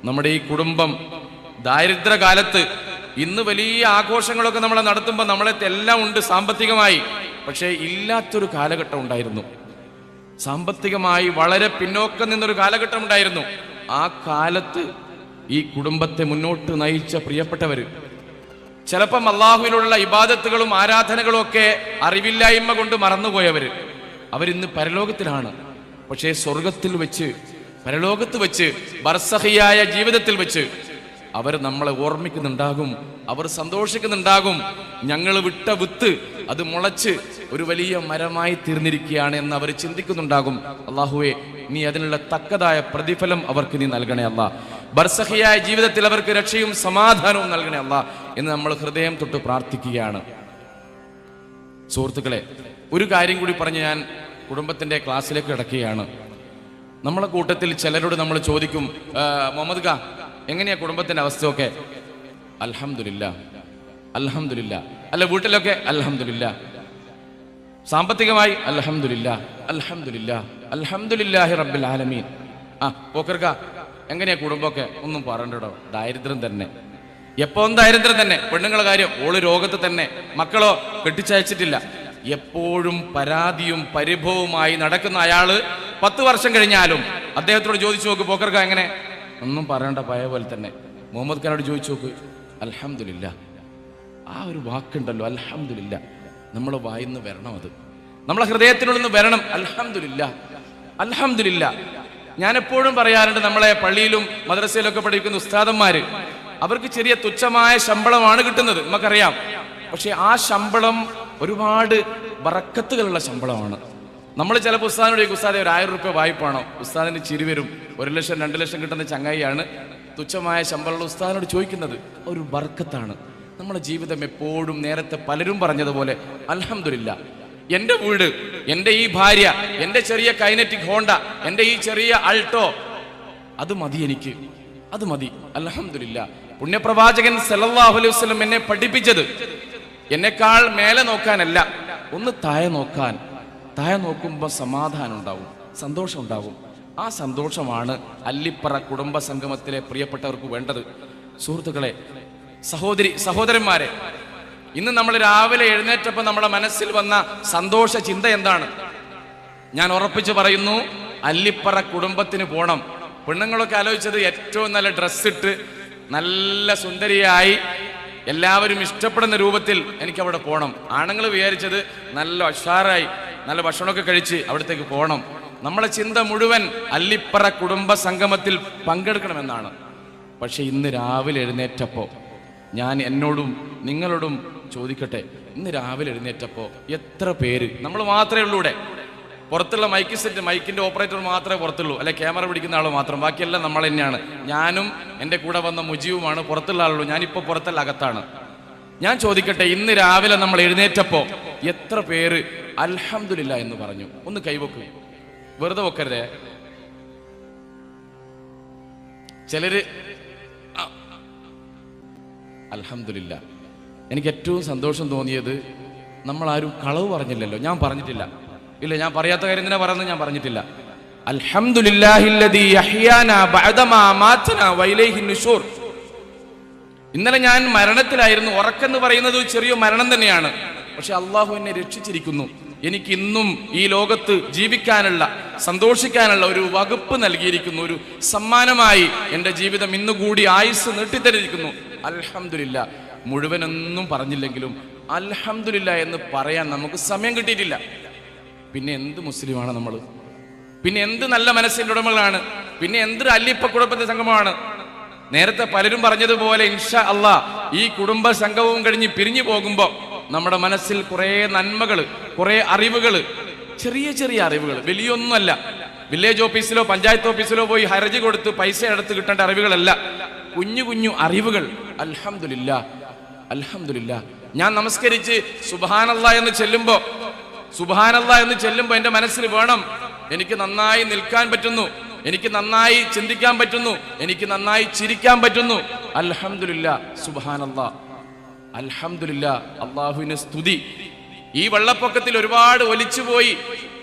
നമ്മുടെ ഈ കുടുംബം ദാരിദ്ര്യകാലത്ത് ഇന്ന് വലിയ ആഘോഷങ്ങളൊക്കെ നമ്മൾ നടത്തുമ്പോൾ നമ്മളെ എല്ലാം ഉണ്ട് സാമ്പത്തികമായി, പക്ഷേ ഇല്ലാത്തൊരു കാലഘട്ടം ഉണ്ടായിരുന്നു. സാമ്പത്തികമായി വളരെ പിന്നോക്കം നിന്നൊരു കാലഘട്ടം ഉണ്ടായിരുന്നു. ആ കാലത്ത് ഈ കുടുംബത്തെ മുന്നോട്ട് നയിച്ച പ്രിയപ്പെട്ടവര്, ചിലപ്പം അള്ളാഹുവിലുള്ള ഇബാദത്തുകളും ആരാധനകളും ഒക്കെ അറിവില്ലായ്മ കൊണ്ട് മറന്നുപോയവര്, അവരിന്ന് പരലോകത്തിലാണ്. പക്ഷേ സ്വർഗത്തിൽ വെച്ച്, പരലോകത്ത് വെച്ച്, ബർസഖിയായ ജീവിതത്തിൽ വെച്ച് അവർ നമ്മളെ ഓർമ്മിക്കുന്നുണ്ടാകും, അവർ സന്തോഷിക്കുന്നുണ്ടാകും. ഞങ്ങൾ വിട്ട വിത്ത് അത് മുളച്ച് ഒരു വലിയ മരമായി തീർന്നിരിക്കുകയാണ് എന്ന് അവർ ചിന്തിക്കുന്നുണ്ടാകും. അള്ളാഹുവേ, നീ അതിനുള്ള തക്കതായ പ്രതിഫലം അവർക്ക് നീ നൽകണേ അല്ലാ. ബർസഖിയായ ജീവിതത്തിൽ അവർക്ക് രക്ഷയും സമാധാനവും നൽകണേ അല്ലാ എന്ന് നമ്മൾ ഹൃദയം തൊട്ട് പ്രാർത്ഥിക്കുകയാണ്. സുഹൃത്തുക്കളെ, ഒരു കാര്യം കൂടി പറഞ്ഞ് ഞാൻ കുടുംബത്തിന്റെ ക്ലാസ്സിലേക്ക് കിടക്കുകയാണ്. നമ്മളെ കൂട്ടത്തിൽ ചിലരോട് നമ്മൾ ചോദിക്കും, മുഹമ്മദ് ഖാ എങ്ങനെയാ കുടുംബത്തിന്റെ അവസ്ഥയൊക്കെ? അൽഹംദുലില്ലാ, അൽഹംദുലില്ലാ. അല്ല വീട്ടിലൊക്കെ അൽഹംദുലില്ലാ, സാമ്പത്തികമായി അൽഹംദുലില്ലാ, അൽഹംദുലില്ലാ, അൽഹംദുലില്ലാഹി റബ്ബിൽ ആലമീൻ. പോക്കർക്ക എങ്ങനെയാ കുടുംബമൊക്കെ? ഒന്നും പറയണ്ടോ, ദാരിദ്ര്യം തന്നെ, എപ്പോഴും ദാരിദ്ര്യം തന്നെ. പെണ്ണുങ്ങളെ കാര്യം, ഓള് രോഗത്ത് തന്നെ, മക്കളോ കെട്ടിച്ചയച്ചിട്ടില്ല. എപ്പോഴും പരാതിയും പരിഭവവുമായി നടക്കുന്ന അയാള് 10 വർഷം കഴിഞ്ഞാലും അദ്ദേഹത്തോട് ചോദിച്ചു നോക്ക്, പോക്കർക്ക എങ്ങനെ? ഒന്നും പറയണ്ട, പഴയ പോലെ തന്നെ. മുഹമ്മദ് ഖാനോട് ചോദിച്ചു നോക്ക്, അൽഹംദുലില്ലാ. ആ ഒരു വാക്കുണ്ടല്ലോ, അൽഹംദുലില്ലാ, നമ്മളെ വായിന്ന് വരണം, അത് നമ്മളെ ഹൃദയത്തിനുള്ളിൽ നിന്ന് വരണം. അൽഹംദുലില്ലാ, അൽഹംദുലില്ലാ. ഞാൻ എപ്പോഴും പറയാറുണ്ട്, നമ്മളെ പള്ളിയിലും മദ്രസയിലൊക്കെ പഠിക്കുന്ന ഉസ്താദന്മാര്, അവർക്ക് ചെറിയ തുച്ഛമായ ശമ്പളമാണ് കിട്ടുന്നത്, നമുക്കറിയാം. പക്ഷെ ആ ശമ്പളം ഒരുപാട് ബറക്കത്തുകളുള്ള ശമ്പളമാണ്. നമ്മൾ ചിലപ്പോൾ ഉസ്താദിനോട് ചോദിക്കും, ഉസ്താദെ ഒരു 1000 രൂപ വായ്പാണോ? ഉസ്താദിന് ചിരി വരും. 1 ലക്ഷം 2 ലക്ഷം കിട്ടുന്ന ചങ്ങായിയാണ് തുച്ഛമായ ശമ്പളമുള്ള ഉസ്താദിനോട് ചോദിക്കുന്നത്. ഒരു ബർക്കത്താണ്. നമ്മുടെ ജീവിതം എപ്പോഴും നേരത്തെ പലരും പറഞ്ഞതുപോലെ അൽഹംദുലില്ലാ, എൻ്റെ വീട്, എൻ്റെ ഈ ഭാര്യ, എൻ്റെ ചെറിയ കൈനറ്റിക് ഹോണ്ട, എൻ്റെ ഈ ചെറിയ അൾട്ടോ, അത് മതി എനിക്ക്, അത് മതി, അൽഹംദുലില്ലാ. പുണ്യപ്രവാചകൻ സല്ലല്ലാഹു അലൈഹി വസല്ലം എന്നെ പഠിപ്പിച്ചത് എന്നെക്കാൾ മേലെ നോക്കാനല്ല, ഒന്ന് താഴെ നോക്കാൻ. താഴെ നോക്കുമ്പോൾ സമാധാനം ഉണ്ടാവും, സന്തോഷം ഉണ്ടാവും. ആ സന്തോഷമാണ് അല്ലിപ്പറ കുടുംബ സംഗമത്തിലെ പ്രിയപ്പെട്ടവർക്ക് വേണ്ടത്. സുഹൃത്തുക്കളെ, സഹോദരന്മാരെ, ഇന്ന് നമ്മൾ രാവിലെ എഴുന്നേറ്റപ്പോൾ നമ്മുടെ മനസ്സിൽ വന്ന സന്തോഷ ചിന്ത എന്താണ്? ഞാൻ ഉറപ്പിച്ച് പറയുന്നു, അല്ലിപ്പറ കുടുംബത്തിന് പോകണം. പെണ്ണുങ്ങളൊക്കെ ആലോചിച്ചത് ഏറ്റവും നല്ല ഡ്രസ്സിട്ട് നല്ല സുന്ദരിയായി എല്ലാവരും ഇഷ്ടപ്പെടുന്ന രൂപത്തിൽ എനിക്ക് അവിടെ പോകണം. ആണുങ്ങൾ വിചാരിച്ചത് നല്ല ഉഷാറായി നല്ല ഭക്ഷണമൊക്കെ കഴിച്ച് അവിടത്തേക്ക് പോകണം. നമ്മളെ ചിന്ത മുഴുവൻ അല്ലിപ്പറ കുടുംബ സംഗമത്തിൽ പങ്കെടുക്കണമെന്നാണ്. പക്ഷെ ഇന്ന് രാവിലെ എഴുന്നേറ്റപ്പോൾ ഞാൻ എന്നോടും നിങ്ങളോടും ചോദിക്കട്ടെ, ഇന്ന് രാവിലെ എഴുന്നേറ്റപ്പോൾ എത്ര പേര്, നമ്മൾ മാത്രമേ ഉള്ളൂ ഇവിടെ, പുറത്തുള്ള മൈക്ക് സെറ്റ്, മൈക്കിന്റെ ഓപ്പറേറ്റർ മാത്രമേ പുറത്തുള്ളൂ, അല്ലെ ക്യാമറ പിടിക്കുന്ന ആൾ മാത്രം, ബാക്കിയെല്ലാം നമ്മൾ തന്നെയാണ്. ഞാനും എൻ്റെ കൂടെ വന്ന മുജീവുമാണ് പുറത്തുള്ള ആളുള്ളൂ. ഞാനിപ്പോൾ പുറത്തല്ല, അകത്താണ്. ഞാൻ ചോദിക്കട്ടെ, ഇന്ന് രാവിലെ നമ്മൾ എഴുന്നേറ്റപ്പോൾ എത്ര പേര് അൽഹംദുലില്ലാ എന്ന് പറഞ്ഞു? ഒന്ന് കൈവെക്കൂ, വെറുതെ വെക്കരുതേ. ചിലര് അൽഹംദുലില്ലാ. എനിക്ക് ഏറ്റവും സന്തോഷം തോന്നിയത്, നമ്മളാരും കളവ് പറഞ്ഞില്ലല്ലോ. ഞാൻ പറഞ്ഞിട്ടില്ല, ഇല്ല, ഞാൻ പറയാത്ത കാര്യം എന്തിനാ പറയുന്നത്? ഞാൻ പറഞ്ഞിട്ടില്ല. അൽഹംദുലില്ലാഹില്ലദീ യഹ്യാനാ ബഅദമാ മാതനാ വഇലൈഹി നുശൂർ. ഇന്നലെ ഞാൻ മരണത്തിലായിരുന്നു. ഉറക്കെന്ന് പറയുന്നത് ചെറിയ മരണം തന്നെയാണ്. പക്ഷെ അള്ളാഹു എന്നെ രക്ഷിച്ചിരിക്കുന്നു. എനിക്ക് ഇന്നും ഈ ലോകത്ത് ജീവിക്കാനുള്ള, സന്തോഷിക്കാനുള്ള ഒരു വകുപ്പ് നൽകിയിരിക്കുന്നു. ഒരു സമ്മാനമായി എൻ്റെ ജീവിതം ഇന്നുകൂടി ആയുസ് നീട്ടിത്തരിയിരിക്കുന്നു. അൽഹംദുലില്ലാ. മുഴുവനൊന്നും പറഞ്ഞില്ലെങ്കിലും അൽഹംദുലില്ലാ എന്ന് പറയാൻ നമുക്ക് സമയം കിട്ടിയിട്ടില്ല. പിന്നെ എന്ത് മുസ്ലിമാണ് നമ്മൾ? പിന്നെ എന്ത് നല്ല മനസ്സിൻ്റെ ഉടമകളാണ്? പിന്നെ എന്തൊരു അല്ലിപ്പ കുടുംബത്തിന്റെ സംഗമമാണ്? നേരത്തെ പലരും പറഞ്ഞതുപോലെ ഇൻഷാ അല്ലാഹ് ഈ കുടുംബ സംഗമവും കഴിഞ്ഞ് പിരിഞ്ഞു പോകുമ്പോൾ നമ്മുടെ മനസ്സിൽ കുറേ നന്മകൾ, കുറേ അറിവുകൾ, ചെറിയ ചെറിയ അറിവുകൾ, വലിയൊന്നുമല്ല. വില്ലേജ് ഓഫീസിലോ പഞ്ചായത്ത് ഓഫീസിലോ പോയി ഹർജി കൊടുത്ത് പൈസ എടുത്ത് കിട്ടേണ്ട അറിവുകളല്ല, കുഞ്ഞു കുഞ്ഞു അറിവുകൾ. അൽഹംദുലില്ലാ, അൽഹംദുലില്ലാ. ഞാൻ നമസ്കരിച്ച് സുബ്ഹാനല്ലാഹ് എന്ന് ചെല്ലുമ്പോൾ, സുബ്ഹാനല്ലാഹ് എന്ന് ചെല്ലുമ്പോൾ എൻ്റെ മനസ്സിൽ വേണം, എനിക്ക് നന്നായി നിൽക്കാൻ പറ്റുന്നു, എനിക്ക് നന്നായി ചിന്തിക്കാൻ പറ്റുന്നു, എനിക്ക് നന്നായി ചിരിക്കാൻ പറ്റുന്നു. അൽഹംദുലില്ലാ, സുബ്ഹാനല്ലാഹ്, അൽഹംദുലില്ലാ. അല്ലാഹുവിന് സ്തുതി. ഈ വെള്ളപ്പൊക്കത്തിൽ ഒരുപാട് ഒലിച്ചുപോയി,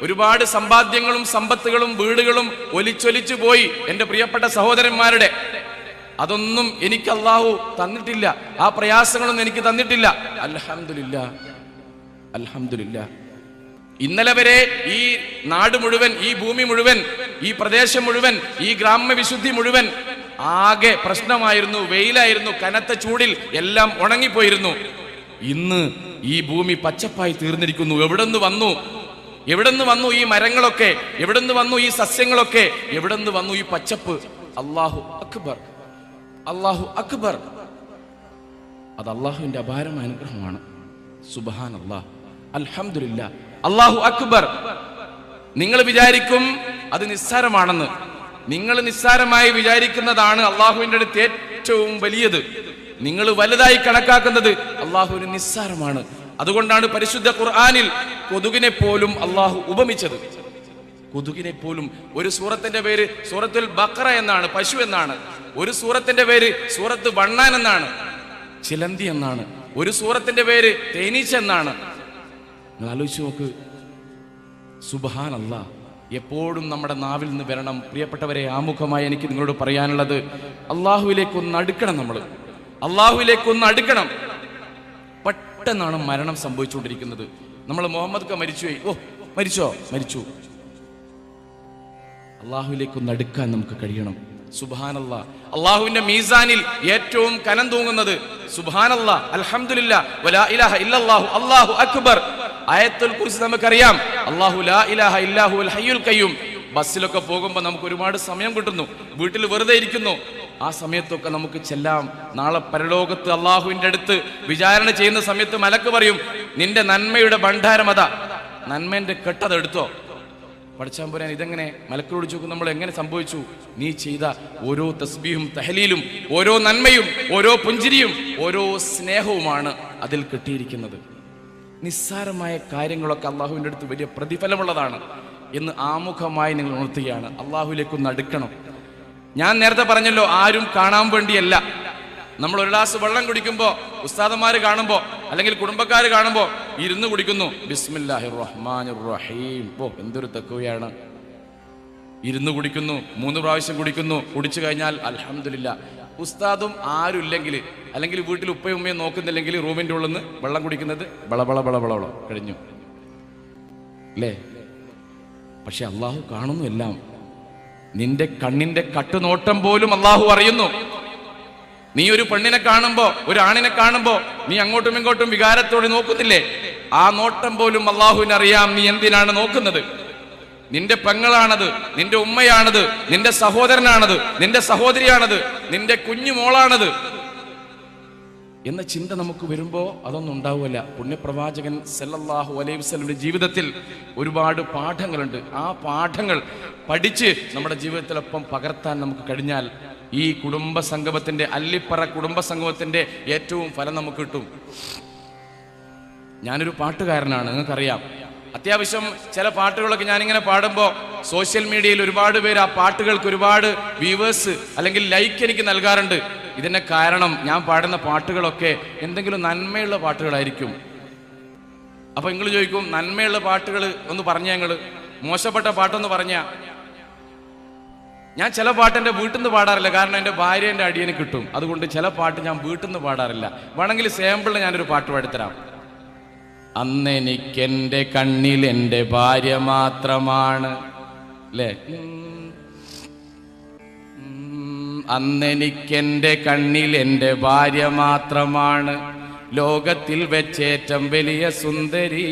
ഒരുപാട് സമ്പാദ്യങ്ങളും സമ്പത്തുകളും വീടുകളും ഒലിച്ചൊലിച്ചു പോയി എൻ്റെ പ്രിയപ്പെട്ട സഹോദരന്മാരുടെ. അതൊന്നും എനിക്ക് അല്ലാഹു തന്നിട്ടില്ല. ആ പ്രയാസങ്ങളൊന്നും എനിക്ക് തന്നിട്ടില്ല. അൽഹംദുലില്ലാ, അൽഹംദുലില്ലാ. ഇന്നലെ വരെ ഈ നാട് മുഴുവൻ, ഈ ഭൂമി മുഴുവൻ, ഈ പ്രദേശം മുഴുവൻ, ഈ ഗ്രാമവിശുദ്ധി മുഴുവൻ ആകെ പ്രശ്നമായിരുന്നു, വെയിലായിരുന്നു, കനത്ത ചൂടിൽ എല്ലാം ഉണങ്ങിപ്പോയിരുന്നു. ഇന്ന് ഈ ഭൂമി പച്ചപ്പായി തീർന്നിരിക്കുന്നു. എവിടെന്ന് വന്നു ഈ മരങ്ങളൊക്കെ? എവിടെന്ന് വന്നു ഈ സസ്യങ്ങളൊക്കെ? എവിടെന്ന് വന്നു ഈ പച്ചപ്പ്? അല്ലാഹു അക്ബർ, അല്ലാഹു അക്ബർ. അത് അല്ലാഹുവിന്റെ അപാരമായ അനുഗ്രഹമാണ്. സുബ്ഹാനല്ലാഹ്, അൽഹംദുലില്ലാ, അല്ലാഹു അക്ബർ. നിങ്ങൾ വിചാരിക്കും അത് നിസ്സാരമാണെന്ന്. നിങ്ങൾ നിസ്സാരമായി വിചാരിക്കുന്നതാണ് അള്ളാഹുവിന്റെ അടുത്ത് ഏറ്റവും വലിയത്. നിങ്ങൾ വലുതായി കണക്കാക്കുന്നത് അള്ളാഹുവിന് നിസ്സാരമാണ്. അതുകൊണ്ടാണ് പരിശുദ്ധ ഖുർആനിൽ കൊതുകിനെ പോലും അള്ളാഹു ഉപമിച്ചത്. കൊതുകിനെ പോലും. ഒരു സൂറത്തിന്റെ പേര് സൂറത്തുൽ ബഖറ എന്നാണ്, പശു എന്നാണ്. ഒരു സൂറത്തിന്റെ പേര് സൂറത്ത് വണ്ണാൻ എന്നാണ്, ചിലന്തി എന്നാണ്. ഒരു സൂറത്തിന്റെ പേര് തേനീച്ച എന്നാണ്. നിങ്ങൾ ആലോചിച്ച് നോക്ക്. സുബ്ഹാനല്ലാഹ്. എപ്പോഴും നമ്മുടെ നാവിൽ നിന്ന് വരണം. പ്രിയപ്പെട്ടവരെ, ആമുഖമായി എനിക്ക് നിങ്ങളോട് പറയാനുള്ളത്, അള്ളാഹുവിലേക്കൊന്ന് അടുക്കണം. അള്ളാഹുവിലേക്കൊന്ന് അടുക്കണം. പെട്ടെന്നാണ് മരണം സംഭവിച്ചുകൊണ്ടിരിക്കുന്നത്. നമ്മൾ മുഹമ്മദ് മരിച്ചുപോയി, മരിച്ചു. അള്ളാഹുവിലേക്കൊന്ന് അടുക്കാൻ നമുക്ക് കഴിയണം. സുബ്ഹാനല്ലാഹ്. അള്ളാഹുവിന്റെ മീസാനിൽ ഏറ്റവും കനം തൂങ്ങുന്നത് സുബ്ഹാനല്ലാഹ്, അൽഹംദുലില്ലാഹ്, വലാ ഇലാഹ ഇല്ലല്ലാഹു, അല്ലാഹു അക്ബർ. ആയത്തുൽ കുർസി നമുക്കറിയാം. അല്ലാഹു ലാ ഇലാഹ ഇല്ലാഹുൽ ഹയ്യുൽ ഖയ്യൂം. ബസ്സിലൊക്കെ പോകുമ്പോൾ നമുക്ക് ഒരുപാട് സമയം കിട്ടുന്നു, വീട്ടിൽ വെറുതെ ഇരിക്കുന്നു. ആ സമയത്തൊക്കെ നമുക്ക് ചെല്ലാം. നാളെ പരലോകത്ത് അള്ളാഹുവിന്റെ അടുത്ത് വിചാരണ ചെയ്യുന്ന സമയത്ത് മലക്ക് പറയും, നിന്റെ നന്മയുടെ ഭണ്ഡാരം അതാ, നന്മന്റെ കെട്ടതെടുത്തോ. പഠിച്ചാൻ ഇതെങ്ങനെ? മലക്കോട് ചോദിക്കും, നമ്മൾ എങ്ങനെ സംഭവിച്ചു? നീ ചെയ്ത ഓരോ തസ്ബീഹും തഹ്ലീലും, ഓരോ നന്മയും, ഓരോ പുഞ്ചിരിയും, ഓരോ സ്നേഹവുമാണ് അതിൽ കെട്ടിയിരിക്കുന്നത്. നിസ്സാരമായ കാര്യങ്ങളൊക്കെ അള്ളാഹുവിൻ്റെ അടുത്ത് വലിയ പ്രതിഫലമുള്ളതാണ് എന്ന് ആമുഖമായി നിങ്ങൾ ഉണർത്തുകയാണ്. അള്ളാഹുവിലേക്കൊന്ന് അടുക്കണം. ഞാൻ നേരത്തെ പറഞ്ഞല്ലോ, ആരും കാണാൻ വേണ്ടിയല്ല. നമ്മൾ ഒരു ഗ്ലാസ് വെള്ളം കുടിക്കുമ്പോൾ ഉസ്താദന്മാർ കാണുമ്പോൾ അല്ലെങ്കിൽ കുടുംബക്കാർ കാണുമ്പോൾ ഇരുന്ന് കുടിക്കുന്നു. ബിസ്മില്ലാഹിർ റഹ്മാനിർ റഹീം. എന്തൊരു തഖ്വയാണ്. ഇരുന്ന് കുടിക്കുന്നു, 3 പ്രാവശ്യം കുടിക്കുന്നു. കുടിച്ചു കഴിഞ്ഞാൽ അൽഹംദുലില്ലാ. ഉസ്താദും ആരുമില്ലെങ്കിൽ, അല്ലെങ്കിൽ വീട്ടിൽ ഉപ്പയും ഉമ്മയും നോക്കുന്നില്ലെങ്കിൽ റൂമിൻ്റെ ഉള്ളിൽ നിന്ന് വെള്ളം കുടിക്കുന്നത് ബളബള കഴിഞ്ഞു അല്ലേ? പക്ഷെ അള്ളാഹു കാണുന്നു എല്ലാം. നിന്റെ കണ്ണിന്റെ കട്ടുനോട്ടം പോലും അള്ളാഹു അറിയുന്നു. നീ ഒരു പെണ്ണിനെ കാണുമ്പോ, ഒരു ആണിനെ കാണുമ്പോ നീ അങ്ങോട്ടും ഇങ്ങോട്ടും വികാരത്തോടെ നോക്കുന്നില്ലേ? ആ നോട്ടം പോലും അള്ളാഹുവിന് അറിയാം നീ എന്തിനാണ് നോക്കുന്നത്. നിന്റെ പെങ്ങളാണത്, നിന്റെ ഉമ്മയാണത്, നിന്റെ സഹോദരനാണത്, നിന്റെ സഹോദരിയാണത്, നിന്റെ കുഞ്ഞു മോളാണത് എന്ന ചിന്ത നമുക്ക് വരുമ്പോൾ അതൊന്നും ഉണ്ടാവില്ല. പുണ്യപ്രവാചകൻ സല്ലല്ലാഹു അലൈഹി വസല്ലമയുടെ ജീവിതത്തിൽ ഒരുപാട് പാഠങ്ങളുണ്ട്. ആ പാഠങ്ങൾ പഠിച്ച് നമ്മുടെ ജീവിതത്തിലൊപ്പം പകർത്താൻ നമുക്ക് കഴിഞ്ഞാൽ ഈ കുടുംബ സംഗമത്തിന്റെ, അല്ലിപ്പറ കുടുംബ സംഗമത്തിന്റെ ഏറ്റവും ഫലം നമുക്ക് കിട്ടും. ഞാനൊരു പാട്ടുകാരനാണ്, നിങ്ങൾക്കറിയാം. അത്യാവശ്യം ചില പാട്ടുകളൊക്കെ ഞാനിങ്ങനെ പാടുമ്പോൾ സോഷ്യൽ മീഡിയയിൽ ഒരുപാട് പേര് ആ പാട്ടുകൾക്ക് ഒരുപാട് വ്യൂവേഴ്സ് അല്ലെങ്കിൽ ലൈക്ക് എനിക്ക് നൽകാറുണ്ട്. ഇതിന്റെ കാരണം ഞാൻ പാടുന്ന പാട്ടുകളൊക്കെ എന്തെങ്കിലും നന്മയുള്ള പാട്ടുകളായിരിക്കും. അപ്പൊ നിങ്ങൾ ചോദിക്കും, നന്മയുള്ള പാട്ടുകൾ ഒന്ന് പറഞ്ഞ, ഞങ്ങൾ മോശപ്പെട്ട പാട്ടൊന്ന് പറഞ്ഞ. ഞാൻ ചില പാട്ട് എൻ്റെ വീട്ടിൽ നിന്ന് പാടാറില്ല, കാരണം എൻ്റെ ഭാര്യേൻ്റെ അടിയന് കിട്ടും. അതുകൊണ്ട് ചില പാട്ട് ഞാൻ വീട്ടിൽ നിന്ന് പാടാറില്ല. വേണമെങ്കിൽ സാമ്പിളിൽ ഞാനൊരു പാട്ട് പാടിത്തരാം. അന്നെനിക്കെൻ്റെ കണ്ണിൽ എൻ്റെ ഭാര്യ മാത്രമാണ് അല്ലേ? അന്നെനിക്കെൻ്റെ കണ്ണിൽ എൻ്റെ ഭാര്യ മാത്രമാണ്, ലോകത്തിൽ വെച്ചേറ്റം വലിയ സുന്ദരി.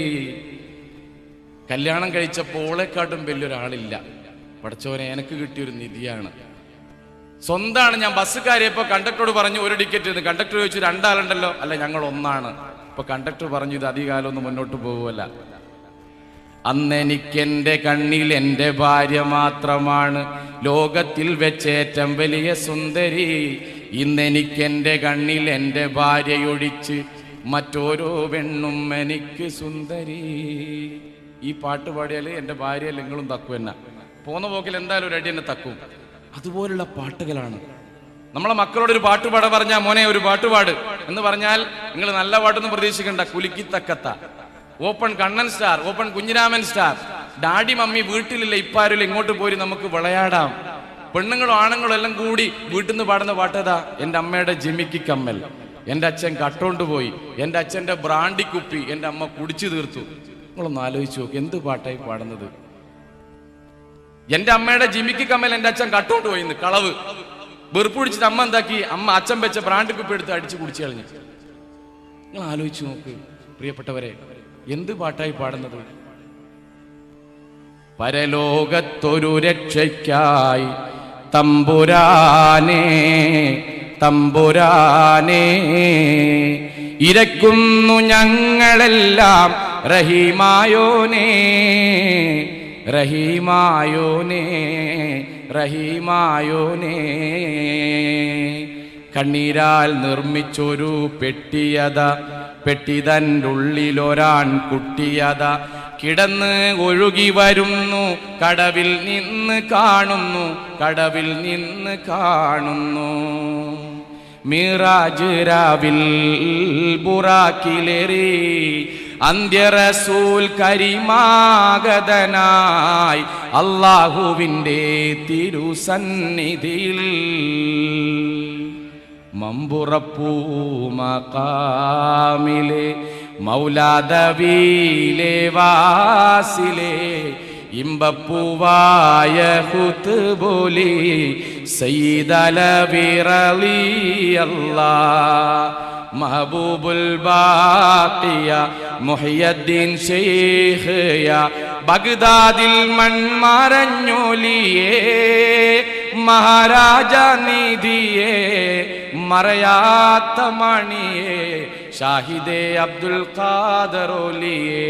കല്യാണം കഴിച്ചപ്പോൾ ഓളെക്കാട്ടും വലിയൊരാളില്ല. പഠിച്ചവനെ, എനിക്ക് കിട്ടിയൊരു നിധിയാണ്, സ്വന്തമാണ്. ഞാൻ ബസ് കയറിയപ്പോൾ കണ്ടക്ടറോട് പറഞ്ഞു ഒരു ടിക്കറ്റ്. കണ്ടക്ടർ ചോദിച്ചു 2 ആളുണ്ടല്ലോ. അല്ല, ഞങ്ങൾ 1 അപ്പൊ കണ്ടക്ടർ പറഞ്ഞു ഇത് അധികകാലമൊന്നും മുന്നോട്ട് പോകുമല്ല. അന്നെനിക്കെൻ്റെ കണ്ണിൽ എൻ്റെ ഭാര്യ മാത്രമാണ്, ലോകത്തിൽ വെച്ചേറ്റം വലിയ സുന്ദരി. ഇന്നെനിക്കെൻ്റെ കണ്ണിൽ എൻ്റെ ഭാര്യയൊഴിച്ച് മറ്റോരോ പെണ്ണും എനിക്ക് സുന്ദരി. ഈ പാട്ട് പാടിയാൽ എൻ്റെ ഭാര്യ നിങ്ങളും തക്കും എന്നെ. പോന്ന പോക്കിൽ എന്തായാലും ഒരു അടി എന്നെ തക്കും. അതുപോലുള്ള പാട്ടുകളാണ്. നമ്മളെ മക്കളോടൊരു പാട്ട് പാടാൻ പറഞ്ഞാൽ, മോനെ ഒരു പാട്ടുപാട് എന്ന് പറഞ്ഞാൽ നിങ്ങൾ നല്ല പാട്ടൊന്നും പ്രതീക്ഷിക്കണ്ട. കുലുക്കിത്തക്കത്ത, open Kannan star, open Kunjiraman star, daddy mummy വീട്ടിലില്ല, ഇപ്പാരില്ല, ഇങ്ങോട്ട് പോരി നമുക്ക് വിളയാടാം. പെണ്ണുങ്ങളും ആണുങ്ങളും എല്ലാം കൂടി വീട്ടിൽ നിന്ന് പാടുന്ന പാട്ടേതാ? എൻ്റെ അമ്മയുടെ ജിമിക്കി കമ്മൽ, എൻ്റെ അച്ഛൻ കട്ടോണ്ട് പോയി, എൻ്റെ അച്ഛൻ്റെ ബ്രാൻഡി കുപ്പി എൻ്റെ അമ്മ കുടിച്ചു തീർത്തു. നിങ്ങളൊന്ന് ആലോചിച്ച് നോക്ക്, എന്ത് പാട്ടായി പാടുന്നത്? എൻ്റെ അമ്മയുടെ ജിമിക്കി കമ്മൽ എൻ്റെ അച്ഛൻ കട്ടോണ്ട് പോയിന്ന് കളവ്. വെറുപ്പ് പിടിച്ചിട്ട് അമ്മ എന്താക്കി? അച്ഛൻ വെച്ച ബ്രാൻഡി കുപ്പി എടുത്ത് അടിച്ച് കുടിച്ചു കളഞ്ഞു. നിങ്ങൾ ആലോചിച്ച് നോക്ക് പ്രിയപ്പെട്ടവരെ, എന്ത് പാട്ടായി പാടുന്നത്? പരലോകത്തൊരു രക്ഷയ്ക്കായി തമ്പുരാനേ തമ്പുരാനേ ഇരക്കുന്നു ഞങ്ങളെല്ലാം റഹീമായോനേ റഹീമായോനേ റഹീമായോനേ. കണ്ണീരാൽ നിർമ്മിച്ചൊരു പെട്ടിയത, പെട്ടിതൻ്റെ ഉള്ളിലൊരാൺ കുട്ടിയത കിടന്ന് ഒഴുകി വരുന്നു, കടവിൽ നിന്ന് കാണുന്നു, കടവിൽ നിന്ന് കാണുന്നു. മിറാജ് രാവിൽ ബുറാക്കിലേറി അന്ത്യ റസൂൽ കരിമാഗതനായി അല്ലാഹുവിൻ്റെ തിരുസന്നിധിയിൽ മമ്പുറപ്പൂ മഖാമിലെ മൗലാദവിയിലെ വാസിലെ ഇമ്പപ്പൂവായ ഖുത്ബുലി സയ്യിദലവി റളിയല്ലാഹ് മഹബൂബുൽ ബാഖിയ മുഹയ്യദ്ദീൻ ശൈഖിയ ബഗ്ദാദിൽ മൺമറഞ്ഞൊലിയേ മഹാരാജ നിധിയേ മറയാത്ത മണിയേ ഷാഹിദേ അബ്ദുൽ ഖാദറോലിയേ.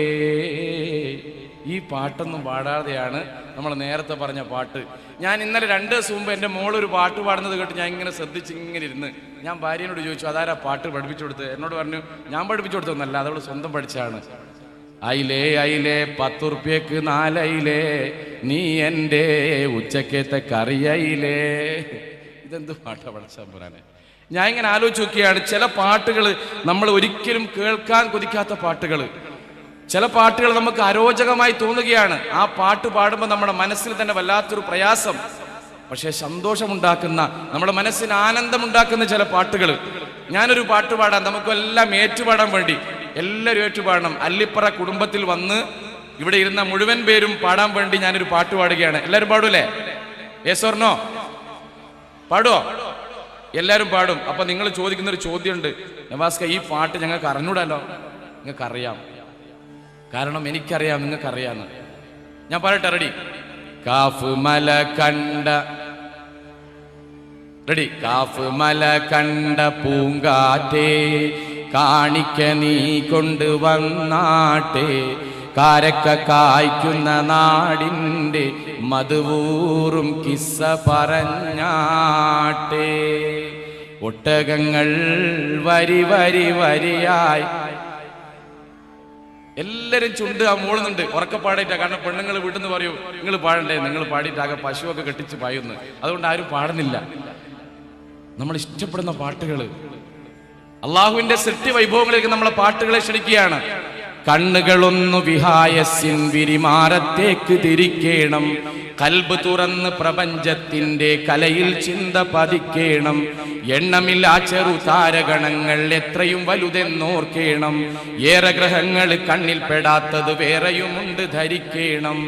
ഈ പാട്ടൊന്നും പാടാതെയാണ് നമ്മൾ നേരത്തെ പറഞ്ഞ പാട്ട്. ഞാൻ ഇന്നലെ 2 ദിവസം മുമ്പ് എൻ്റെ മോളൊരു പാട്ട് പാടുന്നത് കേട്ട് ഞാൻ ഇങ്ങനെ ശ്രദ്ധിച്ച് ഇങ്ങനെ ഇരുന്ന് ഞാൻ ഭാര്യനോട് ചോദിച്ചു, അതാരാ പാട്ട് പഠിപ്പിച്ചു കൊടുത്ത്? എന്നോട് പറഞ്ഞു, ഞാൻ പഠിപ്പിച്ചു കൊടുത്തൊന്നല്ല, അതവൾ സ്വന്തം പഠിച്ചാണ്. അയിലേ അയിലേ 10 ഉറുപ്പ്യക്ക് 4 അയിലേ, നീ എൻ്റെ ഉച്ചക്കത്തെ കറിയയിലേ. ഇതെന്ത് പാട്ടാ പഠിച്ചാൽ പോരാനെ? ഞാൻ ഇങ്ങനെ ആലോചിച്ച് നോക്കിയാണ്, ചില പാട്ടുകൾ നമ്മൾ ഒരിക്കലും കേൾക്കാൻ കൊതിക്കാത്ത പാട്ടുകൾ, ചില പാട്ടുകൾ നമുക്ക് അരോചകമായി തോന്നുകയാണ്. ആ പാട്ട് പാടുമ്പോൾ നമ്മുടെ മനസ്സിൽ തന്നെ വല്ലാത്തൊരു പ്രയാസം, പക്ഷേ സന്തോഷമുണ്ടാക്കുന്ന, നമ്മുടെ മനസ്സിന് ആനന്ദമുണ്ടാക്കുന്ന ചില പാട്ടുകൾ. ഞാനൊരു പാട്ട് പാടാം, നമുക്കെല്ലാം ഏറ്റുപാടാൻ വേണ്ടി എല്ലാവരും ഏറ്റുപാടണം. അല്ലിപ്പറ കുടുംബത്തിൽ വന്ന് ഇവിടെ ഇരുന്ന മുഴുവൻ പേരും പാടാൻ വേണ്ടി ഞാനൊരു പാട്ട് പാടുകയാണ്. എല്ലാവരും പാടൂലേ? Yes or no? പാടുവോ? എല്ലാവരും പാടും. അപ്പൊ നിങ്ങൾ ചോദിക്കുന്നൊരു ചോദ്യമുണ്ട്, നവാസ്ക ഈ പാട്ട് ഞങ്ങൾക്ക് അറിഞ്ഞൂടല്ലോ. നിങ്ങൾക്കറിയാം, കാരണം എനിക്കറിയാം, നിങ്ങൾക്കറിയാന്ന്. ഞാൻ പറയട്ടെ? റെഡി? കാഫ് മല കണ്ട, റെഡി? കാഫ് മല കണ്ട പൂങ്കാറ്റേ കാണിക്ക നീ കൊണ്ടുവന്നാട്ടെ, കാരക്ക കായ്ക്കുന്ന നാടിൻ്റെ മധുവൂറും കിസ്സ പറഞ്ഞാട്ടെ. ഒട്ടകങ്ങൾ വരി വരി വരിയായി, എല്ലാവരും ചുണ്ട് ആ മൂളുന്നുണ്ട്. ഉറക്കപ്പാടിയിട്ടാ, കാരണം പെണ്ണുങ്ങൾ വീട്ടിൽ നിന്ന് പറയൂ, നിങ്ങൾ പാടണ്ടേ, നിങ്ങൾ പാടിയിട്ടാകെ പശുവൊക്കെ കെട്ടിച്ച് പായുന്നു. അതുകൊണ്ട് ആരും പാടുന്നില്ല. നമ്മൾ ഇഷ്ടപ്പെടുന്ന പാട്ടുകൾ, അള്ളാഹുവിന്റെ സൃഷ്ടി വൈഭവങ്ങളിലേക്ക് നമ്മളെ പാട്ടുകളെ ക്ഷണിക്കുകയാണ്. കണ്ണുകളൊന്നു വിഹായസിൻ വിരിമാരത്തേക്ക് തിരിക്കേണം, കൽബ് തുറന്ന് പ്രപഞ്ചത്തിന്റെ കലയിൽ ചിന്ത പതിക്കേണം. എണ്ണമില്ലാ ചെറു താരഗണങ്ങൾ എത്രയും വലുതെന്നോർക്കേണം, ഏറെ ഗ്രഹങ്ങൾ കണ്ണിൽ പെടാത്തത് വേറെയുമുണ്ട് ധരിക്കേണം.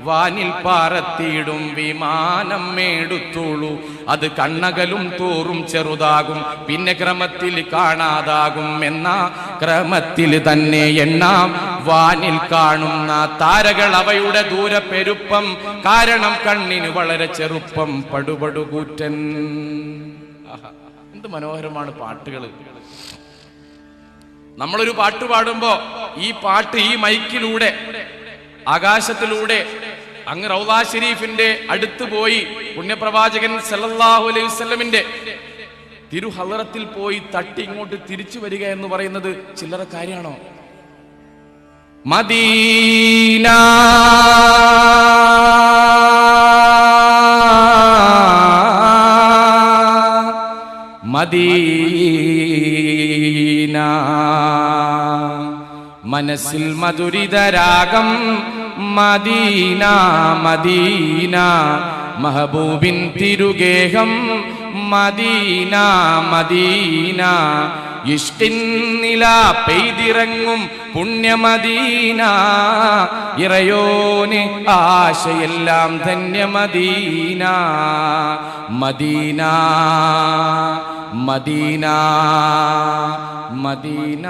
വാനിൽ പാറത്തിയിടും വിമാനം മേടുത്തോളൂ, അത് കണ്ണകലും തോറും ചെറുതാകും, പിന്നെ ക്രമത്തിൽ കാണാതാകും. എന്നാ ക്രമത്തിൽ തന്നെ എണ്ണാം വാനിൽ കാണുന്ന താരകൾ, അവയുടെ ദൂരപ്പെരുപ്പം കാരണം കണ്ണിന് വളരെ ചെറുപ്പം. പടുപടുകൂറ്റൻ. എന്ത് മനോഹരമാണ് പാട്ടുകൾ. നമ്മളൊരു പാട്ട് പാടുമ്പോ ഈ പാട്ട് ഈ മൈക്കിലൂടെ, ആകാശത്തിലൂടെ അങ്ങ് റൗള ഷരീഫിന്റെ അടുത്ത് പോയി പുണ്യപ്രവാചകൻ സല്ലല്ലാഹു അലൈഹി വസല്ലമിന്റെ തിരുഹളറത്തിൽ പോയി തട്ടി ഇങ്ങോട്ട് തിരിച്ചു വരിക എന്ന് പറയുന്നത് ചില്ലറ കാര്യമാണോ? മദീന മദീന മനസ്സിൽ മധുരിതരാഗം മദീന മദീന മഹബൂബിൻ തിരുഗേഹം മദീന മദീന ഇഷ്കിൻ നിലാ പെയ്തിറങ്ങും പുണ്യമദീന ഇറയോന് ആശയെല്ലാം ധന്യമദീന മദീന മദീന മദീന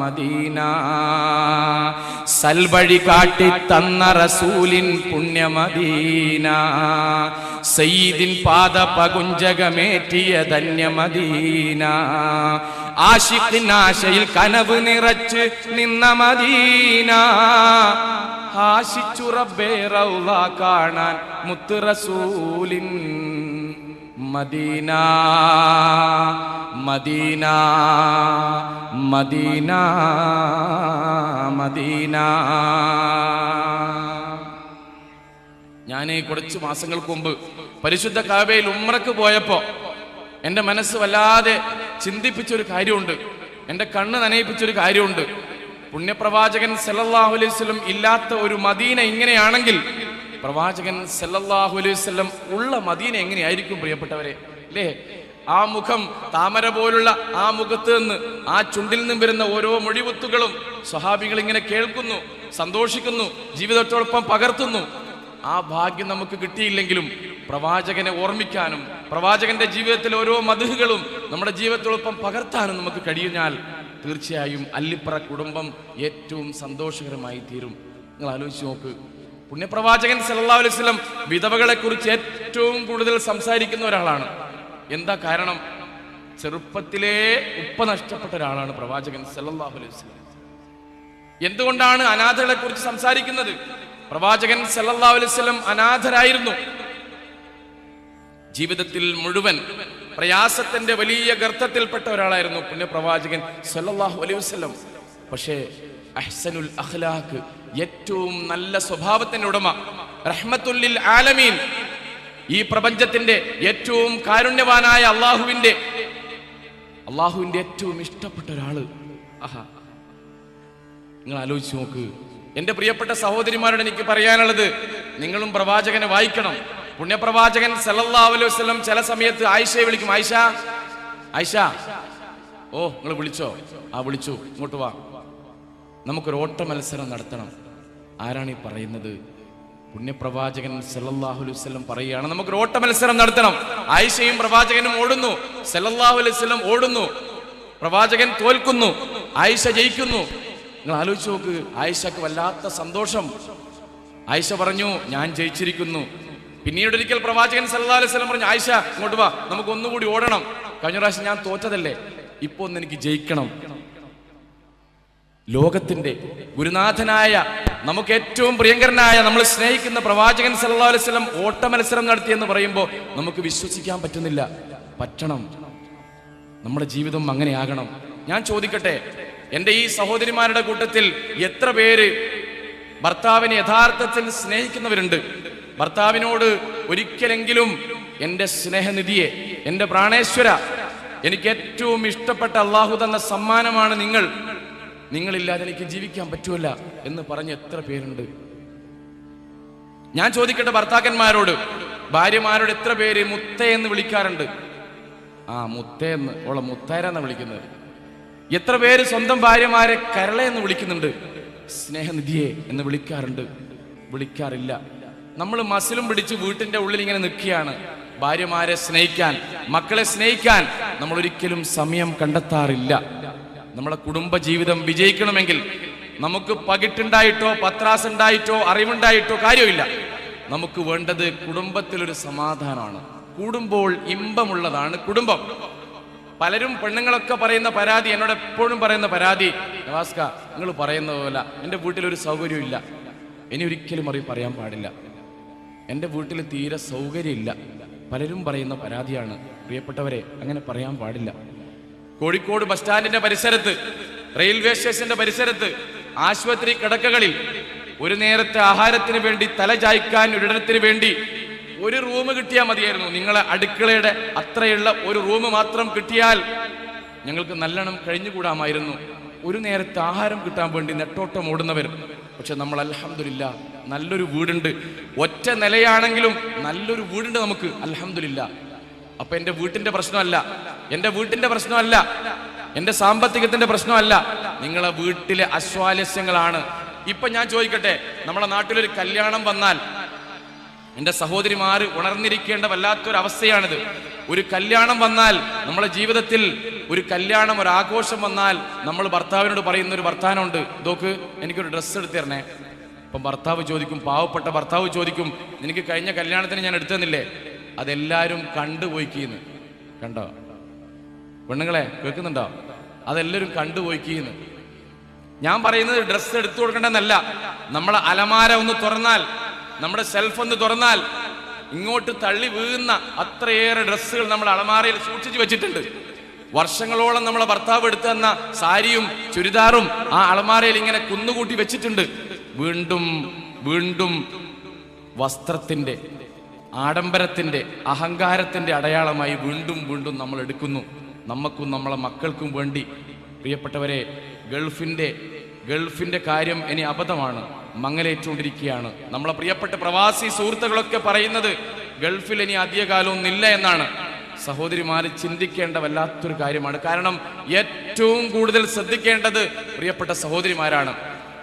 മദീന സൽവഴി കാട്ടി തന്ന റസൂലിൻ പുണ്യമദീന സയ്യിദിൻ പാദ പകുഞ്ചകമേറ്റിയ ധന്യമദീന ആശിഖിൻ ആശയിൽ കനവ് നിറച്ച് നിന്ന മദീന ആശിച്ചു റബ്ബേ റൗള കാണാൻ മുത്ത് റസൂലിൻ മദീന മദീന മദീന മദീന. ഞാൻ കുറച്ച് മാസങ്ങൾക്ക് മുമ്പ് പരിശുദ്ധ കഅബയിൽ ഉംറക്ക് പോയപ്പോ എൻ്റെ മനസ്സ് വല്ലാതെ ചിന്തിപ്പിച്ചൊരു കാര്യമുണ്ട്, എൻ്റെ കണ്ണ് നനയിപ്പിച്ചൊരു കാര്യമുണ്ട്. പുണ്യപ്രവാചകൻ സല്ലല്ലാഹു അലൈഹി വസല്ലം ഇല്ലാത്ത ഒരു മദീന ഇങ്ങനെയാണെങ്കിൽ പ്രവാചകൻ സല്ലല്ലാഹു അലൈഹി വസല്ലം ഉള്ള മദീന എങ്ങനെയായിരിക്കും പ്രിയപ്പെട്ടവരെ? അല്ലേ? ആ മുഖം, താമര പോലുള്ള ആ മുഖത്ത് നിന്ന്, ആ ചുണ്ടിൽ നിന്നും വരുന്ന ഓരോ മൊഴിമുത്തുകളും സ്വഹാബികൾ ഇങ്ങനെ കേൾക്കുന്നു, സന്തോഷിക്കുന്നു, ജീവിതത്തോടൊപ്പം പകർത്തുന്നു. ആ ഭാഗ്യം നമുക്ക് കിട്ടിയില്ലെങ്കിലും പ്രവാചകനെ ഓർമ്മിക്കാനും പ്രവാചകന്റെ ജീവിതത്തിലെ ഓരോ മദ്ഹുകളും നമ്മുടെ ജീവിതത്തോടൊപ്പം പകർത്താനും നമുക്ക് കഴിഞ്ഞാൽ തീർച്ചയായും അല്ലിപ്ര കുടുംബം ഏറ്റവും സന്തോഷകരമായി തീരും. നിങ്ങൾ ആലോചിച്ച് നോക്ക്, പുണ്യപ്രവാചകൻ സല്ലല്ലാഹു അലൈഹി വസല്ലം വിധവകളെ കുറിച്ച് ഏറ്റവും കൂടുതൽ സംസാരിക്കുന്ന ഒരാളാണ്. എന്താ കാരണം? ചെറുപ്പത്തിലേ ഉപ്പ നഷ്ടപ്പെട്ട ഒരാളാണ് പ്രവാചകൻ സല്ലല്ലാഹു അലൈഹി വസല്ലം. എന്തുകൊണ്ടാണ് അനാഥകളെ കുറിച്ച് സംസാരിക്കുന്നത്? പ്രവാചകൻ സല്ലല്ലാഹു അലൈഹി വസല്ലം അനാഥരായിരുന്നു. ജീവിതത്തിൽ മുഴുവൻ പ്രയാസത്തിന്റെ വലിയ ഗർത്തത്തിൽപ്പെട്ട ഒരാളായിരുന്നു പുണ്യപ്രവാചകൻ സല്ലല്ലാഹു അലൈഹി വസല്ലം. പക്ഷേ അഹ്സനുൽ അഖ്ലാഖ്, ഏറ്റവും നല്ല സ്വഭാവത്തിന്റെ ഉടമ, റഹ്മത്തുൽ ലിൽ ആലമീൻ, ഈ പ്രപഞ്ചത്തിന്റെ ഏറ്റവും കാരുണ്യവാനായ അള്ളാഹുവിന്റെ ഏറ്റവും ഇഷ്ടപ്പെട്ട ഒരാള്. ആഹാ, നിങ്ങൾ ആലോചിച്ച് നോക്ക്. എന്റെ പ്രിയപ്പെട്ട സഹോദരിമാരോട് എനിക്ക് പറയാനുള്ളത്, നിങ്ങളും പ്രവാചകനെ വായിക്കണം. പുണ്യപ്രവാചകൻ സല്ലല്ലാഹു അലൈഹി വസല്ലം ചില സമയത്ത് ആയിഷയെ വിളിക്കും. ആയിഷ, ആയിഷ, ഓ നിങ്ങൾ വിളിച്ചോ? ആ വിളിച്ചു, ഇങ്ങോട്ട് വാ, നമുക്കൊരു ഓട്ട മത്സരം നടത്തണം. ആരാണ് ഈ പറയുന്നത്? പുണ്യപ്രവാചകൻ സല്ലല്ലാഹു അലൈഹി വസല്ലം പറയുകയാണ്, നമുക്കൊരു ഓട്ട മത്സരം നടത്തണം. ആയിഷയും പ്രവാചകനും ഓടുന്നു, സല്ലല്ലാഹു അലൈഹി വസല്ലം ഓടുന്നു. പ്രവാചകൻ തോൽക്കുന്നു, ആയിഷ ജയിക്കുന്നു. നിങ്ങൾ ആലോചിച്ച് നോക്ക്. ആയിഷക്ക് വല്ലാത്ത സന്തോഷം. ആയിഷ പറഞ്ഞു, ഞാൻ ജയിച്ചിരിക്കുന്നു. പിന്നീട് ഒരിക്കൽ പ്രവാചകൻ സല്ലല്ലാഹു അലൈഹി വസല്ലം പറഞ്ഞു, ആയിഷ ഇങ്ങോട്ട് വാ, നമുക്ക് ഒന്നുകൂടി ഓടണം. കഴിഞ്ഞ പ്രാവശ്യം ഞാൻ തോറ്റതല്ലേ, ഇപ്പൊ ഒന്ന് എനിക്ക് ജയിക്കണം. ലോകത്തിന്റെ ഗുരുനാഥനായ, നമുക്ക് ഏറ്റവും പ്രിയങ്കരനായ, നമ്മൾ സ്നേഹിക്കുന്ന പ്രവാചകൻ സല്ലല്ലാഹു അലൈഹി വസല്ലം ഓട്ട മത്സരം നടത്തിയെന്ന് പറയുമ്പോൾ നമുക്ക് വിശ്വസിക്കാൻ പറ്റുന്നില്ല. പറ്റണം, നമ്മുടെ ജീവിതം അങ്ങനെയാകണം. ഞാൻ ചോദിക്കട്ടെ, എൻ്റെ ഈ സഹോദരിമാരുടെ കൂട്ടത്തിൽ എത്ര പേര് ഭർത്താവിനെ യഥാർത്ഥത്തിൽ സ്നേഹിക്കുന്നവരുണ്ട്? ഭർത്താവിനോട് ഒരിക്കലെങ്കിലും എൻ്റെ സ്നേഹനിധിയെ, എൻ്റെ പ്രാണേശ്വര, എനിക്ക് ഏറ്റവും ഇഷ്ടപ്പെട്ട അള്ളാഹു തന്ന സമ്മാനമാണ് നിങ്ങൾ, നിങ്ങളില്ലാതെ എനിക്ക് ജീവിക്കാൻ പറ്റൂല എന്ന് പറഞ്ഞ് എത്ര പേരുണ്ട്? ഞാൻ ചോദിക്കട്ടെ, ഭർത്താക്കന്മാരോട്, ഭാര്യമാരോട് എത്ര പേര് മുത്തേ എന്ന് വിളിക്കാറുണ്ട്? ആ മുത്തേന്ന്, ഓളെ മുത്തേരെന്ന് വിളിക്കുന്നത്. എത്ര പേര് സ്വന്തം ഭാര്യമാരെ കരളെ എന്ന് വിളിക്കുന്നുണ്ട്? സ്നേഹനിധിയെ എന്ന് വിളിക്കാറുണ്ട്? വിളിക്കാറില്ല. നമ്മൾ മസിലും പിടിച്ച് വീട്ടിന്റെ ഉള്ളിൽ ഇങ്ങനെ നിൽക്കുകയാണ്. ഭാര്യമാരെ സ്നേഹിക്കാൻ, മക്കളെ സ്നേഹിക്കാൻ നമ്മൾ ഒരിക്കലും സമയം കണ്ടെത്താറില്ല. നമ്മുടെ കുടുംബ ജീവിതം വിജയിക്കണമെങ്കിൽ നമുക്ക് പകിട്ടുണ്ടായിട്ടോ പത്രാസ് ഉണ്ടായിട്ടോ അറിവുണ്ടായിട്ടോ കാര്യമില്ല. നമുക്ക് വേണ്ടത് കുടുംബത്തിലൊരു സമാധാനമാണ്. കൂടുമ്പോൾ ഇമ്പമുള്ളതാണ് കുടുംബം. പലരും, പെണ്ണുങ്ങളൊക്കെ പറയുന്ന പരാതി, എന്നോട് എപ്പോഴും പറയുന്ന പരാതി, നവാസ്ക നിങ്ങൾ പറയുന്ന പോലെ എൻ്റെ വീട്ടിലൊരു സൗകര്യം ഇല്ല. ഇനി ഒരിക്കലും പറയാൻ പാടില്ല, എൻ്റെ വീട്ടിൽ തീരെ സൗകര്യമില്ല. പലരും പറയുന്ന പരാതിയാണ്. പ്രിയപ്പെട്ടവരെ, അങ്ങനെ പറയാൻ പാടില്ല. കോഴിക്കോട് ബസ് സ്റ്റാൻഡിന്റെ പരിസരത്ത്, റെയിൽവേ സ്റ്റേഷന്റെ പരിസരത്ത്, ആശുപത്രി കിടക്കകളിൽ ഒരു നേരത്തെ ആഹാരത്തിന് വേണ്ടി, തല ചായ്ക്കാൻ ഒരിടത്തിന് വേണ്ടി ഒരു റൂം കിട്ടിയാൽ മതിയായിരുന്നു. നിങ്ങളെ അടുക്കളയുടെ അത്രയുള്ള ഒരു റൂം മാത്രം കിട്ടിയാൽ ഞങ്ങൾക്ക് നല്ലോണം കഴിഞ്ഞുകൂടാമായിരുന്നു. ഒരു നേരത്തെ ആഹാരം കിട്ടാൻ വേണ്ടി നെട്ടോട്ടം ഓടുന്നവർ, പക്ഷെ നമ്മൾ അൽഹംദുലില്ലാ നല്ലൊരു വീടുണ്ട്. ഒറ്റ നിലയാണെങ്കിലും നല്ലൊരു വീടുണ്ട് നമുക്ക്, അൽഹംദുലില്ലാ. അപ്പൊ എൻ്റെ വീട്ടിന്റെ പ്രശ്നമല്ല, എൻ്റെ വീട്ടിന്റെ പ്രശ്നമല്ല, എൻ്റെ സാമ്പത്തികത്തിന്റെ പ്രശ്നമല്ല, നിങ്ങളെ വീട്ടിലെ അസ്വാലസ്യങ്ങളാണ്. ഇപ്പൊ ഞാൻ ചോദിക്കട്ടെ, നമ്മുടെ നാട്ടിലൊരു കല്യാണം വന്നാൽ എൻ്റെ സഹോദരിമാര് ഉണർന്നിരിക്കേണ്ട വല്ലാത്തൊരവസ്ഥയാണിത്. ഒരു കല്യാണം വന്നാൽ, നമ്മുടെ ജീവിതത്തിൽ ഒരു കല്യാണം, ഒരു ആഘോഷം വന്നാൽ നമ്മൾ ഭർത്താവിനോട് പറയുന്ന ഒരു വർത്താനമുണ്ട്, നോക്ക് എനിക്കൊരു ഡ്രസ്സ് എടുത്ത് തരണേ. അപ്പം ഭർത്താവ് ചോദിക്കും, പാവപ്പെട്ട ഭർത്താവ് ചോദിക്കും, നിനക്ക് കഴിഞ്ഞ കല്യാണത്തിന് ഞാൻ എടുത്തു തന്നില്ലേ? അതെല്ലാവരും കണ്ടുപോയിക്കീന്ന്. കണ്ടോ പെണ്ണുങ്ങളെ, കേൾക്കുന്നുണ്ടോ? അതെല്ലാവരും കണ്ടുപോയിക്കീന്ന്. ഞാൻ പറയുന്നത് ഡ്രസ്സ് എടുത്തു കൊടുക്കേണ്ടെന്നല്ല. നമ്മളെ അലമാര ഒന്ന് തുറന്നാൽ, നമ്മുടെ സെൽഫ് ഒന്ന് തുറന്നാൽ ഇങ്ങോട്ട് തള്ളി വീഴുന്ന അത്രയേറെ ഡ്രസ്സുകൾ നമ്മൾ അലമാരയിൽ സൂക്ഷിച്ചു വെച്ചിട്ടുണ്ട്. വർഷങ്ങളോളം നമ്മളെ ഭർത്താവ് എടുത്തു തന്ന സാരിയും ചുരിദാറും ആ അലമാരയിൽ ഇങ്ങനെ കുന്നുകൂട്ടി വെച്ചിട്ടുണ്ട്. വീണ്ടും വീണ്ടും വസ്ത്രത്തിന്റെ, ആഡംബരത്തിന്റെ, അഹങ്കാരത്തിന്റെ അടയാളമായി വീണ്ടും വീണ്ടും നമ്മൾ എടുക്കുന്നു, നമുക്കും നമ്മളെ മക്കൾക്കും വേണ്ടി. പ്രിയപ്പെട്ടവരെ, ഗൾഫിന്റെ കാര്യം ഇനി അബദ്ധമാണ്, മങ്ങലേറ്റുകൊണ്ടിരിക്കുകയാണ്. നമ്മളെ പ്രിയപ്പെട്ട പ്രവാസി സുഹൃത്തുക്കളൊക്കെ പറയുന്നത് ഗൾഫിൽ ഇനി അധികകാലമൊന്നുമില്ല എന്നാണ്. സഹോദരിമാര് ചിന്തിക്കേണ്ട വല്ലാത്തൊരു കാര്യമാണ്. കാരണം ഏറ്റവും കൂടുതൽ ശ്രദ്ധിക്കേണ്ടത് പ്രിയപ്പെട്ട സഹോദരിമാരാണ്.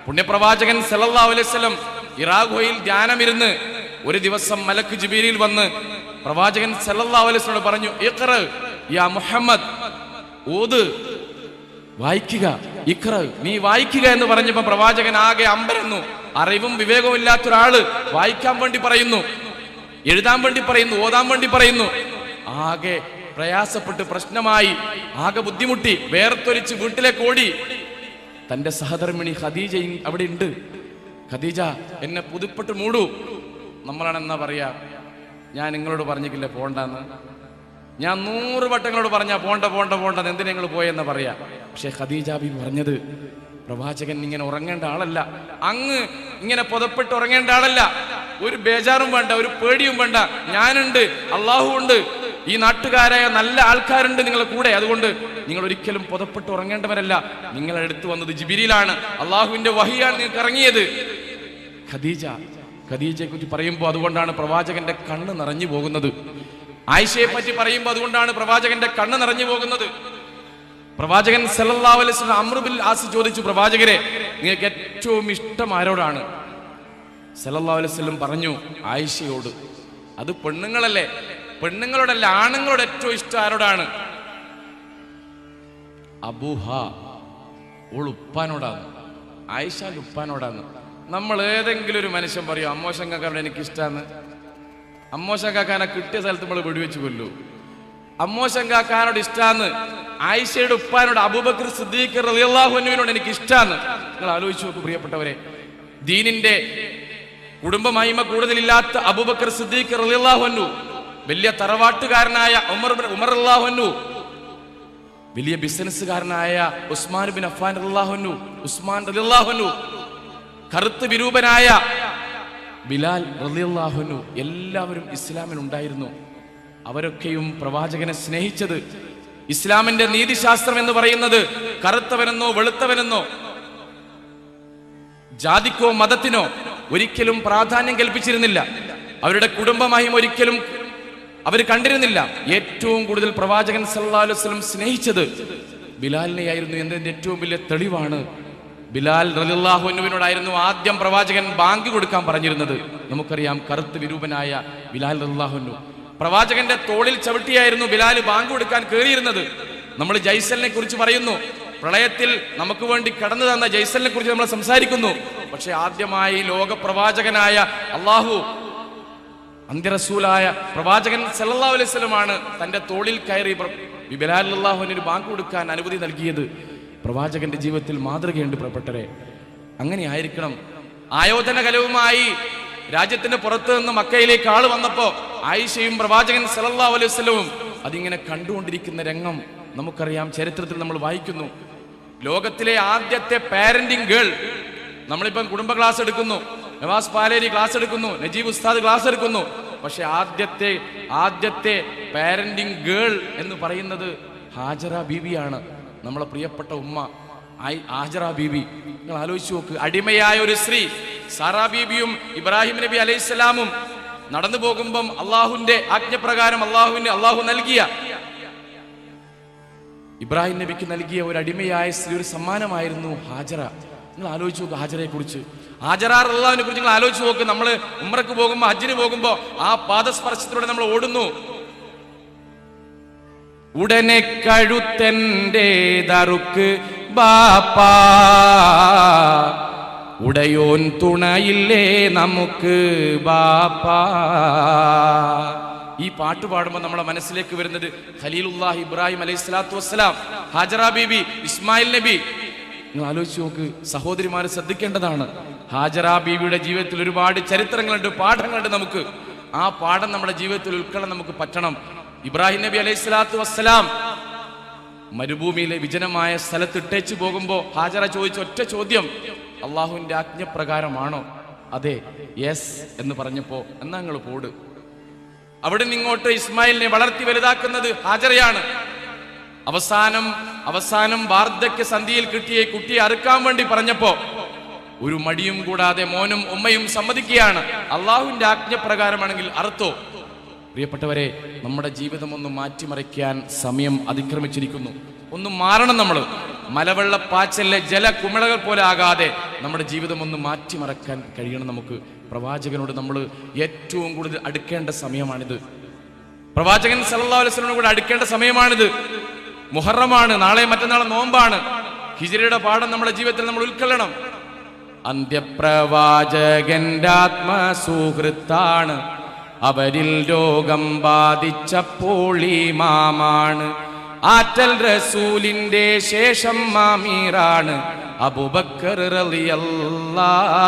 പുണ്യപ്രവാചകൻ സല്ലല്ലാഹു അലൈഹി വസല്ലം ഇറാഖുയിൽ ധ്യാനമിരുന്ന് ഒരു ദിവസം മലക്ക് ജിബീരിൽ വന്ന് പ്രവാചകൻ സല്ലല്ലാഹു അലൈഹി വസല്ലം പറഞ്ഞു, ഇഖ്റ യാ മുഹമ്മദ്, ഓത്, വായിക്കുക, ഇഖ്റ, നീ വായിക്കുക എന്ന് പറഞ്ഞപ്പോ പ്രവാചകൻ ആകെ അമ്പരന്നു. അറിവും വിവേകവും ഇല്ലാത്ത ഒരാള് വായിക്കാൻ വേണ്ടി പറയുന്നു, എഴുതാൻ വേണ്ടി പറയുന്നു, ഓതാൻ വേണ്ടി പറയുന്നു. ആകെ പ്രയാസപ്പെട്ട് പ്രശ്നമായി, ആകെ ബുദ്ധിമുട്ടി, വേർത്തൊലിച്ച് വീട്ടിലേക്ക് ഓടി. തന്റെ സഹധർമ്മിണി ഖദീജയും അവിടെ ഉണ്ട്. ഖദീജ, എന്നെ പുതുപ്പെട്ട് മൂടൂ. നമ്മളാണെന്നാ പറയാ, ഞാൻ നിങ്ങളോട് പറഞ്ഞിട്ടില്ലേ പോണ്ടെന്ന്? ഞാൻ 100 വട്ടങ്ങളോട് പറഞ്ഞാ പോണ്ട പോണ്ട പോണ്ടെന്ന്, എന്തിനാ നിങ്ങൾ പോയെന്ന് പറയാ. പക്ഷെ ഖദീജ ബീവി പറഞ്ഞത്, പ്രവാചകൻ ഇങ്ങനെ ഉറങ്ങേണ്ട ആളല്ല, അങ്ങ് ഇങ്ങനെ പുതപ്പെട്ട് ഉറങ്ങേണ്ട ആളല്ല, ഒരു ബേജാറും വേണ്ട, ഒരു പേടിയും വേണ്ട, ഞാനുണ്ട്, അള്ളാഹു ഉണ്ട്, ഈ നാട്ടുകാരായ നല്ല ആൾക്കാരുണ്ട് നിങ്ങളെ കൂടെ, അതുകൊണ്ട് നിങ്ങൾ ഒരിക്കലും പുതപ്പെട്ട് ഉറങ്ങേണ്ടവരല്ല, നിങ്ങളെ അടുത്ത് വന്നത് ജിബിരിയിലാണ്, അള്ളാഹുവിന്റെ വഹിയാണ് നിങ്ങൾക്ക് ഇറങ്ങിയത്. ഖദീജയെ കുറിച്ച് പറയുമ്പോൾ അതുകൊണ്ടാണ് പ്രവാചകന്റെ കണ്ണ് നിറഞ്ഞു പോകുന്നത്. ആയിഷയെ പറ്റി പറയുമ്പോൾ അതുകൊണ്ടാണ് പ്രവാചകന്റെ കണ്ണ് നിറഞ്ഞു പോകുന്നത്. പ്രവാചകൻ സല്ലല്ലാഹു അലൈഹി വസല്ലം അംർ ബിൻ ആസ് ചോദിച്ചു, പ്രവാചകരെ നിങ്ങൾക്ക് ഏറ്റവും ഇഷ്ടം ആരോടാണ്? സല്ലല്ലാഹു അലൈഹി വസല്ലം പറഞ്ഞു, ആയിഷയോട്. അത് പെണ്ണുങ്ങളല്ലേ, പെണ്ണുങ്ങളോടല്ല, ആണുങ്ങളോട് ഏറ്റവും ഇഷ്ടം ആരോടാണ്? അബൂഹ, ഓൾ ഉപ്പാനോടാണ്, ആയിഷാന്റെ ഉപ്പാനോടാണ്. നമ്മൾ ഏതെങ്കിലും ഒരു മനുഷ്യൻ പറയും, അമ്മോശൻ കാക്കാനോട് എനിക്ക് ഇഷ്ടമാണ്, അമ്മോശൻ കാക്കാനെ കിട്ടിയ സ്ഥലത്ത് നമ്മൾ വെടിവെച്ച് കൊല്ലു. അമ്മോശൻ കാക്കാനോട് ഇഷ്ടാന്ന്, ആയിഷയുടെ ഉപ്പാനോട് അബൂബക്കർ സിദ്ദീഖ് റളിയല്ലാഹു അൻഹുവിനോട് എനിക്ക് ഇഷ്ടാന്ന്. നിങ്ങൾ ആലോചിച്ച് നോക്കൂ പ്രിയപ്പെട്ടവരെ, ദീനിന്റെ കുടുംബ മഹിമ കൂടുതലില്ലാത്ത അബൂബക്കർ സിദ്ദീഖ് റളിയല്ലാഹു അൻഹു, വലിയ തറവാട്ടുകാരനായ ഉമർ റളിയല്ലാഹു അൻഹു, വലിയ ബിസിനസ്സുകാരനായ ഉസ്മാൻ ബിൻ അഫ്ഫാൻ റളിയല്ലാഹു അൻഹു, ഉസ്മാൻ റളിയല്ലാഹു അൻഹു, കറുത്ത് വിരൂപനായ ബിലാൽ റളിയല്ലാഹു അൻഹു, എല്ലാവരും ഇസ്ലാമിൽ ഉണ്ടായിരുന്നു. അവരൊക്കെയും പ്രവാചകനെ സ്നേഹിച്ചത്, ഇസ്ലാമിന്റെ നീതിശാസ്ത്രം എന്ന് പറയുന്നത് കറുത്തവനെന്നോ വെളുത്തവനെന്നോ ജാതിക്കോ മതത്തിനോ ഒരിക്കലും പ്രാധാന്യം കൽപ്പിച്ചിരുന്നില്ല. അവരുടെ കുടുംബമായും ഒരിക്കലും അവർ കണ്ടിരുന്നില്ല. ഏറ്റവും കൂടുതൽ പ്രവാചകൻ സല്ലല്ലാഹു അലൈഹി വസല്ലം സ്നേഹിച്ചത് ബിലാലിനെയായിരുന്നു എന്നതിന്റെ ഏറ്റവും വലിയ തെളിവാണ്. ബിലാൽ റളിയല്ലാഹു അൻഹുവിനോടായിരുന്നു ആദ്യം പ്രവാചകൻ ബാങ്ക് കൊടുക്കാൻ പറഞ്ഞിരുന്നത്. നമുക്കറിയാം, കറുത്ത് വിരൂപനായ ബിലാൽ റളിയല്ലാഹു അൻഹു, പ്രവാചകന്റെ തോളിൽ ചവിട്ടിയായിരുന്നു ബിലാൽ ബാങ്ക് കൊടുക്കാൻ കയറിയിരുന്നത്. നമ്മൾ ജയ്സലിനെ കുറിച്ച് പറയുന്നു, പ്രളയത്തിൽ നമുക്ക് വേണ്ടി കടന്നു തന്ന ജയ്സലിനെ കുറിച്ച് നമ്മൾ സംസാരിക്കുന്നു. പക്ഷെ ആദ്യമായി ലോക പ്രവാചകനായ അള്ളാഹു, അന്ത്യറസൂലായ പ്രവാചകൻ സല്ലല്ലാഹു അലൈഹി വസല്ലമാണ് തന്റെ തോളിൽ കയറി ബിലാൽ റളിയല്ലാഹു അൻഹുവിന് ബാങ്ക് കൊടുക്കാൻ അനുമതി നൽകിയത്. പ്രവാചകന്റെ ജീവിതത്തിൽ മാതൃകയുണ്ട് പ്രിയപ്പെട്ടവരെ. അങ്ങനെ ആയിരിക്കണം. ആയോധന കലവുമായി രാജ്യത്തിന്റെ പുറത്ത് നിന്ന് മക്കയിലേക്ക് ആള് വന്നപ്പോ ആയിഷയും പ്രവാചകൻ സല്ലല്ലാഹു അലൈഹി വസല്ലവും അതിങ്ങനെ കണ്ടുകൊണ്ടിരിക്കുന്ന രംഗം നമുക്കറിയാം, ചരിത്രത്തിൽ നമ്മൾ വായിക്കുന്നു. ലോകത്തിലെ ആദ്യത്തെ പാരന്റിംഗ് ഗേൾ, നമ്മളിപ്പം കുടുംബ ക്ലാസ് എടുക്കുന്നു, നവാസ് പാലേരി ക്ലാസ് എടുക്കുന്നു, നജീബ് ഉസ്താദ് ക്ലാസ് എടുക്കുന്നു. പക്ഷെ ആദ്യത്തെ പാരന്റിംഗ് ഗേൾ എന്ന് പറയുന്നത് ഹാജറ ബീവിയാണ്, നമ്മളെ പ്രിയപ്പെട്ട ഉമ്മ. ഹാജറ ബീബി. നിങ്ങൾ ആലോചിച്ച് നോക്ക്, അടിമയായ ഒരു സ്ത്രീ സാറാ ബീബിയും ഇബ്രാഹിം നബി അലൈഹിസ്സലാമും നടന്നു പോകുമ്പം അള്ളാഹുവിന്റെ ആജ്ഞപ്രകാരം അള്ളാഹു നൽകിയ, ഇബ്രാഹിം നബിക്ക് നൽകിയ ഒരു അടിമയായ സ്ത്രീ ഒരു സമ്മാനമായിരുന്നു ഹാജറ. നിങ്ങൾ ആലോചിച്ച് നോക്ക് ഹാജറയെ കുറിച്ച്, ഹാജറ അള്ളാഹുവിനെ കുറിച്ച് നിങ്ങൾ ആലോചിച്ച് നോക്ക്. നമ്മൾ ഉംറക്ക് പോകുമ്പോൾ, ഹജ്ജിന് പോകുമ്പോൾ ആ പാദസ്പർശത്തിലൂടെ നമ്മൾ ഓടുന്നു. ഉടനെ കഴുത്തന്റെ ദറുക്ക് ബാപ്പാ, ഉടയോൻ തുണയില്ലേ നമുക്ക് ബാപ്പാ. ഈ പാട്ട് പാടുമ്പോൾ നമ്മുടെ മനസ്സിലേക്ക് വരുന്നത് ഖലീലുല്ലാഹി ഇബ്രാഹിം അലൈഹി സ്വലാത്തു വസ്സലാം, ഹാജറ ബീബി, ഇസ്മായിൽ നബി. നിങ്ങൾ ആലോചിച്ച് നോക്ക് സഹോദരിമാരെ, ശ്രദ്ധിക്കേണ്ടതാണ്. ഹാജറ ബീവിയുടെ ജീവിതത്തിൽ ഒരുപാട് ചരിത്രങ്ങളുണ്ട്, പാഠങ്ങളുണ്ട്. നമുക്ക് ആ പാഠം നമ്മുടെ ജീവിതത്തിൽ ഉൾക്കൊള്ളാൻ നമുക്ക് പറ്റണം. ഇബ്രാഹിം നബി അലൈഹി സ്വലാത്തു വസ്സലാം മരുഭൂമിയിലെ വിജനമായ സ്ഥലത്ത് ഇട്ടേച്ചു പോകുമ്പോ ഹാജറ ചോദിച്ച ഒറ്റ ചോദ്യം, അള്ളാഹുവിന്റെ ആജ്ഞപ്രകാരമാണോ? അതെ, യെസ് എന്ന് പറഞ്ഞപ്പോ എന്നാ നിങ്ങൾ പോട്. അവിടെ നിന്നിങ്ങോട്ട് ഇസ്മായിലിനെ വളർത്തി വലുതാക്കുന്നത് ഹാജറയാണ്. അവസാനം വാർദ്ധക്യ സന്ധിയിൽ കിട്ടിയ കുട്ടിയെ അറുക്കാൻ വേണ്ടി പറഞ്ഞപ്പോ ഒരു മടിയും കൂടാതെ മോനും ഉമ്മയും സമ്മതിക്കുകയാണ്. അള്ളാഹുവിന്റെ ആജ്ഞപ്രകാരമാണെങ്കിൽ അറുത്തോ. പ്രിയപ്പെട്ടവരെ, നമ്മുടെ ജീവിതം ഒന്ന് മാറ്റിമറിക്കാൻ സമയം അതിക്രമിച്ചിരിക്കുന്നു. ഒന്ന് മാറണം. നമ്മൾ മലവെള്ളപ്പാച്ചലിലെ ജലകുമിളകൾ പോലെ ആകാതെ നമ്മുടെ ജീവിതം ഒന്ന് മാറ്റിമറക്കാൻ കഴിയണം. നമുക്ക് പ്രവാചകനോട് നമ്മൾ ഏറ്റവും കൂടുതൽ അടുക്കേണ്ട സമയമാണിത്. പ്രവാചകൻ സല്ലല്ലാഹു അലൈഹി വസല്ലമയോട് കൂടെ അടുക്കേണ്ട സമയമാണിത്. മുഹറമാണ്, നാളെ മറ്റന്നാൾ നോമ്പാണ്. ഹിജ്റയുടെ പാഠം നമ്മുടെ ജീവിതത്തിൽ നമ്മൾ ഉൾക്കൊള്ളണം. അന്ത്യപ്രവാചകന്റെ ആത്മസുഹൃത്താണ്, അവരിൽ രോഗം ബാധിച്ചപ്പോൾ ഇമാമാണ്. ആറ്റൽ റസൂലിന്റെ ശേഷം മാമീറാണ്, അബൂബക്കർ റളിയല്ലാഹ്,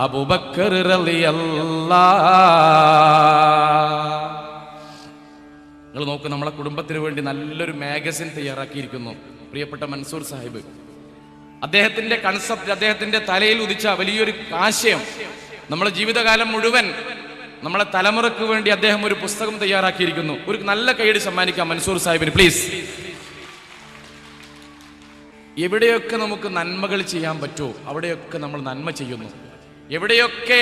അബൂബക്കർ റളിയല്ലാഹ്. നിങ്ങൾ നോക്ക്, നമ്മളെ കുടുംബത്തിന് വേണ്ടി നല്ലൊരു മാഗസിൻ തയ്യാറാക്കിയിരിക്കുന്നു പ്രിയപ്പെട്ട മൻസൂർ സാഹിബ്. അദ്ദേഹത്തിന്റെ കൺസെപ്റ്റ്, അദ്ദേഹത്തിന്റെ തലയിൽ ഉദിച്ച വലിയൊരു ആശയം, നമ്മുടെ ജീവിതകാലം മുഴുവൻ നമ്മളെ തലമുറക്ക് വേണ്ടി അദ്ദേഹം ഒരു പുസ്തകം തയ്യാറാക്കിയിരിക്കുന്നു. ഒരു നല്ല കൈയടി സമ്മാനിക്കാം മൻസൂർ സാഹിബിന് പ്ലീസ്. എവിടെയൊക്കെ നമുക്ക് നന്മകൾ ചെയ്യാൻ പറ്റുമോ അവിടെയൊക്കെ നമ്മൾ നന്മ ചെയ്യുന്നു. എവിടെയൊക്കെ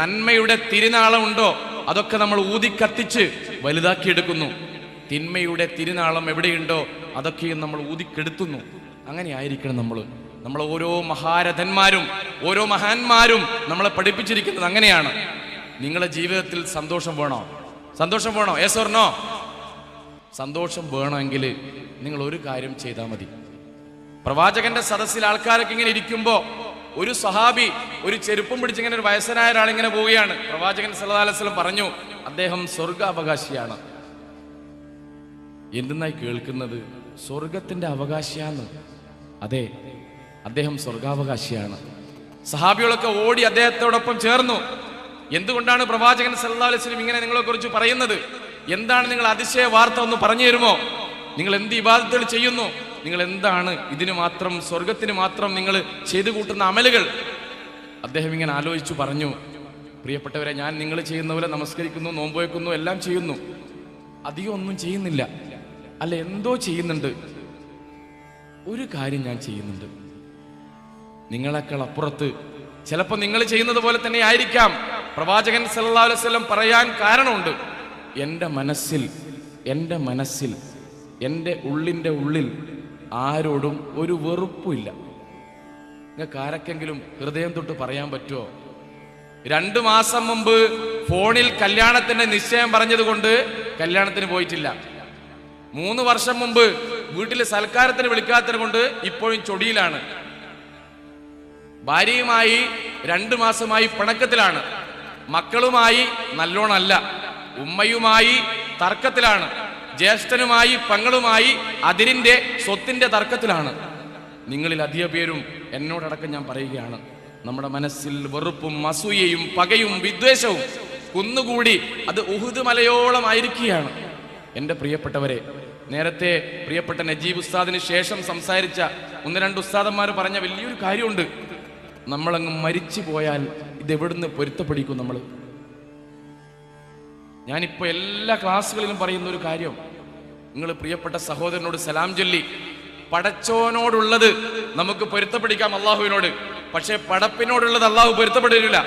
നന്മയുടെ തിരുനാളം ഉണ്ടോ അതൊക്കെ നമ്മൾ ഊതിക്കത്തിച്ച് വലുതാക്കിയെടുക്കുന്നു. തിന്മയുടെ തിരുനാളം എവിടെയുണ്ടോ അതൊക്കെയും നമ്മൾ ഊതിക്കെടുത്തുന്നു. അങ്ങനെ ആയിരിക്കണം നമ്മൾ ഓരോ മഹാരഥന്മാരും ഓരോ മഹാന്മാരും നമ്മളെ പഠിപ്പിച്ചിരിക്കുന്നത് അങ്ങനെയാണ്. നിങ്ങളുടെ ജീവിതത്തിൽ സന്തോഷം വേണോ? സന്തോഷം വേണോ? Yes or no? സന്തോഷം വേണമെങ്കിൽ നിങ്ങൾ ഒരു കാര്യം ചെയ്താൽ മതി. പ്രവാചകന്റെ സദസ്സിൽ ആൾക്കാരൊക്കെ ഇങ്ങനെ ഇരിക്കുമ്പോ ഒരു സഹാബി ഒരു ചെരുപ്പം പിടിച്ചിങ്ങനെ ഒരു വയസ്സനായ ഒരാളിങ്ങനെ പോവുകയാണ്. പ്രവാചകൻ സല്ലല്ലാഹു അലൈഹി വസല്ലം പറഞ്ഞു, അദ്ദേഹം സ്വർഗാവകാശിയാണ്. എന്തെന്നായി കേൾക്കുന്നത്? സ്വർഗത്തിന്റെ അവകാശിയാന്ന്. അതെ, അദ്ദേഹം സ്വർഗാവകാശിയാണ്. സഹാബികളൊക്കെ ഓടി അദ്ദേഹത്തോടൊപ്പം ചേർന്നു. എന്തുകൊണ്ടാണ് പ്രവാചകൻ സല്ലല്ലാഹു അലൈഹി വസല്ലം ഇങ്ങനെ നിങ്ങളെ കുറിച്ച് പറയുന്നത്? എന്താണ് നിങ്ങൾ അതിശയ വാർത്ത ഒന്ന് പറഞ്ഞു തരുമോ? നിങ്ങൾ എന്ത് ഇബാദത്തുകൾ ചെയ്യുന്നു? നിങ്ങൾ എന്താണ് ഇതിന് മാത്രം, സ്വർഗത്തിന് മാത്രം നിങ്ങൾ ചെയ്തു കൂട്ടുന്ന അമലുകൾ? അദ്ദേഹം ഇങ്ങനെ ആലോചിച്ചു പറഞ്ഞു, പ്രിയപ്പെട്ടവരെ, ഞാൻ നിങ്ങൾ ചെയ്യുന്ന പോലെ നമസ്കരിക്കുന്നു, നോമ്പ് വയ്ക്കുന്നു, എല്ലാം ചെയ്യുന്നു. അധികം ഒന്നും ചെയ്യുന്നില്ല. അല്ല, എന്തോ ചെയ്യുന്നുണ്ട്. ഒരു കാര്യം ഞാൻ ചെയ്യുന്നുണ്ട്. നിങ്ങളെക്കാൾ അപ്പുറത്ത്, ചിലപ്പോൾ നിങ്ങൾ ചെയ്യുന്നത് പോലെ തന്നെ ആയിരിക്കാം പ്രവാചകൻ സല്ലല്ലാഹു അലൈഹി വസല്ലം പറയാൻ കാരണമുണ്ട്. എൻ്റെ മനസ്സിൽ എൻ്റെ ഉള്ളിൻ്റെ ഉള്ളിൽ ആരോടും ഒരു വെറുപ്പുമില്ല. നിങ്ങൾക്ക് ആരൊക്കെങ്കിലും ഹൃദയം തൊട്ട് പറയാൻ പറ്റുമോ? 2 മാസം മുമ്പ് ഫോണിൽ കല്യാണത്തിന്റെ നിശ്ചയം പറഞ്ഞതുകൊണ്ട് കല്യാണത്തിന് പോയിട്ടില്ല. 3 വർഷം മുമ്പ് വീട്ടിലെ സൽക്കാരത്തിന് വിളിക്കാത്തത് കൊണ്ട് ഇപ്പോഴും ചൊടിയിലാണ്. ഭാര്യയുമായി 2 മാസമായി പിണക്കത്തിലാണ്. മക്കളുമായി നല്ലോണമല്ല. ഉമ്മയുമായി തർക്കത്തിലാണ്. ജ്യേഷ്ഠനുമായി പെങ്ങളുമായി അതിരിന്റെ സ്വത്തിന്റെ തർക്കത്തിലാണ്. നിങ്ങളിൽ അധിക പേരും എന്നോടടക്കം ഞാൻ പറയുകയാണ്, നമ്മുടെ മനസ്സിൽ വെറുപ്പും അസൂയയും പകയും വിദ്വേഷവും കുന്നുകൂടി അത് ഉഹുദ് മലയോളം ആയിരിക്കുകയാണ്. എൻ്റെ പ്രിയപ്പെട്ടവരെ, നേരത്തെ പ്രിയപ്പെട്ട നജീബ് ഉസ്താദിന് ശേഷം സംസാരിച്ച 1-2 ഉസ്താദന്മാർ പറഞ്ഞ വലിയൊരു കാര്യമുണ്ട്. നമ്മളങ്ങ് മരിച്ചു പോയാൽ ഇതെവിടുന്ന് പൊരുത്തപ്പെടിക്കും നമ്മൾ? ഞാനിപ്പോൾ എല്ലാ ക്ലാസ്സുകളിലും പറയുന്ന ഒരു കാര്യം, നിങ്ങൾ പ്രിയപ്പെട്ട സഹോദരനോട് സലാം ചൊല്ലി പടച്ചോനോടുള്ളത് നമുക്ക് പൊരുത്തപ്പെടിക്കാം അള്ളാഹുവിനോട്, പക്ഷേ പടപ്പിനോടുള്ളത് അള്ളാഹു പൊരുത്തപ്പെടില്ല.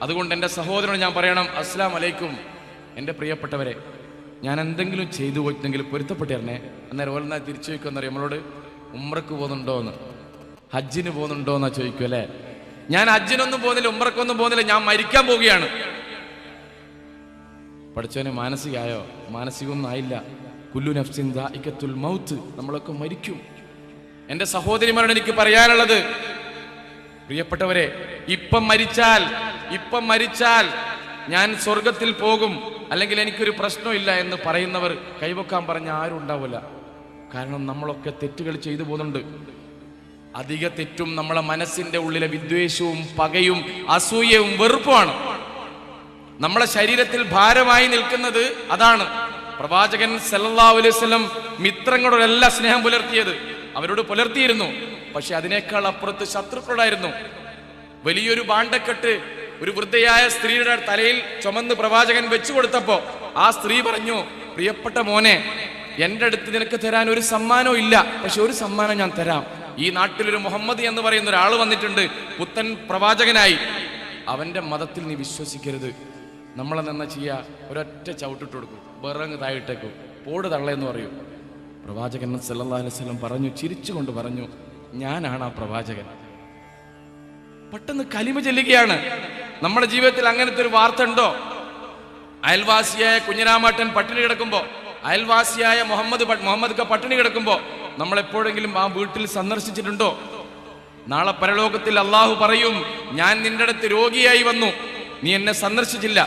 അതുകൊണ്ട് എൻ്റെ സഹോദരനോട് ഞാൻ പറയണം, അസ്സലാം അലൈക്കും. എൻ്റെ പ്രിയപ്പെട്ടവരെ, ഞാൻ എന്തെങ്കിലും ചെയ്തു പോയിട്ടുണ്ടെങ്കിൽ പൊരുത്തപ്പെട്ടിരണേ. അന്നേരം ഓലെന്നാ തിരിച്ചു ചോദിക്കുമെന്നറിയാം നമ്മളോട്, ഉംറക്ക് പോകുന്നുണ്ടോ എന്ന്, ഹജ്ജിന് പോകുന്നുണ്ടോ എന്നാ ചോദിക്കും അല്ലേ. ഞാൻ ഹജ്ജിനൊന്നും പോകുന്നില്ല, ഉംറക്കൊന്നും പോകുന്നില്ല, ഞാൻ മരിക്കാൻ പോവുകയാണ്. പഠിച്ചവനെ മാനസികമായോ? മാനസികമൊന്നും ആയില്ല. കുല്ലു നഫ്സിൻ ദാഇഖത്തുൽ മൗത്ത്, നമ്മളൊക്കെ മരിക്കും. എൻ്റെ സഹോദരിമാരോട് എനിക്ക് പറയാനുള്ളത്, പ്രിയപ്പെട്ടവരെ, ഇപ്പം മരിച്ചാൽ ഞാൻ സ്വർഗത്തിൽ പോകും, അല്ലെങ്കിൽ എനിക്കൊരു പ്രശ്നമില്ല എന്ന് പറയുന്നവർ കൈവക്കാൻ പറഞ്ഞ ആരും ഉണ്ടാവില്ല. കാരണം നമ്മളൊക്കെ തെറ്റുകൾ ചെയ്തു പോകുന്നുണ്ട്. അധിക തെറ്റും നമ്മളെ മനസ്സിന്റെ ഉള്ളിലെ വിദ്വേഷവും പകയും അസൂയവും വെറുപ്പുമാണ്. നമ്മളെ ശരീരത്തിൽ ഭാരമായി നിൽക്കുന്നത് അതാണ്. പ്രവാചകൻ സല്ലല്ലാഹു അലൈഹി വസല്ലം മിത്രങ്ങളോടെല്ലാം സ്നേഹം പുലർത്തിയത് അവരോട് പുലർത്തിയിരുന്നു. പക്ഷെ അതിനേക്കാൾ അപ്പുറത്ത് ശത്രുക്കളോടായിരുന്നു. വലിയൊരു ഭാണ്ഡക്കെട്ട് ഒരു വൃദ്ധയായ സ്ത്രീയുടെ തലയിൽ ചുമന്ന് പ്രവാചകൻ വെച്ചു കൊടുത്തപ്പോ ആ സ്ത്രീ പറഞ്ഞു, പ്രിയപ്പെട്ട മോനെ, എൻ്റെ അടുത്ത് നിനക്ക് തരാൻ ഒരു സമ്മാനവും ഇല്ല, പക്ഷെ ഒരു സമ്മാനം ഞാൻ തരാം. ഈ നാട്ടിലൊരു മുഹമ്മദ് എന്ന് പറയുന്ന ഒരാൾ വന്നിട്ടുണ്ട്, പുത്തൻ പ്രവാചകനായി. അവന്റെ മതത്തിൽ നീ വിശ്വസിക്കരുത്. നമ്മളെ നിന്ന് ചെയ്യാ ഒരൊറ്റ ചവിട്ടിട്ട് കൊടുക്കും, ബറങ്ങ് തായിട്ടേക്കും, പോട് തള്ളയെന്ന് പറയൂ. പ്രവാചകൻ സല്ലല്ലാഹു അലൈഹി വസല്ലം പറഞ്ഞു, ചിരിച്ചുകൊണ്ട് പറഞ്ഞു, ഞാനാണ് ആ പ്രവാചകൻ. പെട്ടെന്ന് കലിമ ചെല്ലുകയാണ്. നമ്മുടെ ജീവിതത്തിൽ അങ്ങനത്തെ ഒരു വാർത്ത ഉണ്ടോ? അയൽവാസിയായ കുഞ്ഞിരാമാട്ടൻ പട്ടിണി കിടക്കുമ്പോ, അയൽവാസിയായ മുഹമ്മദ് പട്ടിണി കിടക്കുമ്പോ നമ്മൾ എപ്പോഴെങ്കിലും ആ വീട്ടിൽ സന്ദർശിച്ചിട്ടുണ്ടോ? നാളെ പരലോകത്തിൽ അള്ളാഹു പറയും, ഞാൻ നിന്റെ അടുത്ത് രോഗിയായി വന്നു, നീ എന്നെ സന്ദർശിച്ചില്ല.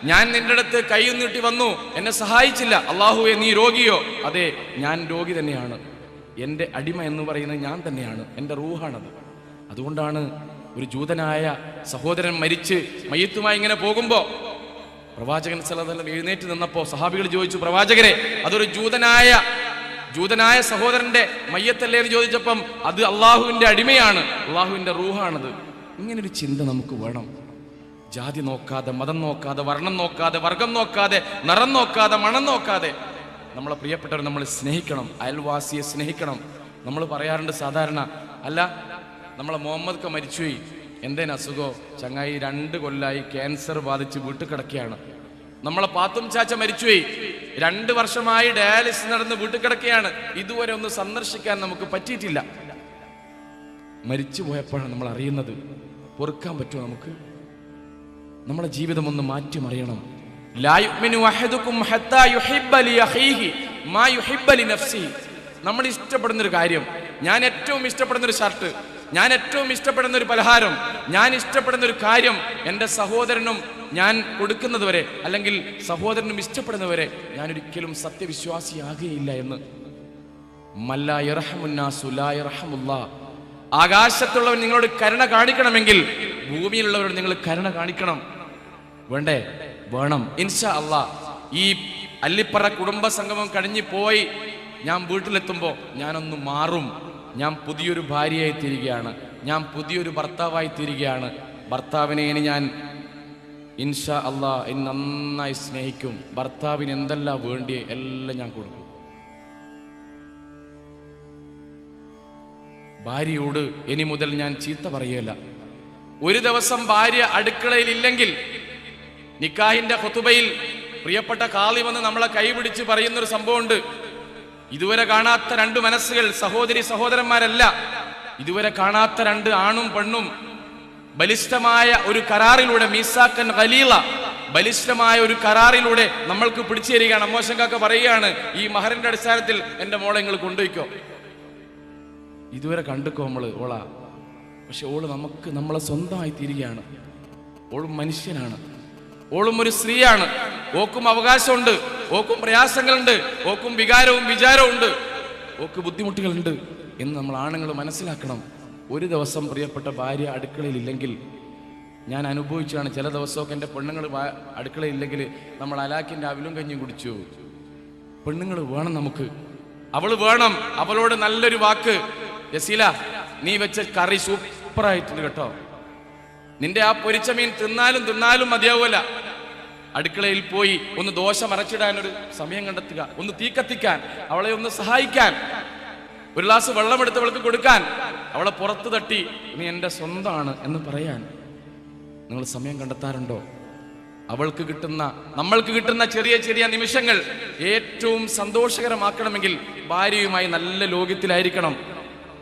ഞാൻ നിന്റെ അടുത്ത് കൈ നീട്ടി വന്നു, എന്നെ സഹായിച്ചില്ല. അള്ളാഹുവെ, നീ രോഗിയോ? അതെ, ഞാൻ രോഗി തന്നെയാണ്. എൻ്റെ അടിമ എന്ന് പറയുന്നത് ഞാൻ തന്നെയാണ്, എൻ്റെ റൂഹാണത്. അതുകൊണ്ടാണ് ഒരു ജൂതനായ സഹോദരൻ മരിച്ച് മയ്യത്തുമായി ഇങ്ങനെ പോകുമ്പോ പ്രവാചകൻ സല്ലല്ലാഹു അലൈഹി വസല്ലം എഴുന്നേറ്റ് നിന്നപ്പോ സഹാബികൾ ചോദിച്ചു, പ്രവാചകരെ, അതൊരു ജൂതനായ സഹോദരന്റെ മയ്യത്തല്ലേ എന്ന് ചോദിച്ചപ്പം അത് അള്ളാഹുവിന്റെ അടിമയാണ്, അള്ളാഹുവിന്റെ റൂഹാണത്. ഇങ്ങനൊരു ചിന്ത നമുക്ക് വേണം. ജാതി നോക്കാതെ, മതം നോക്കാതെ, വർണ്ണം നോക്കാതെ, വർഗം നോക്കാതെ, നിറം നോക്കാതെ, മണം നോക്കാതെ നമ്മളെ പ്രിയപ്പെട്ടവർ നമ്മൾ സ്നേഹിക്കണം, അയൽവാസിയെ സ്നേഹിക്കണം. നമ്മൾ പറയാറുണ്ട് സാധാരണ, അല്ല നമ്മളെ മുഹമ്മദ് മരിച്ചുപോയി, എന്തേന് അസുഖോ? ചങ്ങായി 2 കൊല്ലായി ക്യാൻസർ ബാധിച്ച് വീട്ടിൽ കിടക്കുകയാണ്. നമ്മളെ പാത്തും ചാച്ച മരിച്ചുപോയി, 2 വർഷമായി ഡയാലിസിസ് നടന്ന് വീട്ടിൽ കിടക്കുകയാണ്. ഇതുവരെ ഒന്ന് സന്ദർശിക്കാൻ നമുക്ക് പറ്റിയിട്ടില്ല. മരിച്ചു പോയപ്പോഴാണ് നമ്മൾ അറിയുന്നത്. പൊറുക്കാൻ പറ്റുമോ നമുക്ക്? നമ്മളെ ജീവിതം ഒന്ന് മാറ്റിമറിയണം. ലാ യുഅ്മിനു അഹദുകും ഹത്താ യുഹിബ്ബ ലി അഖീഹി മാ യുഹിബ്ബ ലി നഫ്സിഹി. നമ്മൾ ഇഷ്ടപ്പെടുന്നൊരു കാര്യം, ഞാൻ ഏറ്റവും ഇഷ്ടപ്പെടുന്നൊരു ഷർട്ട്, ഞാൻ ഏറ്റവും ഇഷ്ടപ്പെടുന്ന ഒരു പലഹാരം, ഞാൻ ഇഷ്ടപ്പെടുന്ന ഒരു കാര്യം എൻ്റെ സഹോദരനും ഞാൻ കൊടുക്കുന്നതുവരെ, അല്ലെങ്കിൽ സഹോദരനും ഇഷ്ടപ്പെടുന്നവരെ ഞാൻ ഒരിക്കലും സത്യവിശ്വാസിയാകുകയില്ല എന്ന്. മല്ലാ യർഹമുന്നാസു ലാ യർഹമുല്ലാഹ്. ആകാശത്തുള്ളവൻ നിങ്ങളോട് കരുണ കാണിക്കണമെങ്കിൽ ഭൂമിയിലുള്ളവരോട് നിങ്ങൾ കരുണ കാണിക്കണം. വേണ്ടേ? വേണം. ഇൻഷാ അല്ലാഹ് ഈ അല്ലിപ്പറ കുടുംബ സംഗമം കഴിഞ്ഞു പോയി ഞാൻ വീട്ടിലെത്തുമ്പോൾ ഞാനൊന്ന് മാറും. ഞാൻ പുതിയൊരു ഭാര്യയായി തീരുകയാണ്, ഞാൻ പുതിയൊരു ഭർത്താവായി തീരുകയാണ്. ഭർത്താവിനെ ഇനി ഞാൻ ഇൻഷാ അല്ലാഹ് നന്നായി സ്നേഹിക്കും. ഭർത്താവിന് എന്തെല്ലാം വേണ്ടിയേ എല്ലാം ഞാൻ കൊടുക്കും. ഭാര്യയോട് ഇനി മുതൽ ഞാൻ ചീത്ത പറയല്ല. ഒരു ദിവസം ഭാര്യ അടുക്കളയിൽ ഇല്ലെങ്കിൽ നിക്കാഹിന്റെ ഖുതുബയിൽ പ്രിയപ്പെട്ട ഖാളി വന്ന് നമ്മളെ കൈപിടിച്ച് പറയുന്നൊരു സംഭവമുണ്ട്. ഇതുവരെ കാണാത്ത 2 മനസ്സുകൾ, സഹോദരി സഹോദരന്മാരല്ല, ഇതുവരെ കാണാത്ത 2 ആണും പെണ്ണും ബലിഷ്ഠമായ ഒരു കരാറിലൂടെ, മീസാക്കൻ ഖലീല, ബലിഷ്ഠമായ ഒരു കരാറിലൂടെ നമ്മൾക്ക് പിടിച്ചു തരികയാണ്. അമ്മോശങ്കാക്ക പറയുകയാണ്, ഈ മഹറിന്റെ അടിസ്ഥാനത്തിൽ എൻ്റെ മോളെ നിങ്ങൾ കൊണ്ടുപോയിക്കോ. ഇതുവരെ കണ്ടുക്കോ ഓളാ, പക്ഷെ ഓള് നമ്മളെ സ്വന്തമായി തീരുകയാണ്. ഓളും മനുഷ്യനാണ്, ഓളും ഒരു സ്ത്രീയാണ്. ഓക്കും അവകാശമുണ്ട്, ഓക്കും പ്രയാസങ്ങളുണ്ട്, ഓക്കും വികാരവും വിചാരവും ഉണ്ട്, ഓക്ക് ബുദ്ധിമുട്ടുകളുണ്ട് എന്ന് നമ്മൾ ആണുങ്ങൾ മനസ്സിലാക്കണം. ഒരു ദിവസം പ്രിയപ്പെട്ട ഭാര്യ അടുക്കളയിൽ ഇല്ലെങ്കിൽ, ഞാൻ അനുഭവിച്ചാണ്, ചില ദിവസമൊക്കെ എൻ്റെ പെണ്ണുങ്ങൾ അടുക്കളയിൽ ഇല്ലെങ്കിൽ നമ്മൾ അലാക്കിൻ്റെ അവിലും കഞ്ഞിയും കുടിച്ചു. പെണ്ണുങ്ങൾ വേണം നമുക്ക്, അവൾ വേണം. അവളോട് നല്ലൊരു വാക്ക്, ജസീല നീ വെച്ച കറി സൂപ്പറായിട്ടുണ്ട് കേട്ടോ, നിന്റെ ആ പൊരിച്ച മീൻ തിന്നാലും മതിയാവൂല. അടുക്കളയിൽ പോയി ഒന്ന് ദോശ മറച്ചിടാൻ ഒരു സമയം കണ്ടെത്തുക, ഒന്ന് തീ കത്തിക്കാൻ, അവളെ ഒന്ന് സഹായിക്കാൻ. ഒരു ഗ്ലാസ് വെള്ളമെടുത്ത് അവൾക്ക് കൊടുക്കാൻ, അവളെ പുറത്ത് തട്ടി നീ എൻ്റെ സ്വന്തമാണ് എന്ന് പറയാൻ നിങ്ങൾ സമയം കണ്ടെത്താറുണ്ടോ? അവൾക്ക് കിട്ടുന്ന, നമ്മൾക്ക് കിട്ടുന്ന ചെറിയ ചെറിയ നിമിഷങ്ങൾ ഏറ്റവും സന്തോഷകരമാക്കണമെങ്കിൽ ഭാര്യയുമായി നല്ല ലോകത്തിലായിരിക്കണം.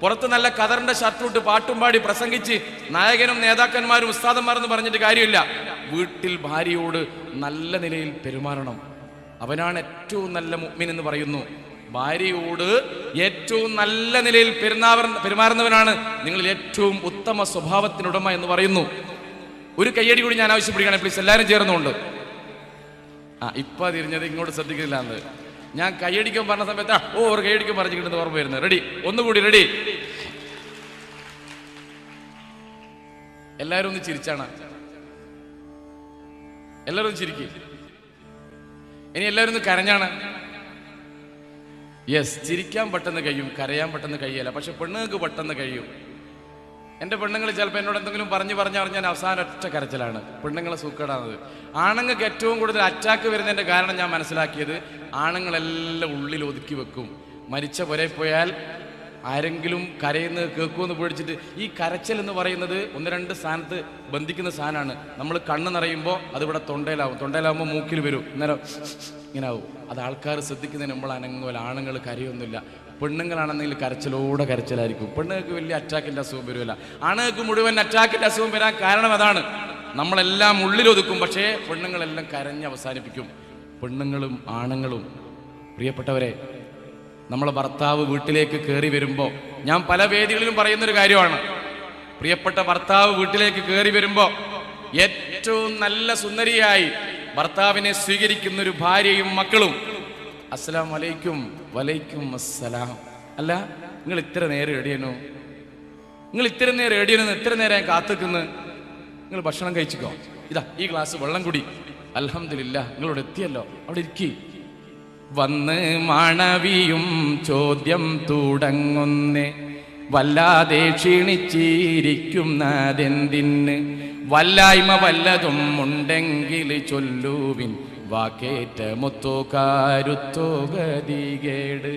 പുറത്ത് നല്ല കതറിന്റെ ഷർട്ടിട്ട് പാട്ടും പാടി പ്രസംഗിച്ച് നായകനും നേതാക്കന്മാരും ഉസ്താദന്മാരെന്ന് പറഞ്ഞിട്ട് കാര്യമില്ല. വീട്ടിൽ ഭാര്യയോട് നല്ല നിലയിൽ പെരുമാറണം. അവനാണ് ഏറ്റവും നല്ല മുഅ്മിൻ എന്ന് പറയുന്നു. ഭാര്യയോട് ഏറ്റവും നല്ല നിലയിൽ പെരുമാറുന്നവനാണ് നിങ്ങളിൽ ഏറ്റവും ഉത്തമ സ്വഭാവത്തിനുടമ എന്ന് പറയുന്നു. ഒരു കയ്യടി കൂടി ഞാൻ ആവശ്യപ്പെടുകയാണ്, പ്ലീസ് എല്ലാവരും ചേർന്നുകൊണ്ട്. ഇപ്പൊ തിരിഞ്ഞത് ഇങ്ങോട്ട് ശ്രദ്ധിക്കില്ല എന്ന് ഞാൻ കയ്യടിക്കാൻ പറഞ്ഞ സമയത്ത് ഒരു കയ്യടിക്കാൻ പറഞ്ഞിട്ടുണ്ടെന്ന് ഓർമ്മ വരുന്നത്. റെഡി, ഒന്നുകൂടി റെഡി. എല്ലാവരും ഒന്ന് ചിരിച്ചാണ്, എല്ലാവരും ഒന്ന് ചിരിക്കും. ഇനി എല്ലാവരും ഒന്ന് കരഞ്ഞാണ്. യെസ്, ചിരിക്കാൻ പെട്ടെന്ന് കഴിയും, കരയാൻ പെട്ടെന്ന് കഴിയല്ല. പക്ഷെ പെണ്ണുങ്ങൾക്ക് പെട്ടെന്ന് കഴിയും. എൻ്റെ പെണ്ണുങ്ങൾ ചിലപ്പോൾ എന്നോട് എന്തെങ്കിലും പറഞ്ഞാൽ അവസാനം ഒറ്റ കരച്ചിലാണ്. പെണ്ണുങ്ങളെ സൂക്കേടാണത്. ആണുങ്ങൾക്ക് ഏറ്റവും കൂടുതൽ അറ്റാക്ക് വരുന്നതിൻ്റെ കാരണം ഞാൻ മനസ്സിലാക്കിയത്, ആണുങ്ങളെല്ലാം ഉള്ളിൽ ഒതുക്കി വെക്കും. മരിച്ച പുരയിൽ പോയാൽ ആരെങ്കിലും കരയുന്നത് കേൾക്കുമെന്ന് പേടിച്ചിട്ട്. ഈ കരച്ചൽ എന്ന് പറയുന്നത് ഒന്ന് രണ്ട് സ്ഥാനത്ത് ബന്ധിക്കുന്ന സാധനമാണ്. നമ്മൾ കണ്ണ് നിറയുമ്പോൾ അതിവിടെ തൊണ്ടയിലാവുമ്പോൾ മൂക്കിൽ വരും, അന്നേരം ഇങ്ങനെ ആവും. അത് ആൾക്കാർ ശ്രദ്ധിക്കുന്നതിന് നമ്മൾ അനങ്ങുമല്ല. ആണുങ്ങൾ കരയൊന്നുമില്ല. പെണ്ണുങ്ങളാണെന്നെങ്കിൽ കരച്ചിലായിരിക്കും. പെണ്ണുങ്ങൾക്ക് വലിയ അറ്റാക്കിൻ്റെ അസുഖം വരുമല്ല. ആണുങ്ങൾക്ക് മുഴുവൻ അറ്റാക്കിൻ്റെ അസുഖം വരാൻ കാരണം അതാണ്. നമ്മളെല്ലാം ഉള്ളിലൊതുക്കും, പക്ഷേ പെണ്ണുങ്ങളെല്ലാം കരഞ്ഞ് അവസാനിപ്പിക്കും. പെണ്ണുങ്ങളും ആണുങ്ങളും, പ്രിയപ്പെട്ടവരെ, നമ്മളെ ഭർത്താവ് വീട്ടിലേക്ക് കയറി വരുമ്പോൾ, ഞാൻ പല വേദികളിലും പറയുന്നൊരു കാര്യമാണ്, പ്രിയപ്പെട്ട ഭർത്താവ് വീട്ടിലേക്ക് കയറി വരുമ്പോൾ ഏറ്റവും നല്ല സുന്ദരിയായി ഭർത്താവിനെ സ്വീകരിക്കുന്നൊരു ഭാര്യയും മക്കളും അസ്സലാമു അലൈക്കും, വലൈക്കും അസ്സലാം. അല്ല, നിങ്ങൾ ഇത്ര നേരം എടിയനോ, ഇത്ര നേരം ഞാൻ കാത്തുനിന്ന്, നിങ്ങൾ ഭക്ഷണം കഴിച്ചിക്കോ, ഇതാ ഈ ഗ്ലാസ് വെള്ളം കുടി, അൽഹംദുലില്ലാ നിങ്ങളോട് എത്തിയല്ലോ, അവിടെ ഇരിക്കി. വന്ന് മണവിയും ചോദ്യം തുടങ്ങുന്നേ, വല്ലാതെ ക്ഷീണിച്ചിരിക്കുന്നതെന്തിന്, വല്ലായ്മ വല്ലതും ഉണ്ടെങ്കിൽ ചൊല്ലുവിൻ, വാക്കേറ്റ മുത്തോ കരുത്തോ ഗതികേട്,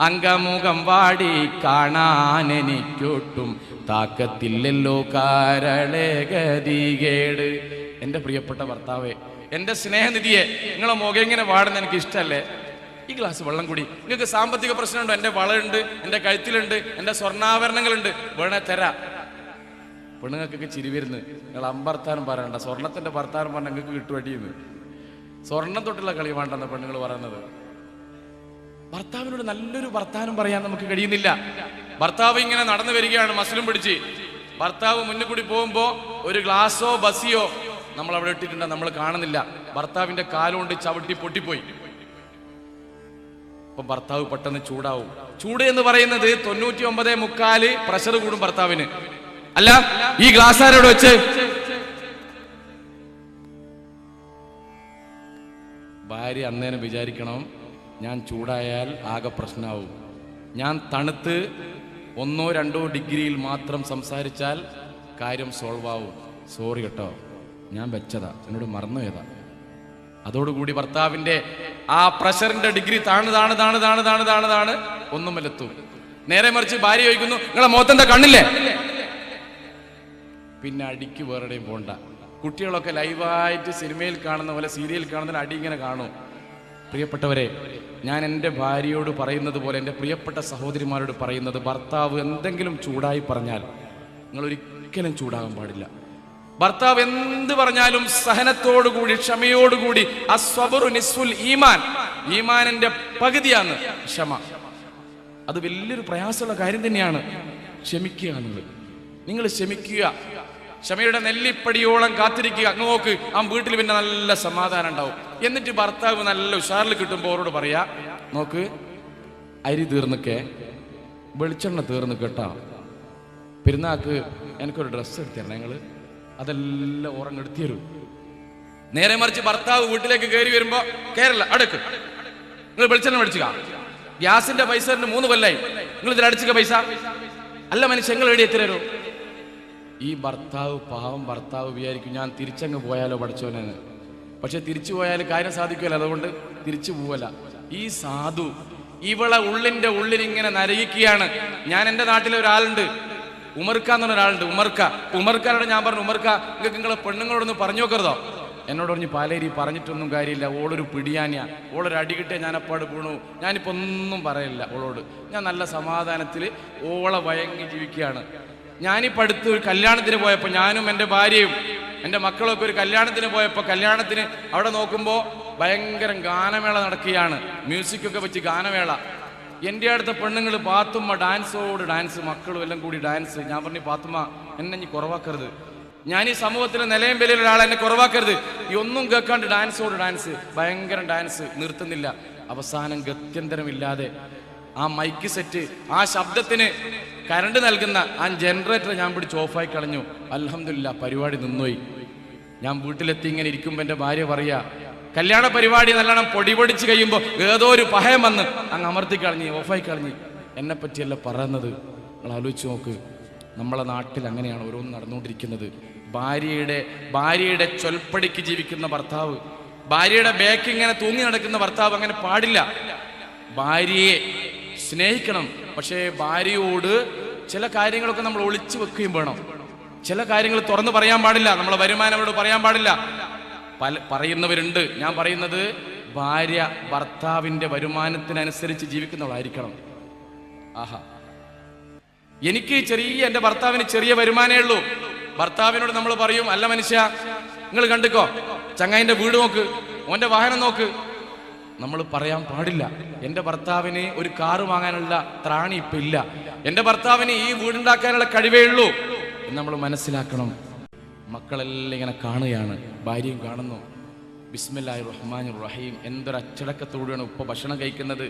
അംഗമുഖം വാടി കാണാനെനിക്കൊട്ടും താക്കത്തില്ലല്ലോ കാരളെ ഗതികേട്. എൻ്റെ പ്രിയപ്പെട്ട ഭർത്താവേ, എൻ്റെ സ്നേഹനിധിയെ, നിങ്ങളെ മുഖം ഇങ്ങനെ വാടുന്ന എനിക്ക് ഇഷ്ടമല്ലേ? ഈ ഗ്ലാസ് വെള്ളം കൂടി. നിങ്ങൾക്ക് സാമ്പത്തിക പ്രശ്നമുണ്ടോ? എൻ്റെ വളയുണ്ട്, എൻ്റെ കഴുത്തിലുണ്ട്, എൻ്റെ സ്വർണ്ണാഭരണങ്ങളുണ്ട്, വേണേ തരാ. പെണ്ണുങ്ങൾക്കൊക്കെ ചിരി വരുന്നു. നിങ്ങൾ അമ്പർത്താനം പറയണ്ട, സ്വർണത്തിൻ്റെ ഭർത്താനം പറഞ്ഞാൽ നിങ്ങൾക്ക് കിട്ടുവടിയെന്ന്. സ്വർണം തൊട്ടുള്ള കളി വേണ്ടെന്ന് പെണ്ണുങ്ങൾ പറയുന്നത്. ഭർത്താവിനോട് നല്ലൊരു വർത്താനം പറയാൻ നമുക്ക് കഴിയുന്നില്ല. ഭർത്താവ് ഇങ്ങനെ നടന്നു വരികയാണ് മസിലും പിടിച്ച്. ഭർത്താവ് മുന്നിൽ കൂടി പോകുമ്പോ ഒരു ഗ്ലാസോ ബസിയോ നമ്മൾ അവിടെ ഇട്ടിട്ടുണ്ട്, നമ്മൾ കാണുന്നില്ല. ഭർത്താവിന്റെ കാലുകൊണ്ട് ചവിട്ടി പൊട്ടിപ്പോയി. അപ്പൊ ഭർത്താവ് പെട്ടെന്ന് ചൂടാവും. ചൂട് എന്ന് പറയുന്നത് 99.4 പ്രഷർ കൂടും ഭർത്താവിന്. അല്ല, ഈ ഗ്ലാസ് ആരോട് വെച്ച്? ഭാര്യ അന്നേരം വിചാരിക്കണം, ഞാൻ ചൂടായാൽ ആകെ പ്രശ്നമാവും. ഞാൻ തണുത്ത് 1-2 ഡിഗ്രിയിൽ മാത്രം സംസാരിച്ചാൽ കാര്യം സോൾവ് ആവും. സോറി കേട്ടോ, ഞാൻ വെച്ചതാ, എന്നോട് മറന്നുപോയതാ. അതോടുകൂടി ഭർത്താവിന്റെ ആ പ്രഷറിന്റെ ഡിഗ്രി താണ് ഒന്നും വല്ലെത്തും. നേരെ മറിച്ച് ഭാര്യ ചോദിക്കുന്നു, നിങ്ങളെ മുഖത്തെന്താ കണ്ണില്ലേ? പിന്നെ അടിക്ക് വേറെയും പോണ്ട. കുട്ടികളൊക്കെ ലൈവായിട്ട് സിനിമയിൽ കാണുന്ന പോലെ സീരിയൽ കാണുന്ന അടി ഇങ്ങനെ കാണും. പ്രിയപ്പെട്ടവരെ, ഞാൻ എൻ്റെ ഭാര്യയോട് പറയുന്നത് പോലെ എൻ്റെ പ്രിയപ്പെട്ട സഹോദരിമാരോട് പറയുന്നത്, ഭർത്താവ് എന്തെങ്കിലും ചൂടായി പറഞ്ഞാൽ നിങ്ങൾ ഒരിക്കലും ചൂടാകാൻ പാടില്ല. ഭർത്താവ് എന്ത് പറഞ്ഞാലും സഹനത്തോടുകൂടി, ക്ഷമയോടുകൂടി, അസ്വബറു നിസ്ഫുൽ ഈമാൻ, ഈമാനിന്റെ പകുതിയാണ് ക്ഷമ. അത് വലിയൊരു പ്രയാസമുള്ള കാര്യം തന്നെയാണ്. ക്ഷമിക്കുക, നിങ്ങൾ ക്ഷമിക്കുക. ക്ഷമയുടെ നെല്ലിപ്പടിയോളം കാത്തിരിക്കുക. അങ്ങ് നോക്ക്, ആ വീട്ടിൽ പിന്നെ നല്ല സമാധാനം ഉണ്ടാവും. എന്നിട്ട് ഭർത്താവ് നല്ല ഉഷാറിൽ കിട്ടുമ്പോൾ അവരോട് പറയാ, നോക്ക് അരി തീർന്നിക്കേ, വെളിച്ചെണ്ണ തീർന്ന് കേട്ടോ, പെരുന്നാക്ക് എനിക്കൊരു ഡ്രസ്സ് എടുത്തരണം, ഞങ്ങൾ അതെല്ലാം ഓറങ്ങെടുത്തി തരും. നേരെ മറിച്ച് ഭർത്താവ് വീട്ടിലേക്ക് കയറി വരുമ്പോ കേരള അടുക്ക്, നിങ്ങൾ വെളിച്ചെണ്ണ മേടിച്ചുക, ഗ്യാസിന്റെ പൈസ 3 കൊല്ലായി, നിങ്ങൾ ഇതിൽ അടിച്ചുക പൈസ അല്ല മനുഷ്യ, നിങ്ങൾ എവിടെ എത്തിരോ? ഈ ഭർത്താവ്, പാവം ഭർത്താവ് വിചാരിക്കും ഞാൻ തിരിച്ചങ്ങ് പോയാലോ പഠിച്ചോനെന്ന്. പക്ഷെ തിരിച്ചു പോയാൽ കാര്യം സാധിക്കുമല്ലോ, അതുകൊണ്ട് തിരിച്ചു പോവല്ല. ഈ സാധു ഇവളെ ഉള്ളിന്റെ ഉള്ളിൽ ഇങ്ങനെ നരകിക്കുകയാണ്. ഞാൻ എൻ്റെ നാട്ടിലെ ഒരാളുണ്ട്, ഉമർക്ക എന്ന് പറഞ്ഞ ഒരാളുണ്ട്. ഉമർക്കാരോട് ഞാൻ പറഞ്ഞു, ഉമർക്ക നിങ്ങൾക്ക് നിങ്ങളെ പെണ്ണുങ്ങളോടൊന്ന് പറഞ്ഞു നോക്കരുതോ? എന്നോട് പറഞ്ഞു, പാലേരി പറഞ്ഞിട്ടൊന്നും കാര്യമില്ല, ഓളൊരു പിടിയാനിയാ, ഓളൊരു അടി കിട്ടിയ ഞാൻ അപ്പാട് വീണു, ഞാനിപ്പോൾ ഒന്നും പറയില്ല ഓളോട്, ഞാൻ നല്ല സമാധാനത്തിൽ ഓളെ വയങ്ങി ജീവിക്കുകയാണ്. ഞാനിപ്പോൾ അടുത്ത് ഒരു കല്യാണത്തിന് പോയപ്പോൾ, ഞാനും എൻ്റെ ഭാര്യയും എൻ്റെ മക്കളൊക്കെ ഒരു കല്യാണത്തിന് പോയപ്പോൾ, കല്യാണത്തിന് അവിടെ നോക്കുമ്പോൾ ഭയങ്കര ഗാനമേള നടക്കുകയാണ്, മ്യൂസിക്കൊക്കെ വെച്ച് ഗാനമേള. എൻ്റെ അടുത്ത പെണ്ണുങ്ങൾ പാത്തുമ്മ ഡാൻസോട് ഡാൻസ്, മക്കളും എല്ലാം കൂടി ഡാൻസ്. ഞാൻ പറഞ്ഞു, പാത്തുമ്മ എന്നെ ഇനി കുറവാക്കരുത്, ഞാൻ ഈ സമൂഹത്തിലെ നിലയും വിലയിൽ ഒരാളെ എന്നെ കുറവാക്കരുത്. ഈ ഒന്നും കേൾക്കാണ്ട് ഡാൻസോട് ഡാൻസ്, ഭയങ്കര ഡാൻസ്, നിർത്തുന്നില്ല. അവസാനം ഗത്യന്തരമില്ലാതെ ആ മൈക്ക് സെറ്റ്, ആ ശബ്ദത്തിന് കറണ്ട് നൽകുന്ന ആ ജനറേറ്റർ ഞാൻ പിടിച്ച് ഓഫായി കളഞ്ഞു. അൽഹംദുലില്ലാ, പരിപാടി നിന്നുപോയി. ഞാൻ വീട്ടിലെത്തി ഇങ്ങനെ ഇരിക്കുമ്പോൾ എൻ്റെ ഭാര്യ പറയാ, കല്യാണ പരിപാടി നല്ലോണം പൊടിപൊടിച്ച് കഴിയുമ്പോൾ ഏതോ ഒരു പഹയം വന്ന് അങ്ങ് അമർത്തി കളഞ്ഞ്, ഓഫായി കളഞ്ഞ്. എന്നെ പറ്റിയല്ല പറയുന്നത്. നിങ്ങൾ ആലോചിച്ച് നോക്ക്, നമ്മളെ നാട്ടിൽ അങ്ങനെയാണ് ഓരോന്നും നടന്നുകൊണ്ടിരിക്കുന്നത്. ഭാര്യയുടെ ചൊൽപ്പടിക്ക് ജീവിക്കുന്ന ഭർത്താവ്, ഭാര്യയുടെ ബാക്ക് ഇങ്ങനെ തൂങ്ങി നടക്കുന്ന ഭർത്താവ്, അങ്ങനെ പാടില്ല. ഭാര്യയെ സ്നേഹിക്കണം, പക്ഷേ ഭാര്യയോട് ചില കാര്യങ്ങളൊക്കെ നമ്മൾ ഒളിച്ചു വെക്കുകയും വേണം. ചില കാര്യങ്ങൾ തുറന്നു പറയാൻ പാടില്ല, നമ്മളെ വരുമാനം അവരോട് പറയാൻ പാടില്ല. പറയുന്നവരുണ്ട്. ഞാൻ പറയുന്നത്, ഭാര്യ ഭർത്താവിന്റെ വരുമാനത്തിനനുസരിച്ച് ജീവിക്കുന്നവളായിരിക്കണം. ആഹാ, എനിക്ക് എൻ്റെ ഭർത്താവിന് ചെറിയ വരുമാനമേ ഉള്ളൂ. ഭർത്താവിനോട് നമ്മൾ പറയും, അല്ല മനുഷ്യ, നിങ്ങൾ കണ്ടിക്കോ, ചങ്ങായിന്റെ വീട് നോക്ക്, ഓന്റെ വാഹനം നോക്ക്. നമ്മൾ പറയാൻ പാടില്ല, എൻ്റെ ഭർത്താവിന് ഒരു കാറ് വാങ്ങാനുള്ള ത്രാണി ഇപ്പം ഇല്ല, എൻ്റെ ഭർത്താവിന് ഈ വീടുണ്ടാക്കാനുള്ള കഴിവേ ഉള്ളൂ എന്ന് നമ്മൾ മനസ്സിലാക്കണം. മക്കളെല്ലാം ഇങ്ങനെ കാണുകയാണ്, ഭാര്യയും കാണുന്നു. ബിസ്മില്ലാഹിർ റഹ്മാനിർ റഹീം, എന്തൊരു അച്ചടക്കത്തോടെയാണ് ഉപ്പ ഭക്ഷണം കഴിക്കുന്നത്.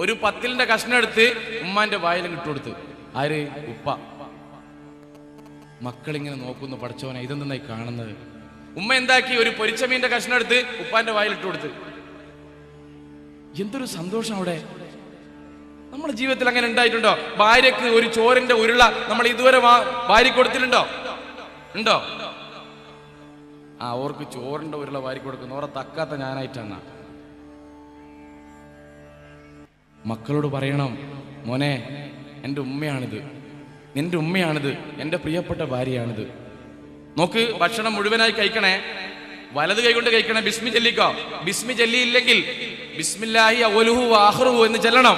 ഒരു പത്തിലിന്റെ കഷ്ണം എടുത്ത് ഉമ്മാന്റെ വായിലും ഇട്ടുകൊടുത്ത്. ആര്? ഉപ്പ. മക്കളിങ്ങനെ നോക്കുന്നു, പഠിച്ചവനെ ഇതെന്തായി കാണുന്നത്? ഉമ്മ എന്താക്കി? ഒരു പൊരിച്ച മീന്റെ കഷ്ണം എടുത്ത് ഉപ്പാന്റെ വായിൽ ഇട്ട് കൊടുത്ത്. എന്തൊരു സന്തോഷം അവിടെ. നമ്മുടെ ജീവിതത്തിൽ അങ്ങനെ ഉണ്ടായിട്ടുണ്ടോ? ഭാര്യക്ക് ഒരു ചോറിന്റെ ഉരുള നമ്മൾ ഇതുവരെ വാരി കൊടുത്തിട്ടുണ്ടോ? ഉണ്ടോ? ഓർക്ക് ചോറിന്റെ ഉരുള വാരി കൊടുക്കുന്ന ഓറെ തക്കാത്ത ഞാനായിട്ടാണ്. മക്കളോട് പറയണം, മോനെ, എൻ്റെ ഉമ്മയാണിത്, നിന്റെ ഉമ്മയാണിത്, എൻ്റെ പ്രിയപ്പെട്ട ഭാര്യയാണിത്. നോക്ക്, ഭക്ഷണം മുഴുവനായി കഴിക്കണേ, വലത് കൈകൊണ്ട് കഴിക്കണേ, ബിസ്മി ചൊല്ലിക്കോ. ബിസ്മി ചൊല്ലിയില്ലെങ്കിൽ ബിസ്മില്ലാഹി അവലുഹു ആഖിറുഹു എന്ന് ചൊല്ലണം.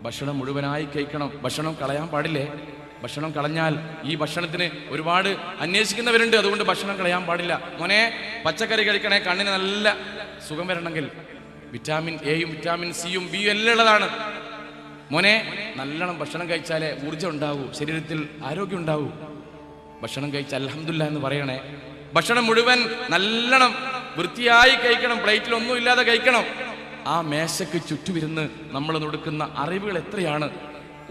ഭക്ഷണം മുഴുവനായി കഴിക്കണം. ഭക്ഷണം കളയാൻ പാടില്ലേ? ഭക്ഷണം കളഞ്ഞാൽ ഈ ഭക്ഷണത്തിന് ഒരുപാട് അന്വേഷിക്കുന്നവരുണ്ട്, അതുകൊണ്ട് ഭക്ഷണം കളയാൻ പാടില്ല. മോനെ, പച്ചക്കറി കഴിക്കണേ, കണ്ണിന് നല്ല സുഖം വരണമെങ്കിൽ. വിറ്റാമിൻ എയും വിറ്റാമിൻ സിയും ബിയും എല്ലാം ഉള്ളതാണ്. മോനെ, നല്ലോണം ഭക്ഷണം കഴിച്ചാലേ ഊർജ്ജം ഉണ്ടാവൂ, ശരീരത്തിൽ ആരോഗ്യം ഉണ്ടാവൂ. ഭക്ഷണം കഴിച്ച് അൽഹംദുലില്ലാ എന്ന് പറയണേ. ഭക്ഷണം മുഴുവൻ നല്ലോണം വൃത്തിയായി കഴിക്കണം, പ്ലേറ്റിലൊന്നും ഇല്ലാതെ കഴിക്കണം. ആ മേശയ്ക്ക് ചുറ്റുമിരുന്ന് നമ്മൾ കൊടുക്കുന്ന അറിവുകൾ എത്രയാണ്.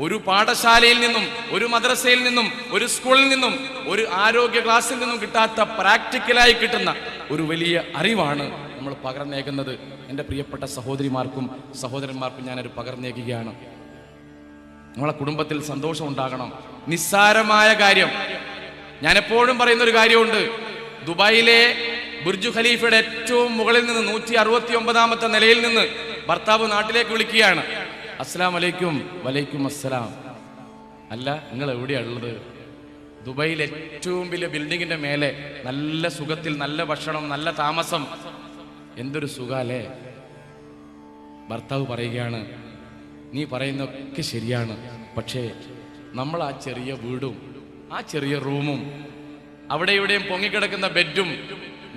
ഒരു പാഠശാലയിൽ നിന്നും, ഒരു മദ്രസയിൽ നിന്നും, ഒരു സ്കൂളിൽ നിന്നും, ഒരു ആരോഗ്യ ക്ലാസ്സിൽ നിന്നും കിട്ടാത്ത പ്രാക്ടിക്കലായി കിട്ടുന്ന ഒരു വലിയ അറിവാണ് നമ്മൾ പകർന്നേകുന്നത്. എൻ്റെ പ്രിയപ്പെട്ട സഹോദരിമാർക്കും സഹോദരന്മാർക്കും ഞാനൊരു പകർന്നേകുകയാണ്. നമ്മളെ കുടുംബത്തിൽ സന്തോഷം ഉണ്ടാകണം. നിസ്സാരമായ കാര്യം, ഞാൻ എപ്പോഴും പറയുന്ന ഒരു കാര്യമുണ്ട്. ദുബായിലെ ബുർജ് ഖലീഫയുടെ ഏറ്റവും മുകളിൽ നിന്ന് 169ാമത്തെ നിലയിൽ നിന്ന് ഭർത്താവ് നാട്ടിലേക്ക് വിളിക്കുകയാണ്. അസ്സലാം വലൈക്കും. വലൈക്കും അസ്സലാം. അല്ല, നിങ്ങൾ എവിടെയാണ് ഉള്ളത്? ദുബായിലെ ഏറ്റവും വലിയ ബിൽഡിങ്ങിന്റെ മേലെ, നല്ല സുഖത്തിൽ, നല്ല ഭക്ഷണം, നല്ല താമസം, എന്തൊരു സുഖാലേ. ഭർത്താവ് പറയുകയാണ്, നീ പറയുന്നതൊക്കെ ശരിയാണ്, പക്ഷേ നമ്മൾ ആ ചെറിയ വീടും ആ ചെറിയ റൂമും അവിടെ ഇവിടെയും പൊങ്ങിക്കിടക്കുന്ന ബെഡും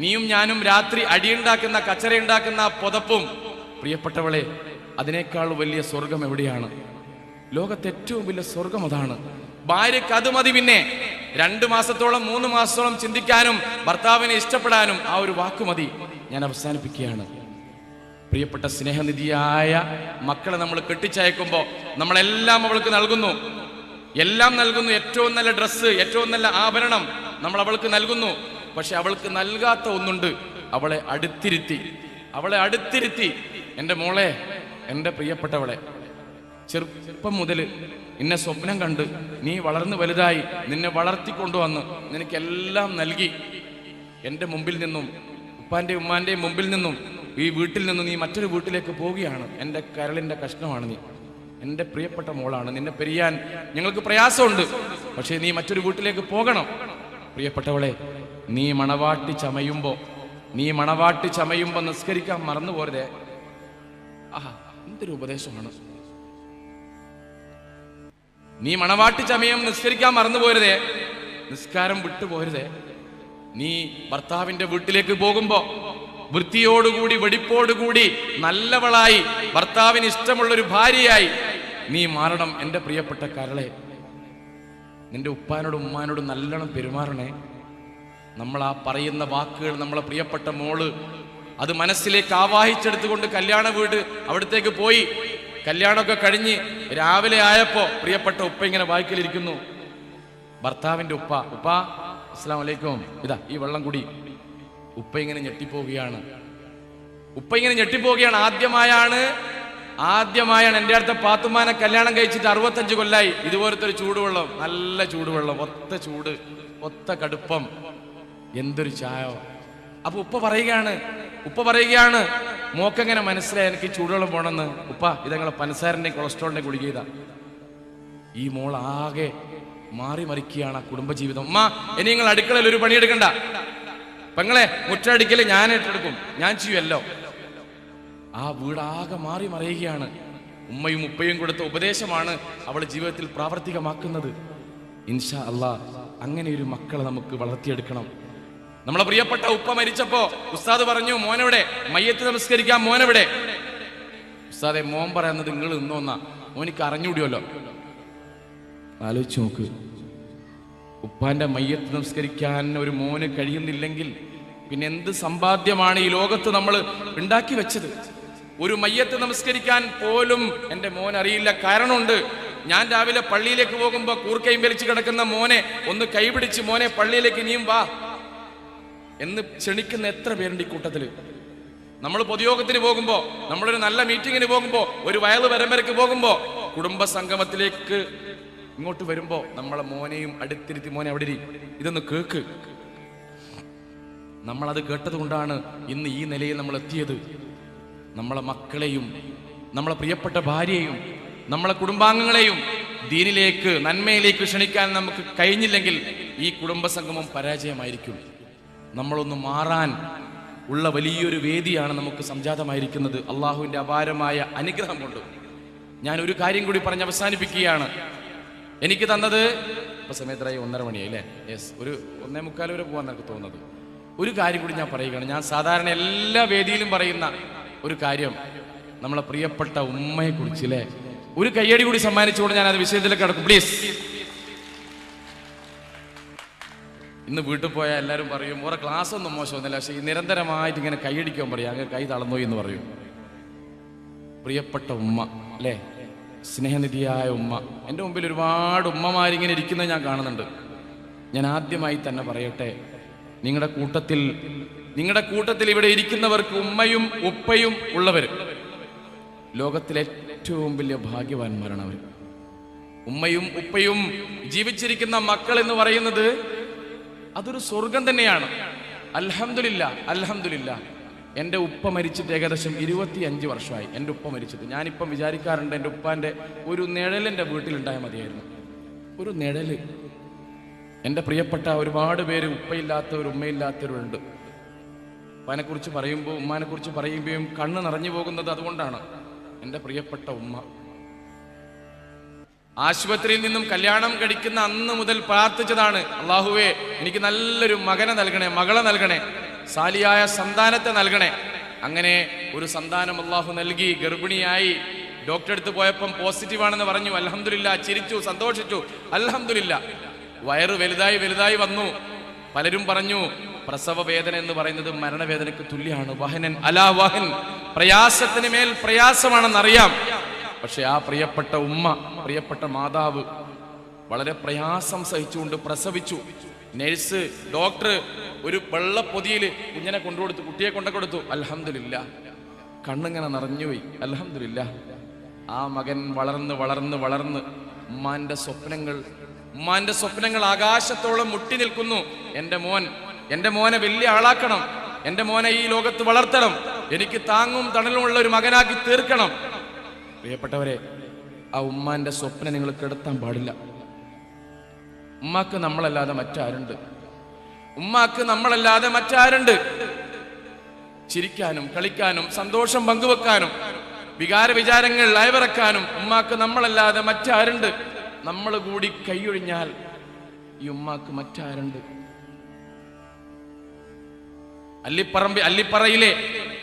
നീയും ഞാനും രാത്രി അടിയുണ്ടാക്കുന്ന കച്ചറയുണ്ടാക്കുന്ന പുതപ്പും, പ്രിയപ്പെട്ടവളെ, അതിനേക്കാൾ വലിയ സ്വർഗം എവിടെയാണ്? ലോകത്തെ ഏറ്റവും വലിയ സ്വർഗം അതാണ്. ഭാര്യയ്ക്ക് അത് മതി. പിന്നെ 2 മാസത്തോളം 3 മാസത്തോളം ചിന്തിക്കാനും ഭർത്താവിനെ ഇഷ്ടപ്പെടാനും ആ ഒരു വാക്ക് മതി. ഞാൻ അവസാനിപ്പിക്കുകയാണ്. പ്രിയപ്പെട്ട സ്നേഹനിധിയായ മക്കളെ നമ്മൾ കെട്ടിച്ചയക്കുമ്പോൾ നമ്മളെല്ലാം അവൾക്ക് നൽകുന്നു, എല്ലാം നൽകുന്നു. ഏറ്റവും നല്ല ഡ്രസ്സ്, ഏറ്റവും നല്ല ആഭരണം നമ്മൾ അവൾക്ക് നൽകുന്നു. പക്ഷെ അവൾക്ക് നൽകാത്ത ഒന്നുണ്ട്. അവളെ അടുത്തിരുത്തി എൻ്റെ മോളെ, എൻ്റെ പ്രിയപ്പെട്ടവളെ, ചെറുപ്പം മുതൽ നിന്നെ സ്വപ്നം കണ്ട് നീ വളർന്നു വലുതായി, നിന്നെ വളർത്തിക്കൊണ്ടുവന്ന് നിനക്കെല്ലാം നൽകി, എൻ്റെ മുമ്പിൽ നിന്നും ഉപ്പാൻ്റെയും ഉമ്മാൻ്റെയും മുമ്പിൽ നിന്നും ഈ വീട്ടിൽ നിന്ന് നീ മറ്റൊരു വീട്ടിലേക്ക് പോവുകയാണ്. എൻ്റെ കരളിൻ്റെ കഷ്ണമാണ് നീ, എൻ്റെ പ്രിയപ്പെട്ട മോളാണ്. നിന്നെ പിരിയാൻ ഞങ്ങൾക്ക് പ്രയാസമുണ്ട്, പക്ഷേ നീ മറ്റൊരു വീട്ടിലേക്ക് പോകണം. പ്രിയപ്പെട്ടവളെ, നീ മണവാട്ടി ചമയുമ്പോ നിസ്കരിക്കാൻ മറന്നു പോരുതേ. ആഹാ, എന്തൊരു ഉപദേശമാണ്. നീ മണവാട്ടി ചമയം നിസ്കരിക്കാൻ മറന്നു പോരുതേ, നിസ്കാരം വിട്ടുപോരുതേ. നീ ഭർത്താവിന്റെ വീട്ടിലേക്ക് പോകുമ്പോ വൃത്തിയോടുകൂടി വെടിപ്പോടുകൂടി നല്ലവളായി ഭർത്താവിന് ഇഷ്ടമുള്ളൊരു ഭാര്യയായി നീ മാറണം. എൻ്റെ പ്രിയപ്പെട്ട കരളെ, നിന്റെ ഉപ്പാനോടും ഉമ്മാനോടും നല്ലോണം പെരുമാറണേ. നമ്മൾ ആ പറയുന്ന വാക്കുകൾ നമ്മളെ പ്രിയപ്പെട്ട മോള് അത് മനസ്സിലേക്ക് ആവാഹിച്ചെടുത്തുകൊണ്ട് കല്യാണ വീട് അവിടത്തേക്ക് പോയി. കല്യാണമൊക്കെ കഴിഞ്ഞ് രാവിലെ ആയപ്പോ പ്രിയപ്പെട്ട ഉപ്പ ഇങ്ങനെ വായിക്കലിരിക്കുന്നു. ഭർത്താവിന്റെ ഉപ്പ അസ്സലാമു അലൈക്കും, ഇതാ ഈ വെള്ളം കുടി. ഉപ്പ ഇങ്ങനെ ഞെട്ടിപ്പോവുകയാണ്. ആദ്യമായാണ് എൻ്റെ അടുത്ത പാത്തുമാനെ കല്യാണം കഴിച്ചിട്ട് 65 കൊല്ലായി ഇതുപോലത്തെ ഒരു ചൂടുവെള്ളം, നല്ല ചൂടുവെള്ളം, ഒത്ത കടുപ്പം, എന്തൊരു ചായ. അപ്പൊ ഉപ്പ പറയുകയാണ് മോക്കെങ്ങനെ മനസ്സിലായി എനിക്ക് ചൂടുവെള്ളം പോണെന്ന്? ഉപ്പ, ഇതങ്ങളെ പനസാരന്റെ കൊളസ്ട്രോളിന്റെ ഗുളിക ചെയ്ത. ഈ മോൾ ആകെ മാറി മറിക്കുകയാണ് ആ കുടുംബജീവിതം. ഉമ്മ, ഇനി നിങ്ങൾ അടുക്കളയിൽ ഒരു പണിയെടുക്കണ്ട, പെങ്ങളെ മുറ്റടിക്കല് ഞാൻ ഏറ്റെടുക്കും, ഞാൻ ചെയ്യുമല്ലോ. ആ വീടാകെ മാറി മറിയുകയാണ്. ഉമ്മയും ഉപ്പയും കൊടുത്ത ഉപദേശമാണ് അവൾ ജീവിതത്തിൽ പ്രാവർത്തികമാക്കുന്നത്. ഇൻഷാ അല്ലാഹ് അങ്ങനെ ഒരു മക്കളെ നമുക്ക് വളർത്തിയെടുക്കണം. നമ്മളെ പ്രിയപ്പെട്ട ഉപ്പ മരിച്ചപ്പോ ഉസ്താദ് പറഞ്ഞു, മോനെവിടെ? മയ്യത്ത് നമസ്കരിക്കാൻ മോനെവിടെ? ഉസ്താദെ, മോൻ പറയുന്നത് നിങ്ങൾ ഇന്നോന്നാ, മോനിക്ക് അറിഞ്ഞുകൂടിയല്ലോ. ആലോചിച്ച് നോക്ക്, ഉപ്പാന്റെ മയ്യത്ത് നമസ്കരിക്കാൻ ഒരു മോന് കഴിയുന്നില്ലെങ്കിൽ പിന്നെ എന്ത് സമ്പാദ്യമാണ് ഈ ലോകത്ത് നമ്മൾ ഉണ്ടാക്കി വെച്ചത്? ഒരു മയ്യത്ത് നമസ്കരിക്കാൻ പോലും എൻ്റെ മോൻ അറിയില്ല. കാരണമുണ്ട്. ഞാൻ രാവിലെ പള്ളിയിലേക്ക് പോകുമ്പോ കൂർക്കയും വലിച്ചു കിടക്കുന്ന മോനെ ഒന്ന് കൈപിടിച്ച്, മോനെ പള്ളിയിലേക്ക് നീയും വാ എന്ന് ക്ഷണിക്കുന്ന എത്ര പേരുണ്ട് ഈ കൂട്ടത്തില്? നമ്മൾ പൊതുയോഗത്തിന് പോകുമ്പോ, നമ്മളൊരു നല്ല മീറ്റിങ്ങിന് പോകുമ്പോ, ഒരു വയല് വരമ്പരക്ക് പോകുമ്പോ, കുടുംബ സംഗമത്തിലേക്ക് ഇങ്ങോട്ട് വരുമ്പോ നമ്മളെ മോനെയും അടുത്തിരുത്തി, മോനെ അവിടെ ഇതൊന്ന് കേക്ക്. നമ്മളത് കേട്ടത് കൊണ്ടാണ് ഇന്ന് ഈ നിലയിൽ നമ്മൾ എത്തിയത്. നമ്മളെ മക്കളെയും നമ്മളെ പ്രിയപ്പെട്ട ഭാര്യയെയും നമ്മളെ കുടുംബാംഗങ്ങളെയും ദീനിലേക്ക്, നന്മയിലേക്ക് ക്ഷണിക്കാൻ നമുക്ക് കഴിഞ്ഞില്ലെങ്കിൽ ഈ കുടുംബസംഗമം പരാജയമായിരിക്കും. നമ്മളൊന്ന് മാറാൻ ഉള്ള വലിയൊരു വേദിയാണ് നമുക്ക് സംജാതമായിരിക്കുന്നത്. അള്ളാഹുവിൻ്റെ അപാരമായ അനുഗ്രഹം കൊണ്ട് ഞാൻ ഒരു കാര്യം കൂടി പറഞ്ഞ് അവസാനിപ്പിക്കുകയാണ്. എനിക്ക് തന്നത് ഇപ്പൊ സമയത്തായി 1:30 മണിയായി അല്ലേ? യെസ്, ഒരു 1:45 വരെ പോകാൻ എനിക്ക് തോന്നുന്നത്. ഒരു കാര്യം കൂടി ഞാൻ പറയുകയാണ്. ഞാൻ സാധാരണ എല്ലാ വേദിയിലും പറയുന്ന ഒരു കാര്യം, നമ്മളെ പ്രിയപ്പെട്ട ഉമ്മയെ കുറിച്ച് അല്ലേ, ഒരു കയ്യടി കൂടി സമ്മാനിച്ചുകൊണ്ട് ഞാൻ അത് വിഷയത്തിലേക്ക് കടക്കും പ്ലീസ്. ഇന്ന് വീട്ടിൽ പോയാൽ എല്ലാവരും പറയും ഓരോ ക്ലാസ് ഒന്നും മോശമൊന്നുമില്ല, പക്ഷേ ഈ നിരന്തരമായിട്ട് ഇങ്ങനെ കൈയടിക്കാൻ പറയും, അങ്ങനെ കൈ തളർന്നു എന്ന് പറയും. പ്രിയപ്പെട്ട ഉമ്മ അല്ലേ, സ്നേഹനിധിയായ ഉമ്മ. എൻ്റെ മുമ്പിൽ ഒരുപാട് ഉമ്മമാരിങ്ങനെ ഇരിക്കുന്നത് ഞാൻ കാണുന്നുണ്ട്. ഞാൻ ആദ്യമായി തന്നെ പറയട്ടെ, നിങ്ങളുടെ കൂട്ടത്തിൽ ഇവിടെ ഇരിക്കുന്നവർക്ക് ഉമ്മയും ഉപ്പയും ഉള്ളവർ ലോകത്തിലെ ഏറ്റവും വലിയ ഭാഗ്യവാന്മാരാണ് അവർ. ഉമ്മയും ഉപ്പയും ജീവിച്ചിരിക്കുന്ന മക്കൾ എന്ന് പറയുന്നത് അതൊരു സ്വർഗം തന്നെയാണ്. അൽഹംദുലില്ലാ. എൻ്റെ ഉപ്പ മരിച്ചിട്ട് ഏകദേശം 25 വർഷമായി. എൻ്റെ ഉപ്പ മരിച്ചിട്ട് ഞാനിപ്പം വിചാരിക്കാറുണ്ട്, എൻ്റെ ഉപ്പാൻ്റെ ഒരു നിഴൽ എൻ്റെ വീട്ടിലുണ്ടായാൽ മതിയായിരുന്നു. ഒരു നിഴല്. എൻ്റെ പ്രിയപ്പെട്ട ഒരുപാട് പേര് ഉപ്പയില്ലാത്തവർ, ഉമ്മയില്ലാത്തവരുണ്ട്. ഉപ്പാനെക്കുറിച്ച് പറയുമ്പോൾ, ഉമ്മാനെക്കുറിച്ച് പറയുമ്പോഴും കണ്ണ് നിറഞ്ഞു പോകുന്നത് അതുകൊണ്ടാണ്. എൻ്റെ പ്രിയപ്പെട്ട ഉമ്മ ആശുപത്രിയിൽ നിന്നും കല്യാണം കഴിക്കുന്ന അന്ന് മുതൽ പ്രാർത്ഥിച്ചതാണ്, അള്ളാഹുവേ എനിക്ക് നല്ലൊരു മകനെ നൽകണേ, മകളെ നൽകണേ, സാലിയായ സന്താനത്തെ നൽകണേ. അങ്ങനെ ഒരു സന്താനം അള്ളാഹു നൽകി. ഗർഭിണിയായി ഡോക്ടറെ അടുത്ത് പോയപ്പം പോസിറ്റീവാണെന്ന് പറഞ്ഞു. അൽഹംദുലില്ലാ, ചിരിച്ചു, സന്തോഷിച്ചു. അൽഹംദുലില്ലാ. വയറ് വലുതായി വന്നു. പലരും പറഞ്ഞു പ്രസവ വേദന എന്ന് പറയുന്നത് മരണവേദനയ്ക്ക് തുല്യമാണ്. വഹനൻ അലാ വഹൻ, പ്രയാസത്തിന് മേൽ പ്രയാസമാണെന്നറിയാം. പക്ഷെ ആ പ്രിയപ്പെട്ട ഉമ്മ, പ്രിയപ്പെട്ട മാതാവ് വളരെ പ്രയാസം സഹിച്ചുകൊണ്ട് പ്രസവിച്ചു. നഴ്സ്, ഡോക്ടർ ഒരു വെള്ളപ്പൊതിയില് കുഞ്ഞിനെ കൊണ്ടുകൊടുത്തു, കുട്ടിയെ കൊണ്ടുകൊടുത്തു. അൽഹംദുലില്ലാ, കണ്ണിങ്ങനെ നിറഞ്ഞുപോയി. അൽഹംദുലില്ലാ. ആ മകൻ വളർന്ന് ഉമ്മാന്റെ സ്വപ്നങ്ങൾ ആകാശത്തോളം മുട്ടി നിൽക്കുന്നു. എൻ്റെ മോനെ വലിയ ആളാക്കണം, എൻ്റെ മോനെ ഈ ലോകത്ത് വളർത്തണം. എനിക്ക് താങ്ങും തണലുമുള്ള ഒരു മകനാക്കി തീർക്കണം. പ്രിയപ്പെട്ടവരെ, ആ ഉമ്മാന്റെ സ്വപ്നം നിങ്ങൾ കെടുത്താൻ പാടില്ല. ഉമ്മാക്ക് നമ്മളല്ലാതെ മറ്റാരുണ്ട്? ഉമ്മാക്ക് നമ്മളല്ലാതെ മറ്റാരുണ്ട്? ചിരിക്കാനും കളിക്കാനും സന്തോഷം പങ്കുവെക്കാനും വികാര വിചാരങ്ങൾ അയവിറക്കാനും ഉമ്മാക്ക് നമ്മളല്ലാതെ മറ്റാരുണ്ട്? നമ്മൾ കൂടി കൈയൊഴിഞ്ഞാൽ ഈ ഉമ്മാക്ക് മറ്റാരുണ്ട്? അല്ലിപ്പറയിലെ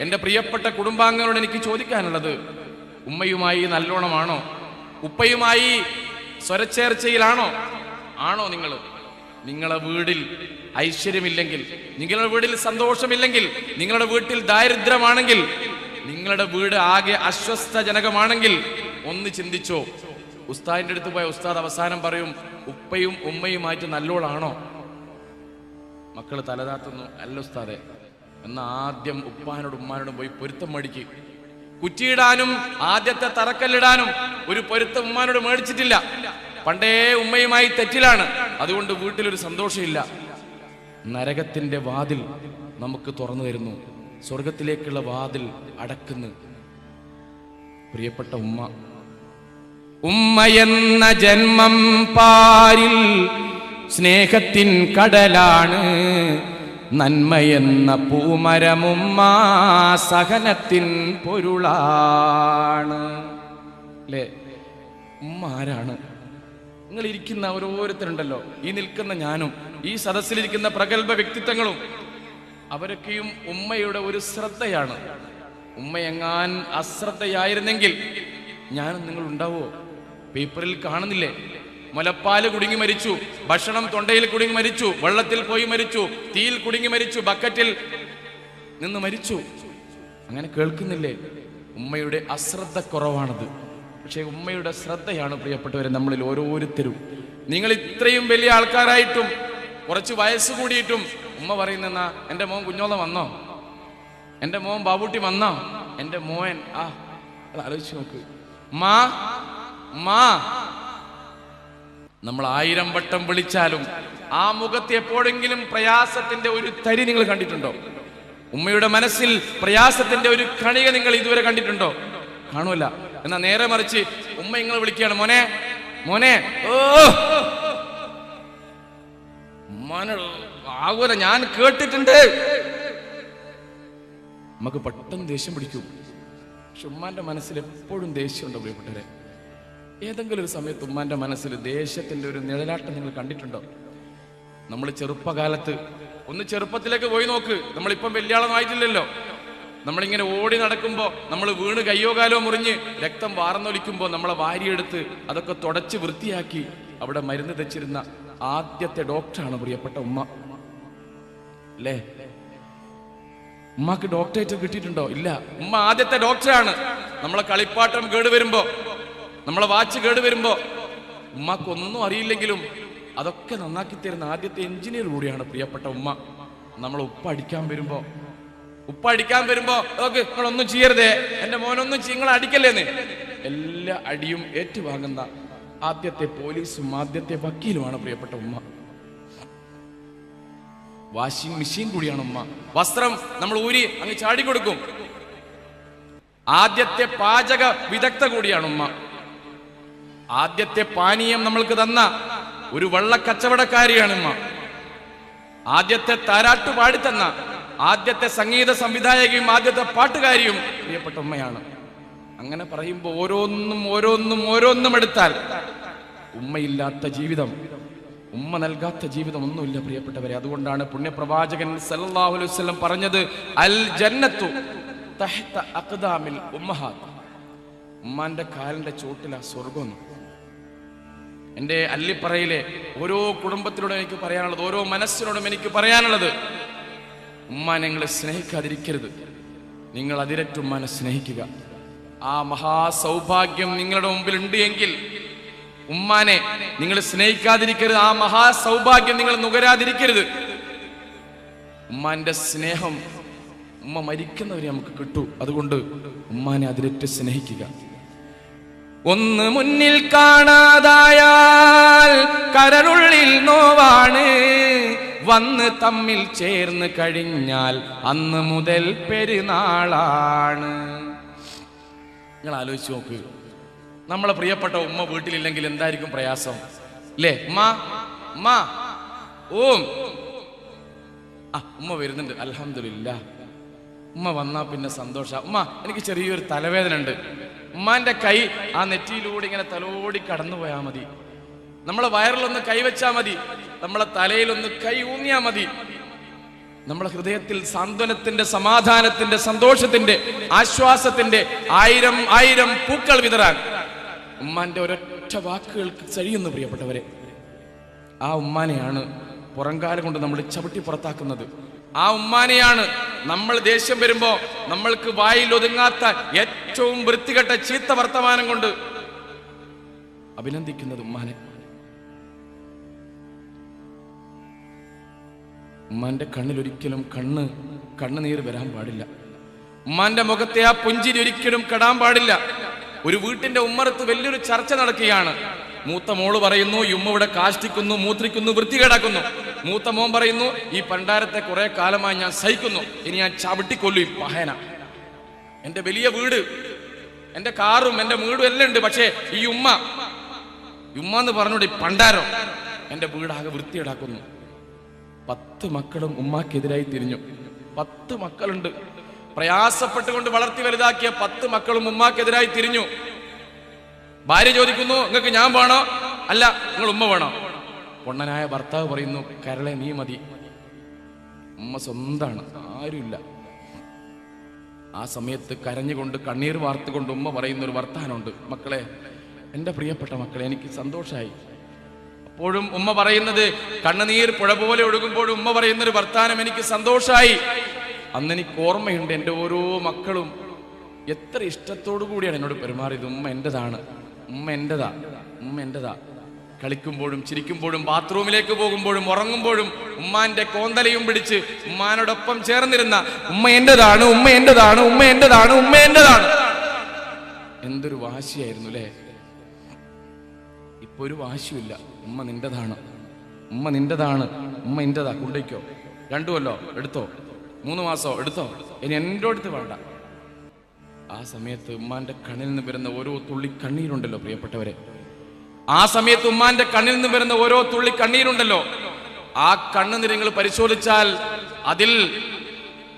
എൻ്റെ പ്രിയപ്പെട്ട കുടുംബാംഗങ്ങളോട് എനിക്ക് ചോദിക്കാനുള്ളത്, ഉമ്മയുമായി നല്ലോണമാണോ? ഉപ്പയുമായി സ്വരച്ചേർച്ചയിലാണോ? ആണോ നിങ്ങൾ? നിങ്ങളുടെ വീടിൽ ഐശ്വര്യമില്ലെങ്കിൽ, നിങ്ങളുടെ വീട്ടിൽ സന്തോഷമില്ലെങ്കിൽ, നിങ്ങളുടെ വീട്ടിൽ ദാരിദ്ര്യമാണെങ്കിൽ, നിങ്ങളുടെ വീട് ആകെ അസ്വസ്ഥജനകമാണെങ്കിൽ ഒന്ന് ചിന്തിച്ചോ. ഉസ്താദിന്റെ അടുത്ത് പോയ ഉസ്താദ് അവസാനം പറയും, ഉപ്പയും ഉമ്മയുമായിട്ട് നല്ലോളാണോ? മക്കൾ തലതാത്തുന്നു, അല്ല ഉസ്താദെ. എന്നാൽ ആദ്യം ഉപ്പാനോടും ഉമ്മാനോടും പോയി പൊരുത്തം മേടിക്ക്. കുറ്റിയിടാനും ആദ്യത്തെ തറക്കല്ലിടാനും ഒരു പൊരുത്തം ഉമ്മാനോട് മേടിച്ചിട്ടില്ല. പണ്ടേ ഉമ്മയുമായി തെറ്റിലാണ്. അതുകൊണ്ട് വീട്ടിലൊരു സന്തോഷമില്ല. നരകത്തിന്റെ വാതിൽ നമുക്ക് തുറന്നു തരുന്നു, സ്വർഗത്തിലേക്കുള്ള വാതിൽ അടക്കുന്നു. പ്രിയപ്പെട്ട ഉമ്മ, ഉമ്മയെന്ന ജന്മം പാരിൽ സ്നേഹത്തിൻ കടലാണ്. നന്മയെന്ന പൂമരമുമ്മ സഹനത്തിൻ പൊരുളാണ്. അല്ലേ? ഉമ്മ ആരാണ്? നിങ്ങൾ ഇരിക്കുന്ന ഓരോരുത്തരുണ്ടല്ലോ, ഈ നിൽക്കുന്ന ഞാനും ഈ സദസ്സിലിരിക്കുന്ന പ്രഗത്ഭ വ്യക്തിത്വങ്ങളും, അവരൊക്കെയും ഉമ്മയുടെ ഒരു ശ്രദ്ധയാണ്. ഉമ്മയെങ്ങാൻ അശ്രദ്ധയായിരുന്നെങ്കിൽ ഞാനും നിങ്ങൾ ഉണ്ടാവോ? പേപ്പറിൽ കാണുന്നില്ലേ? മുലപ്പാല് കുടുങ്ങി മരിച്ചു, ഭക്ഷണം തൊണ്ടയിൽ കുടുങ്ങി മരിച്ചു, വെള്ളത്തിൽ പോയി മരിച്ചു, തീയിൽ കുടുങ്ങി മരിച്ചു, ബക്കറ്റിൽ നിന്ന് മരിച്ചു. അങ്ങനെ കേൾക്കുന്നില്ലേ? ഉമ്മയുടെ അശ്രദ്ധ കുറവാണത്. പക്ഷെ ഉമ്മയുടെ ശ്രദ്ധയാണ് പ്രിയപ്പെട്ടവരെ നമ്മളിൽ ഓരോരുത്തരും. നിങ്ങൾ ഇത്രയും വലിയ ആൾക്കാരായിട്ടും കുറച്ച് വയസ്സ് കൂടിയിട്ടും ഉമ്മ പറയുന്ന, എൻ്റെ മോൻ കുഞ്ഞോള വന്നോ, എൻ്റെ മോൻ ബാബൂട്ടി വന്നോ, എൻ്റെ മോൻ ആലോചിച്ച് നോക്ക്. മാ മാ നമ്മൾ 1000 വട്ടം വിളിച്ചാലും ആ മുഖത്ത് എപ്പോഴെങ്കിലും പ്രയാസത്തിന്റെ ഒരു തരി നിങ്ങൾ കണ്ടിട്ടുണ്ടോ? ഉമ്മയുടെ മനസ്സിൽ പ്രയാസത്തിന്റെ ഒരു കണിക നിങ്ങൾ ഇതുവരെ കണ്ടിട്ടുണ്ടോ? കാണൂല. എന്നാ നേരെ മറിച്ച് ഉമ്മ നിങ്ങൾ വിളിക്കുകയാണ്, മോനെ മോനെ, ആകൂല, ഞാൻ കേട്ടിട്ടുണ്ട്. നമുക്ക് പെട്ടെന്ന് ദേഷ്യം പിടിക്കും. പക്ഷെ ഉമ്മാന്റെ മനസ്സിൽ എപ്പോഴും ദേഷ്യമുണ്ടോ പ്രിയപ്പെട്ടവരെ? ഏതെങ്കിലും ഒരു സമയത്ത് ഉമ്മാന്റെ മനസ്സിൽ ദേഷ്യത്തിന്റെ ഒരു നിഴലാട്ടം നിങ്ങൾ കണ്ടിട്ടുണ്ടോ? നമ്മൾ ചെറുപ്പകാലത്ത് ഒന്ന് ചെറുപ്പത്തിലേക്ക് പോയി നോക്ക്. നമ്മളിപ്പം വലിയ ആളൊന്നായിട്ടില്ലല്ലോ. നമ്മളിങ്ങനെ ഓടി നടക്കുമ്പോൾ നമ്മൾ വീണ് കയ്യോ കാലോ മുറിഞ്ഞ് രക്തം വാർന്നൊലിക്കുമ്പോൾ നമ്മളെ വാരിയെടുത്ത് അതൊക്കെ തുടച്ച് വൃത്തിയാക്കി അവിടെ മരുന്ന് തെച്ചിരുന്ന ആദ്യത്തെ ഡോക്ടറാണ് പ്രിയപ്പെട്ട ഉമ്മ. അല്ലേ? ഉമ്മക്ക് ഡോക്ടറേറ്റ് കിട്ടിയിട്ടുണ്ടോ? ഇല്ല. ഉമ്മ ആദ്യത്തെ ഡോക്ടറാണ്. നമ്മളെ കളിപ്പാട്ടം കേടുവരുമ്പോ, നമ്മളെ വാച്ച് കേടുവരുമ്പോ ഉമ്മക്ക് ഒന്നും അറിയില്ലെങ്കിലും അതൊക്കെ നന്നാക്കി തരുന്ന ആദ്യത്തെ എഞ്ചിനീയർ കൂടിയാണ് പ്രിയപ്പെട്ട ഉമ്മ. നമ്മൾ ഉപ്പ അടിക്കാൻ വരുമ്പോ ഓക്കെ നിങ്ങളൊന്നും ചെയ്യരുതേ, എൻ്റെ മോനൊന്നും നിങ്ങൾ അടിക്കല്ലേന്ന് എല്ലാ അടിയും ഏറ്റുവാങ്ങുന്ന ആദ്യത്തെ പോലീസും ആദ്യത്തെ വക്കീലുമാണ് പ്രിയപ്പെട്ട ഉമ്മ. വാഷിംഗ് മെഷീൻ കൂടിയാണ് ഉമ്മ. വസ്ത്രം നമ്മൾ ഊരി അങ്ങ് ചാടിക്കൊടുക്കും. ആദ്യത്തെ പാചക വിദഗ്ധ കൂടിയാണ് ഉമ്മ. ആദ്യത്തെ പാനീയം നമ്മൾക്ക് തന്ന ഒരു വള്ളക്കച്ചവടക്കാരിയാണ് ഉമ്മ. ആദ്യത്തെ താരാട്ട് പാടിത്തന്ന ആദ്യത്തെ സംഗീത സംവിധായകയും ആദ്യത്തെ പാട്ടുകാരിയും പ്രിയപ്പെട്ട ഉമ്മയാണ്. അങ്ങനെ പറയുമ്പോൾ ഓരോന്നും എടുത്താൽ ഉമ്മയില്ലാത്ത ജീവിതം, ഉമ്മ നൽകാത്ത ജീവിതം ഒന്നുമില്ല പ്രിയപ്പെട്ടവരെ. അതുകൊണ്ടാണ് പുണ്യപ്രവാചകൻ സല്ലല്ലാഹു അലൈഹി വസല്ലം പറഞ്ഞത്, അൽ ജന്നത്തു തഹ്ത അഖ്ദാമിൽ ഉമ്മഹാത്ത്. ഉമ്മാന്റെ കാലിന്റെ ചോട്ടിലാ സ്വർഗം. എൻ്റെ അല്ലിപ്പറയിലെ ഓരോ കുടുംബത്തിനോടും എനിക്ക് പറയാനുള്ളത്, ഓരോ മനസ്സിനോടും എനിക്ക് പറയാനുള്ളത്, ഉമ്മാനെ നിങ്ങൾ സ്നേഹിക്കാതിരിക്കരുത്. നിങ്ങൾ അതിരറ്റ് ഉമ്മാനെ സ്നേഹിക്കുക. ആ മഹാസൗഭാഗ്യം നിങ്ങളുടെ മുമ്പിൽ ഉണ്ട് എങ്കിൽ ഉമ്മാനെ നിങ്ങൾ സ്നേഹിക്കാതിരിക്കരുത്. ആ മഹാസൗഭാഗ്യം നിങ്ങൾ നുകരാതിരിക്കരുത്. ഉമ്മാന്റെ സ്നേഹം ഉമ്മ മരിക്കുന്നവരെ നമുക്ക് കിട്ടൂ. അതുകൊണ്ട് ഉമ്മാനെ അതിരറ്റ് സ്നേഹിക്കുക. ഒന്ന് മുന്നിൽ കാണാതായാൽ കരളുള്ളിൽ നോവാണ്, വന്ന് തമ്മിൽ ചേർന്ന് കഴിഞ്ഞാൽ അന്ന് മുതൽ പെരുന്നാളാണ്. നിങ്ങൾ ആലോചിച്ച് നോക്ക്, നമ്മളെ പ്രിയപ്പെട്ട ഉമ്മ വീട്ടിലില്ലെങ്കിൽ എന്തായിരിക്കും പ്രയാസം അല്ലേ? ഉമ്മ ഓം ഉമ്മ വരുന്നുണ്ട്, അൽഹംദുലില്ലാ. ഉമ്മ വന്നാ പിന്നെ സന്തോഷ. ഉമ്മ എനിക്ക് ചെറിയൊരു തലവേദന ഉണ്ട്. ഉമ്മാന്റെ കൈ ആ നെറ്റിയിലൂടെ ഇങ്ങനെ തലോടി കടന്നു പോയാൽ മതി. നമ്മളെ വയറിലൊന്ന് കൈവച്ചാ മതി, നമ്മളെ തലയിലൊന്ന് കൈ ഊന്നിയാ മതി. നമ്മളെ ഹൃദയത്തിൽ സാന്ത്വനത്തിന്റെ, സമാധാനത്തിന്റെ, സന്തോഷത്തിന്റെ, ആശ്വാസത്തിന്റെ ആയിരം ആയിരം പൂക്കൾ വിതറാൻ ഉമ്മാന്റെ ഒരൊറ്റ വാക്കുകൾക്ക് കഴിയുന്നു. പ്രിയപ്പെട്ടവരെ, ആ ഉമ്മാനെയാണ് പുറംകാലം കൊണ്ട് നമ്മൾ ചവിട്ടി പുറത്താക്കുന്നത്. ആ ഉമ്മാനെയാണ് നമ്മൾ ദേഷ്യം വരുമ്പോ നമ്മൾക്ക് വായിൽ ഒതുങ്ങാത്ത ഏറ്റവും വൃത്തികെട്ട ചീത്ത വർത്തമാനം കൊണ്ട് അഭിനന്ദിക്കുന്നത്. ഉമ്മാനെ, ഉമ്മാന്റെ കണ്ണിൽ ഒരിക്കലും കണ്ണുനീര് വരാൻ പാടില്ല. ഉമ്മാന്റെ മുഖത്തെ ആ പുഞ്ചിരി ഒരിക്കലും കെടാൻ പാടില്ല. ഒരു വീട്ടിന്റെ ഉമ്മറത്ത് വലിയൊരു ചർച്ച നടക്കുകയാണ്. മൂത്ത മോള് പറയുന്നു, ഈ ഉമ്മ ഇവിടെ കാഷ്ടിക്കുന്നു, മൂത്രിക്കുന്നു, വൃത്തികേടാക്കുന്നു. മൂത്ത മോൻ പറയുന്നു, ഈ പണ്ടാരത്തെ കുറെ കാലമായി ഞാൻ സഹിക്കുന്നു, ഇനി ഞാൻ ചവിട്ടിക്കൊല്ലു ഈ പഹന. എന്റെ വലിയ വീട്, എന്റെ കാറും എന്റെ വീടും എല്ലാം ഉണ്ട്, പക്ഷേ ഈ ഉമ്മ എന്ന് പറഞ്ഞോണ്ട് ഈ പണ്ടാരം എന്റെ വീടാകെ വൃത്തികേടാക്കുന്നു. 10 മക്കളും ഉമ്മാക്കെതിരായി തിരിഞ്ഞു. 10 മക്കളുണ്ട്, പ്രയാസപ്പെട്ടുകൊണ്ട് വളർത്തി വലുതാക്കിയ 10 മക്കളും ഉമ്മാക്കെതിരായി തിരിഞ്ഞു. ഭാര്യ ചോദിക്കുന്നു, നിങ്ങൾക്ക് ഞാൻ വേണോ? അല്ല, നിങ്ങൾ ഉമ്മ വേണോ? പൊണ്ണനായ ഭർത്താവ് പറയുന്നു, കരളെ നീ മതി. ഉമ്മ സ്വന്താണ്, ആരുമില്ല. ആ സമയത്ത് കരഞ്ഞുകൊണ്ട് കണ്ണീർ വാർത്തുകൊണ്ട് ഉമ്മ പറയുന്ന ഒരു വർത്താനമുണ്ട്. മക്കളെ, എൻ്റെ പ്രിയപ്പെട്ട മക്കളെ, എനിക്ക് സന്തോഷമായി. അപ്പോഴും ഉമ്മ പറയുന്നത്, കണ്ണുനീർ പുഴ പോലെ ഒഴുകുമ്പോഴും ഉമ്മ പറയുന്നൊരു വർത്താനം, എനിക്ക് സന്തോഷമായി. അന്ന് എനിക്ക് ഓർമ്മയുണ്ട്, എൻ്റെ ഓരോ മക്കളും എത്ര ഇഷ്ടത്തോടു കൂടിയാണ് എന്നോട് പെരുമാറിയത്. ഉമ്മ എൻ്റെതാണ്, ഉമ്മ എൻ്റെതാ, ഉമ്മ എൻ്റെതാ. കളിക്കുമ്പോഴും ചിരിക്കുമ്പോഴും ബാത്റൂമിലേക്ക് പോകുമ്പോഴും ഉറങ്ങുമ്പോഴും ഉമ്മാന്റെ കോന്തലയും പിടിച്ച് ഉമ്മാനോടൊപ്പം ചേർന്നിരുന്ന ഉമ്മ എൻ്റെതാണ്, ഉമ്മ എൻ്റെതാണ്, ഉമ്മ എൻ്റെതാണ്, ഉമ്മ എൻ്റെതാണ്. എന്തൊരു വാശിയായിരുന്നു അല്ലേ? ഇപ്പൊ ഒരു വാശിയില്ല. ഉമ്മ നിന്റെതാണ്, ഉമ്മ നിന്റെതാണ്, ഉമ്മ എൻ്റെതാ. കൊണ്ടേക്കോ, 2 കൊല്ലോ എടുത്തോ, 3 മാസോ എടുത്തോ, ഇനി എൻ്റെ അടുത്ത് വേണ്ട. ആ സമയത്ത് ഉമ്മാന്റെ കണ്ണിൽ നിന്ന് വരുന്ന ഓരോ തുള്ളി കണ്ണീരുണ്ടല്ലോ പ്രിയപ്പെട്ടവരെ, ആ സമയത്ത് ഉമ്മാന്റെ കണ്ണിൽ നിന്ന് വരുന്ന ഓരോ തുള്ളി കണ്ണീരുണ്ടല്ലോ, ആ കണ്ണുനീർ നിങ്ങൾ പരിശോധിച്ചാൽ അതിൽ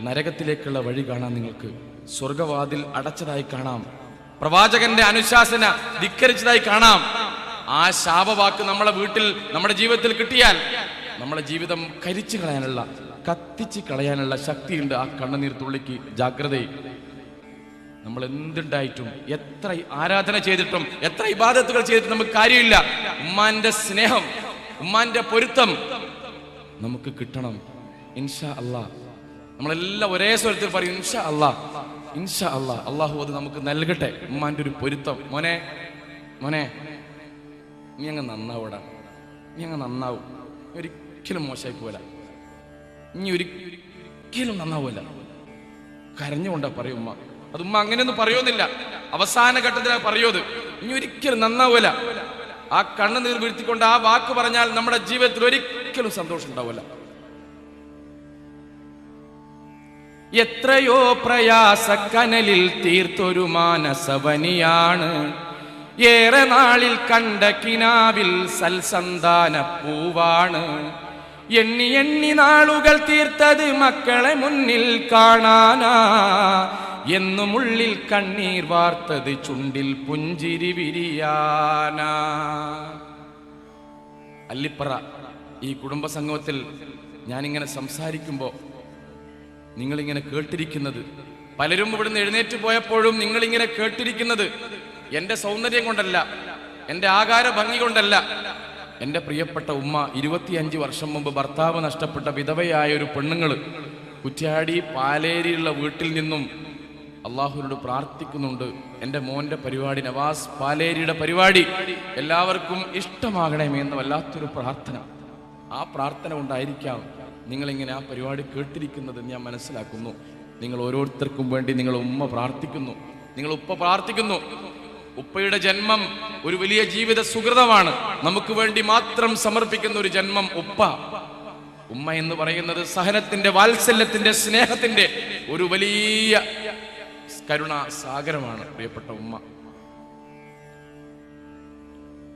നരകത്തിലേക്കുള്ള വഴി കാണാം. നിങ്ങൾക്ക് സ്വർഗവാതിൽ അടച്ചതായി കാണാം, പ്രവാചകന്റെ അനുശാസന ധിക്കരിച്ചതായി കാണാം. ആ ശാപവാക്ക് നമ്മളെ വീട്ടിൽ, നമ്മുടെ ജീവിതത്തിൽ കിട്ടിയാൽ നമ്മളെ ജീവിതം കരിച്ചു കളയാനുള്ള, കത്തിച്ച് കളയാനുള്ള ശക്തിയുണ്ട് ആ കണ്ണുനീർ തുള്ളിക്ക്. ജാഗ്രതയിൽ നമ്മൾ എന്തുണ്ടായിട്ടും, എത്ര ആരാധന ചെയ്തിട്ടും, എത്ര ഇബാദത്തുകൾ ചെയ്തിട്ടും നമുക്ക് കാര്യമില്ല. ഉമ്മാന്റെ സ്നേഹം, ഉമ്മാന്റെ പൊരുത്തം നമുക്ക് കിട്ടണം. ഇൻഷാ അല്ലാഹ്. നമ്മളെല്ലാം ഒരേ സ്വരത്തിൽ പറയും, ഇൻഷാ അല്ലാഹ്, ഇൻഷാ അല്ലാഹ്. അള്ളാഹു അത് നമുക്ക് നൽകട്ടെ, ഉമ്മാന്റെ ഒരു പൊരുത്തം. മോനെ മോനെ നീ അങ്ങ് നന്നാവൂടാ, നീ അങ്ങ് നന്നാവും, ഒരിക്കലും മോശമായി പോല, ഇനി ഒരിക്കലും നന്നാവൂല. കരഞ്ഞുകൊണ്ടാ പറയും ഉമ്മ. അത് ഉമ്മ അങ്ങനെയൊന്നും പറയുന്നില്ല, അവസാന ഘട്ടത്തിലാ പറയുന്നത്. ഇനി ഒരിക്കലും നന്നാവൂല. ആ കണ്ണുനീർ വീഴ്ത്തിക്കൊണ്ട് ആ വാക്ക് പറഞ്ഞാൽ നമ്മുടെ ജീവിതത്തിൽ ഒരിക്കലും സന്തോഷം ഉണ്ടാവില്ല. എത്രയോ പ്രയാസക്കനലിൽ തീർത്തൊരു മാനസവനിയാണ്, ഏറെ നാളിൽ കണ്ട കിനാവിൽ സൽസന്താന പൂവാണ്. എണ്ണി എണ്ണി നാളുകൾ തീർത്തത് മക്കളെ മുന്നിൽ കാണാനാ, എന്നുമുള്ളിൽ കണ്ണീർ വാർത്തത് ചുണ്ടിൽ പുഞ്ചിരി വിരിയാനാ. അല്ലിപ്പറ ഈ കുടുംബ സംഗമത്തിൽ ഞാനിങ്ങനെ സംസാരിക്കുമ്പോൾ നിങ്ങളിങ്ങനെ കേട്ടിരിക്കുന്നത്, പലരും ഇവിടുന്ന് എഴുന്നേറ്റ് പോയപ്പോഴും നിങ്ങളിങ്ങനെ കേട്ടിരിക്കുന്നത് എൻ്റെ സൗന്ദര്യം കൊണ്ടല്ല, എൻ്റെ ആകാര ഭംഗി കൊണ്ടല്ല. എൻ്റെ പ്രിയപ്പെട്ട ഉമ്മ 25 വർഷം മുമ്പ് ഭർത്താവ് നഷ്ടപ്പെട്ട വിധവയായ ഒരു പെണ്ണുങ്ങള് കുറ്റ്യാടി പാലേരിയുള്ള വീട്ടിൽ നിന്നും അള്ളാഹുവിനോട് പ്രാർത്ഥിക്കുന്നുണ്ട്, എൻ്റെ മോൻ്റെ പരിപാടി, നവാസ് പാലേരിയുടെ പരിപാടി എല്ലാവർക്കും ഇഷ്ടമാകണമേ എന്ന വല്ലാത്തൊരു പ്രാർത്ഥന. ആ പ്രാർത്ഥന കൊണ്ടായിരിക്കാം നിങ്ങളിങ്ങനെ ആ പരിപാടി കേട്ടിരിക്കുന്നത് ഞാൻ മനസ്സിലാക്കുന്നു. നിങ്ങൾ ഓരോരുത്തർക്കും വേണ്ടി നിങ്ങൾ ഉമ്മ പ്രാർത്ഥിക്കുന്നു, നിങ്ങൾ ഉപ്പ പ്രാർത്ഥിക്കുന്നു. ഉപ്പയുടെ ജന്മം ഒരു വലിയ ജീവിത സുഹൃതമാണ്. നമുക്ക് വേണ്ടി മാത്രം സമർപ്പിക്കുന്ന ഒരു ജന്മം ഉപ്പ. ഉമ്മ എന്ന് പറയുന്നത് സഹനത്തിന്റെ, വാത്സല്യത്തിന്റെ, സ്നേഹത്തിന്റെ ഒരു വലിയ കരുണാ സാഗരമാണ് പ്രിയപ്പെട്ട ഉമ്മ.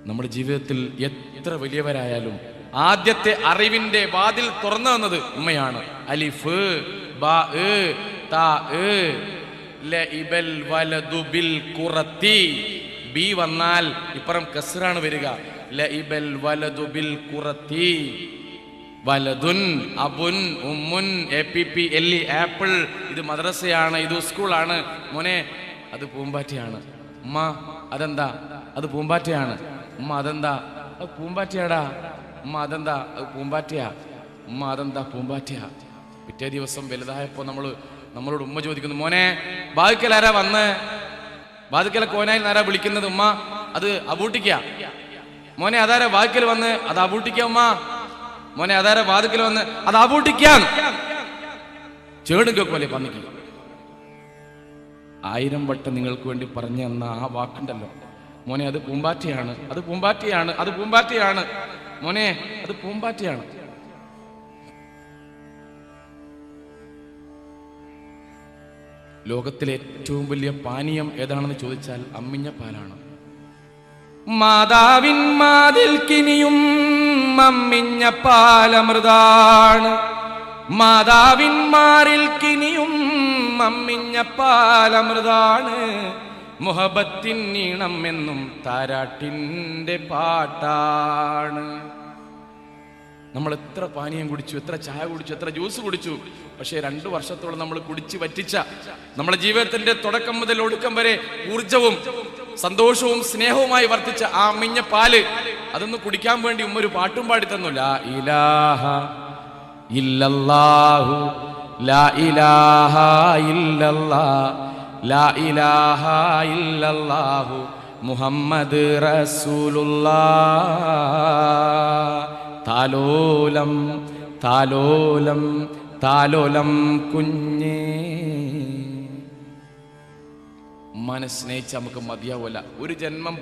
നമ്മുടെ ജീവിതത്തിൽ എത്ര വലിയവരായാലും ആദ്യത്തെ അറിവിന്റെ വാതിൽ തുറന്നു തന്നത് ഉമ്മയാണ്. അലിഫ് ബാ താ ലഇബൽ വലദു ബിൽ ഖുറത്തി. ബി വന്നാൽ ഇപ്പുറം കസ്റാണ് വരിക. ലഇബൽ വലദു ബിൽ ഖുറത്തി. വലദുൻ അബുൻ ഉമ്മുൻ APP എല്ലി ആപ്പിൾ. ഇത് മദ്രസയാണ്, ഇത് സ്കൂളാണ്. മോനെ അത് പൂമ്പാറ്റയാണ്. ഉമ്മ അതെന്താ? അത് പൂമ്പാറ്റയാണ്. ഉമ്മ അതെന്താ? അത് പൂമ്പാറ്റയാടാ. ഉമ്മ അതെന്താ? അത് പൂമ്പാറ്റയാ. ഉമ്മ അതെന്താ? പൂമ്പാറ്റയാ. പിറ്റേ ദിവസം വലുതായപ്പോ നമ്മളോട് ഉമ്മ ചോദിക്കുന്നു, മോനെ വാതിക്കൽ ആരാ വന്ന്? വാതിക്കലെ കോനായി ആരാ വിളിക്കുന്നത്? ഉമ്മ അത് അബൂട്ടിക്ക. മോനെ അതാരാ വാതിക്കൽ വന്ന്? അത് അബൂട്ടിക്ക. ഉമ്മ മോനെ അതാരാ വാതിക്കൽ വന്ന്? അത് അബൂട്ടിക്കാൻ. ചേടും കേൾക്കുമല്ലേ പന്നിക്ക്. 1000 വട്ടം നിങ്ങൾക്ക് വേണ്ടി പറഞ്ഞു തന്ന ആ വാക്കുണ്ടല്ലോ, മോനെ അത് പൂമ്പാറ്റയാണ്, അത് പൂമ്പാറ്റയാണ്, അത് പൂമ്പാറ്റയാണ്, മോനെ അത് പൂമ്പാറ്റയാണ്. ലോകത്തിലെ ഏറ്റവും വലിയ പാനീയം ഏതാണെന്ന് ചോദിച്ചാൽ അമ്മിഞ്ഞ പാലാണ്. മാതാവിൻ മാതിൽ കിനിയും അമ്മിഞ്ഞ പാലമൃതാണ്. മാതാവിൻ മാറിൽ കിനിയും അമ്മിഞ്ഞ പാലമൃതാണ്. മുഹബത്തിൻ നീണം എന്നും താരാട്ടിൻ്റെ പാട്ടാണ്. നമ്മൾ എത്ര പാനീയം കുടിച്ചു, എത്ര ചായ കുടിച്ചു, എത്ര ജ്യൂസ് കുടിച്ചു, പക്ഷേ 2 വർഷത്തോളം നമ്മൾ കുടിച്ച് വറ്റിച്ച നമ്മുടെ ജീവിതത്തിന്റെ തുടക്കം മുതൽ ഒടുക്കം വരെ ഊർജവും സന്തോഷവും സ്നേഹവുമായി വർത്തിച്ച ആ അമ്മിഞ്ഞ പാല് അതൊന്ന് കുടിക്കാൻ വേണ്ടി ഉമ്മ ഒരു പാട്ടും പാടി തന്നു. ലാ ഇലാഹ ഇല്ലല്ലാഹു ലാ ഇലാഹ ഇല്ലല്ലാഹ് ലാ ഇലാഹ ഇല്ലല്ലാഹു മുഹമ്മദ് റസൂലുള്ളാഹ്. താലോലം താലോലം താലോലം കുഞ്ഞേ. ഉമ്മാനെ സ്നേഹിച്ച് നമുക്ക് മതിയാവൂല. ഒരു ജന്മം